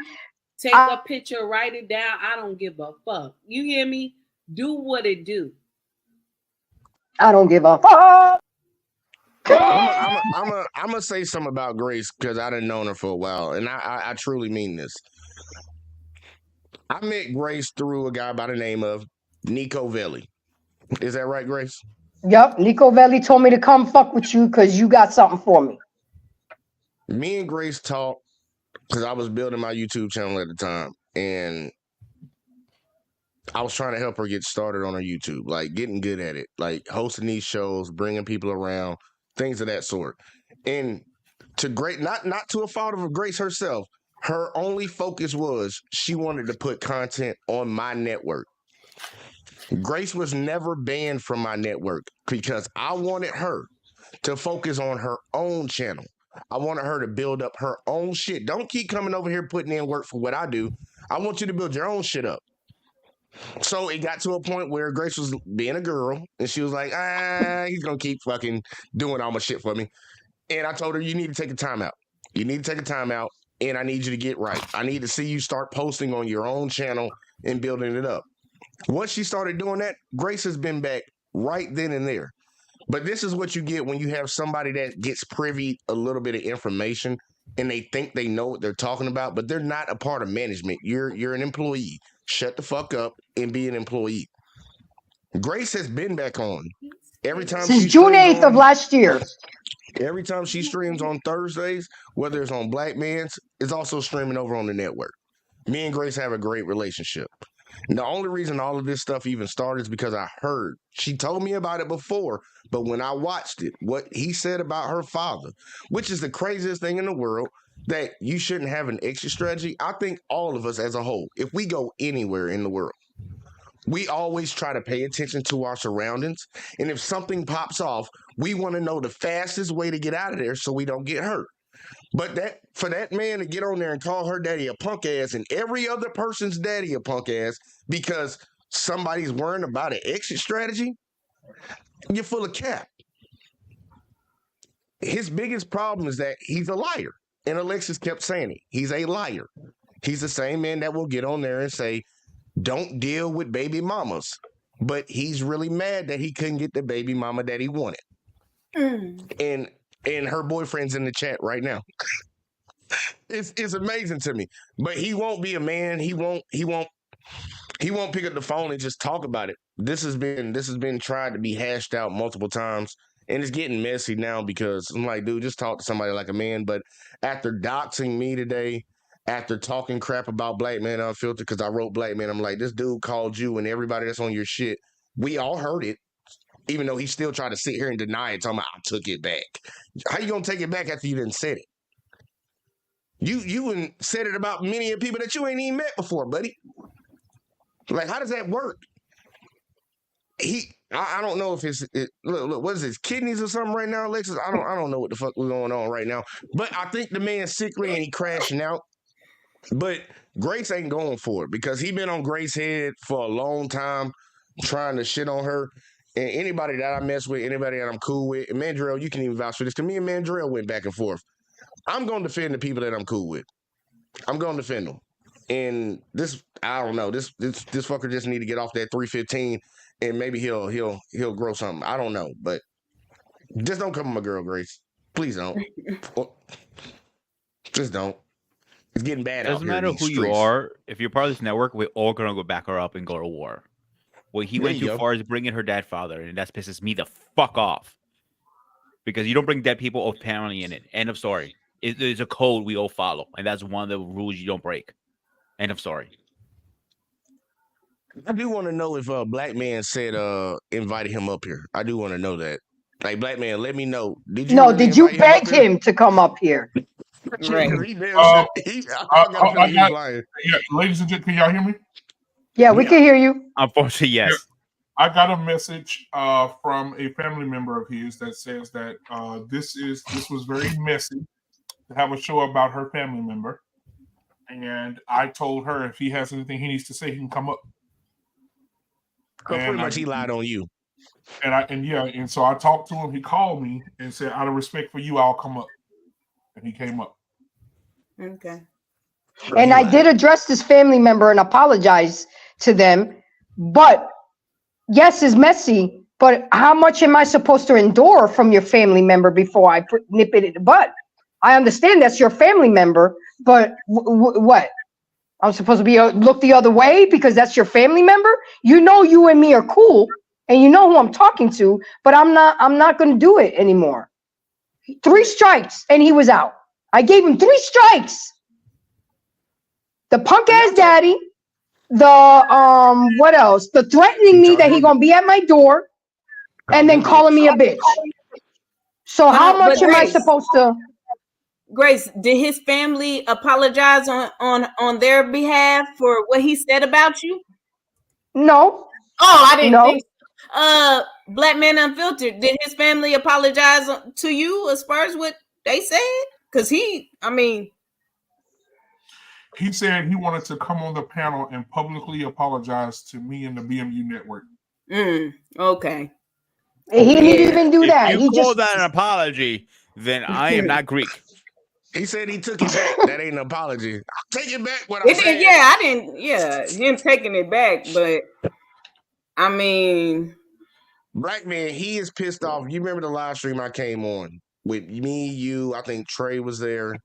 Take a picture, write it down. I don't give a fuck. You hear me? Do what it do. I don't give a fuck. I'm gonna say something about Grace because I done known her for a while, and I truly mean this. I met Grace through a guy by the name of Nico Velli. Is that right, Grace? Yep, Nico Velli told me to come fuck with you because you got something for me. Me and Grace talked because I was building my YouTube channel at the time, and I was trying to help her get started on her YouTube, like getting good at it, like hosting these shows, bringing people around, things of that sort. And to Grace, not to a fault of Grace herself, her only focus was she wanted to put content on my network. Grace was never banned from my network because I wanted her to focus on her own channel. I wanted her to build up her own shit. Don't keep coming over here putting in work for what I do. I want you to build your own shit up. So it got to a point where Grace was being a girl and she was like, he's going to keep fucking doing all my shit for me. And I told her, you need to take a time out. You need to take a time out and I need you to get right. I need to see you start posting on your own channel and building it up. Once she started doing that, Grace has been back right then and there. But this is what you get when you have somebody that gets privy a little bit of information and they think they know what they're talking about, but they're not a part of management. You're an employee. Shut the fuck up and be an employee. Grace has been back on. Every time since June 8th of last year. Every time she streams on Thursdays, whether it's on Black Man's, it's also streaming over on the network. Me and Grace have a great relationship. And the only reason all of this stuff even started is because I heard. She told me about it before, but when I watched it, what he said about her father, which is the craziest thing in the world, that you shouldn't have an exit strategy. I think all of us as a whole, if we go anywhere in the world, we always try to pay attention to our surroundings. And if something pops off, we want to know the fastest way to get out of there so we don't get hurt. But that for that man to get on there and call her daddy a punk ass and every other person's daddy a punk ass because somebody's worrying about an exit strategy, you're full of cap. His biggest problem is that he's a liar. And Alexis kept saying it. He's a liar. He's the same man that will get on there and say, don't deal with baby mamas. But he's really mad that he couldn't get the baby mama that he wanted. And her boyfriend's in the chat right now. It's amazing to me. But he won't be a man. He won't pick up the phone and just talk about it. This has been tried to be hashed out multiple times. And it's getting messy now because I'm like, dude, just talk to somebody like a man. But after doxing me today, after talking crap about Black Man Unfiltered, because I wrote Black Man, I'm like, this dude called you and everybody that's on your shit. We all heard it, even though he still tried to sit here and deny it, talking about, I took it back. How you going to take it back after you didn't said it? You said it about many of people that you ain't even met before, buddy. Like, how does that work? I don't know if look, what is his kidneys or something right now, Alexis? I don't know what the fuck was going on right now. But I think the man's sickly and he crashing out. But Grace ain't going for it because he been on Grace's head for a long time trying to shit on her. And anybody that I mess with, anybody that I'm cool with, and Mandrell, you can even vouch for this, because me and Mandrell went back and forth. I'm going to defend the people that I'm cool with. I'm going to defend them. And this, I don't know, this fucker just need to get off that 315 and maybe he'll grow something. I don't know, but just don't come with my girl, Grace. Please don't. Just don't. It's getting bad out here. Doesn't matter who you are. If you're part of this network, we're all gonna go back her up and go to war. What he went too far is bringing her dead father, and that pisses me the fuck off. Because you don't bring dead people or family in it. End of story. There's a code we all follow, and that's one of the rules you don't break. End of story. I do want to know if Black Man said invited him up here. I do want to know that. Like, Black Man, let me know. Did you beg him to come up here? Right. Ladies and gentlemen, can y'all hear me? Yeah, we can hear you. Unfortunately, yes. I got a message from a family member of his that says that this was very messy to have a show about her family member, and I told her if he has anything he needs to say, he can come up. Pretty much, he lied on you. And so I talked to him. He called me and said, out of respect for you, I'll come up, and he came up. Okay. And I did address this family member and apologize to them, but yes, it's messy, but how much am I supposed to endure from your family member before I nip it in the butt? I understand that's your family member, but what? I'm supposed to be look the other way because that's your family member? You know you and me are cool, and you know who I'm talking to, but I'm not going to do it anymore. 3 strikes, and he was out. I gave him 3 strikes. The punk ass daddy, the what else? The threatening me that he gonna be at my door, and then calling me a bitch. So how much am I supposed to? Grace, did his family apologize on their behalf for what he said about you? No. Oh, I didn't think. Black Man Unfiltered. Did his family apologize to you as far as what they said? Because he said he wanted to come on the panel and publicly apologize to me and the BMU network. Okay. He didn't even do that. If you call that an apology, then I am not Greek. He said he took it back. That ain't an apology. I'll take it back what I said. Yeah, I didn't. Yeah, him taking it back, but I mean, Black Man, he is pissed off. You remember the live stream I came on with me, you? I think Trey was there.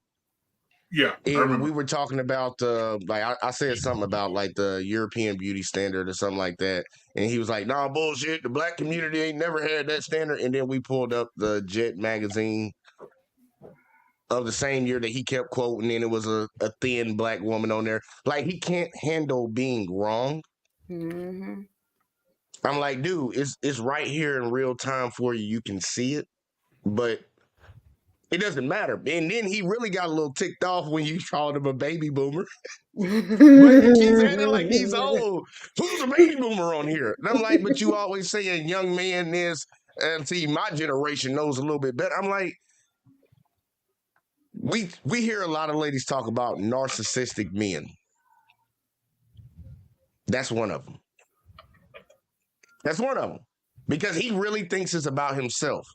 Yeah, and we were talking about I said something about like the European beauty standard or something like that, and he was like, "Nah, bullshit. The black community ain't never had that standard." And then we pulled up the Jet magazine of the same year that he kept quoting, and it was a thin black woman on there. Like, he can't handle being wrong. Mm-hmm. I'm like, dude, it's right here in real time for you. You can see it, but it doesn't matter. And then he really got a little ticked off when you called him a baby boomer. But he keeps acting like he's old. Who's a baby boomer on here? And I'm like, but you always saying young man this, and see, my generation knows a little bit better. I'm like, we hear a lot of ladies talk about narcissistic men. That's one of them. That's one of them. Because he really thinks it's about himself.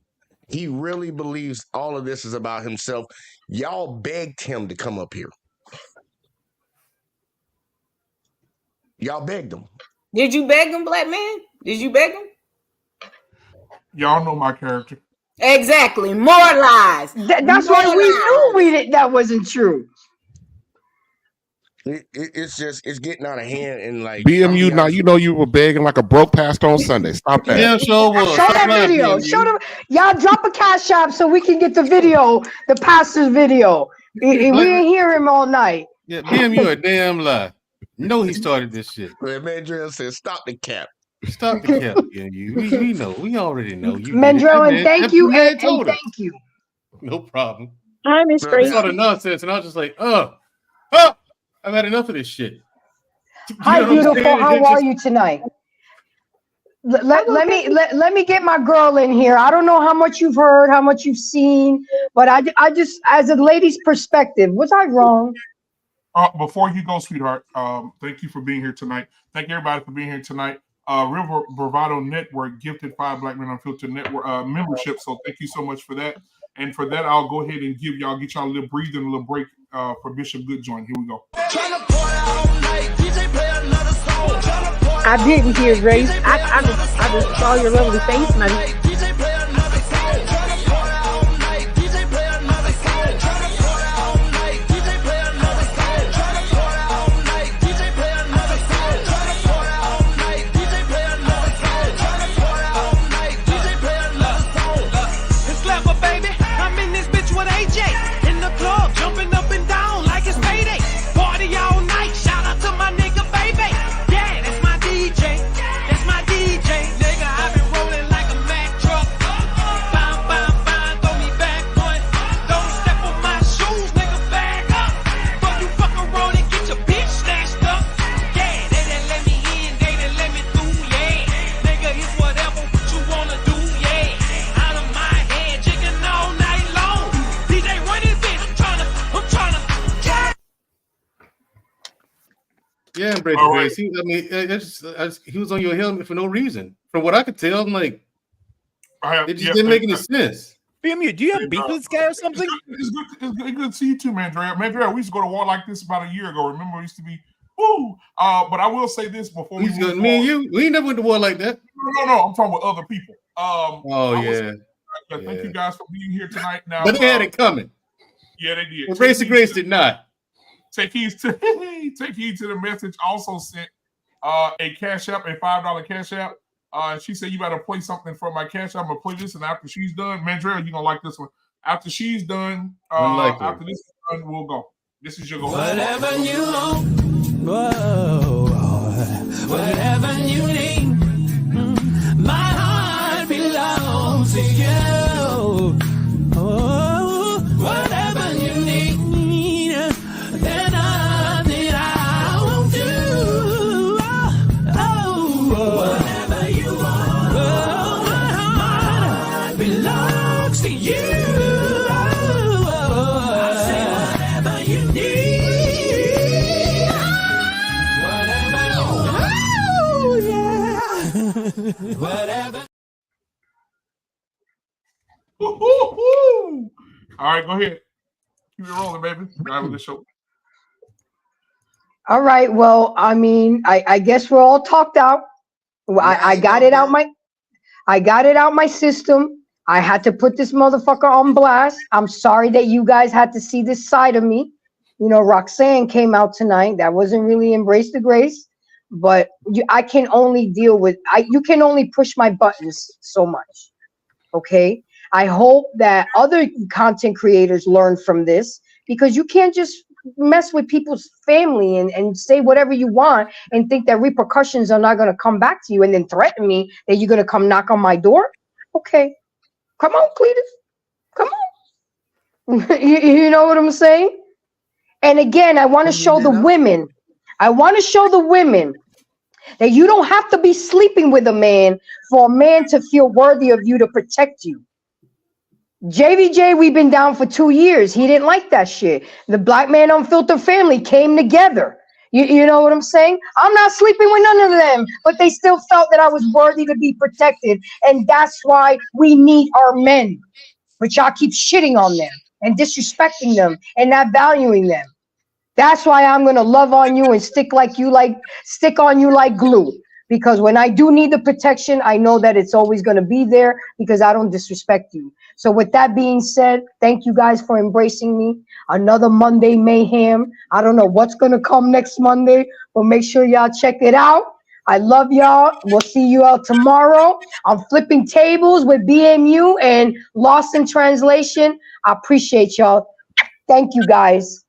He really believes all of this is about himself. Y'all begged him to come up here. Y'all begged him. Did you beg him, Black Man? Did you beg him? Y'all know my character. Exactly. More lies. That's why we knew that wasn't true. It's getting out of hand, and like BMU. Now you know you were begging like a broke pastor on Sunday. Stop that. Yeah, sure was. Show that video. Show them. Y'all drop a cash app so we can get the video, the pastor's video. We didn't hear him all night. Yeah, BMU a damn lie. You know he started this shit. Mandrell said, "Stop the cap. Stop the cap." Yeah, we know. We already know. Mandrell, and thank you, and thank you. No problem. Hi, Miss Grace. I saw the nonsense, and I was just like, I've had enough of this shit. Hi, beautiful. How are you tonight? Let me get my girl in here. I don't know how much you've heard, how much you've seen, but I just, as a lady's perspective, was I wrong? Before you go, sweetheart, thank you for being here tonight. Thank everybody for being here tonight. River Bravado Network gifted 5 Black Men Unfiltered Network membership, so thank you so much for that. And for that, I'll go ahead and get y'all a little breathing, a little break for Bishop Goodjoint. Here we go. I didn't hear Grace. I just saw your lovely face, and Yeah, Brady Grace. He was on your helmet for no reason. From what I could tell, I'm like, it just didn't make any sense. BMU, do you have beef with this guy or something? It's good to see you too, Mandrell. Mandrell, we used to go to war like this about a year ago. Remember, we used to be, woo. But I will say this before me and you, we never went to war like that. No. I'm talking with other people. Thank you guys for being here tonight. Now, but they had it coming. Yeah, they did. But Brady Grace did not. Take heed to the message. Also sent a cash app, a $5 cash app. She said, you better play something for my cash app. I'm gonna play this, and after she's done, Mandrell, you're gonna like this one. After she's done, after this is done, we'll go. This is your go. Whatever you want, whatever you need, my heart belongs to you. Whatever you need. Whatever All right, go ahead. Keep it rolling, baby. Drive with the show. All right. Well, I mean, I guess we're all talked out. I got it out my system. I had to put this motherfucker on blast. I'm sorry that you guys had to see this side of me. You know, Roxanne came out tonight. That wasn't really Embrace the Grace, but I can only deal with, you can only push my buttons so much. Okay. I hope that other content creators learn from this, because you can't just mess with people's family and say whatever you want and think that repercussions are not going to come back to you and then threaten me that you're going to come knock on my door. Okay. Come on, Cletus. Come on. You know what I'm saying? And again, I want to show the women. I want to show the women that you don't have to be sleeping with a man for a man to feel worthy of you to protect you. JVJ, we've been down for 2 years. He didn't like that shit. The Black Man Unfiltered family came together. You know what I'm saying? I'm not sleeping with none of them, but they still felt that I was worthy to be protected. And that's why we need our men. But y'all keep shitting on them and disrespecting them and not valuing them. That's why I'm going to love on you and stick on you like glue. Because when I do need the protection, I know that it's always going to be there because I don't disrespect you. So with that being said, thank you guys for embracing me. Another Monday Mayhem. I don't know what's going to come next Monday, but make sure y'all check it out. I love y'all. We'll see you out tomorrow. I'm flipping tables with BMU and Lost in Translation. I appreciate y'all. Thank you guys.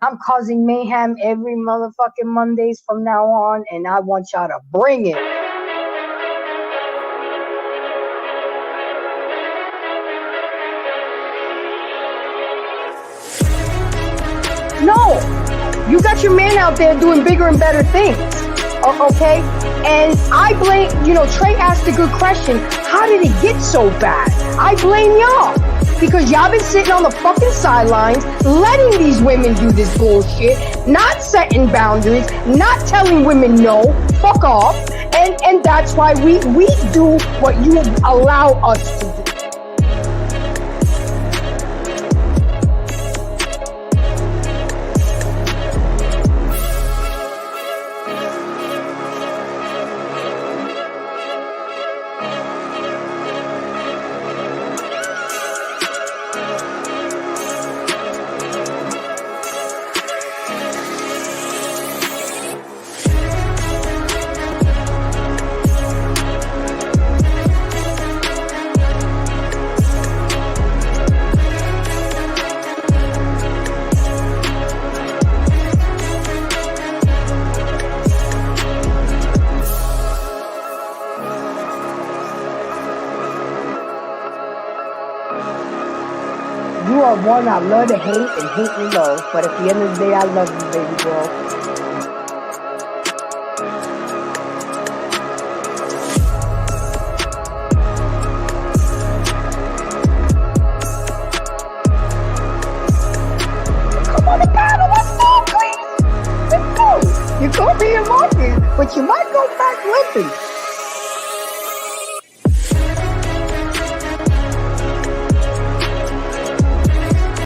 I'm causing mayhem every motherfucking Mondays from now on, and I want y'all to bring it. No, you got your man out there doing bigger and better things, okay? And I blame, Trey asked a good question. How did it get so bad? I blame y'all. Because y'all been sitting on the fucking sidelines, letting these women do this bullshit, not setting boundaries, not telling women no, fuck off. And that's why we do what you allow us to do. You are one I love to hate and hate to love, but at the end of the day, I love you, baby girl. Come on the battle, let's go, please. Let's go. You could be in Marcus, but you might go back limping.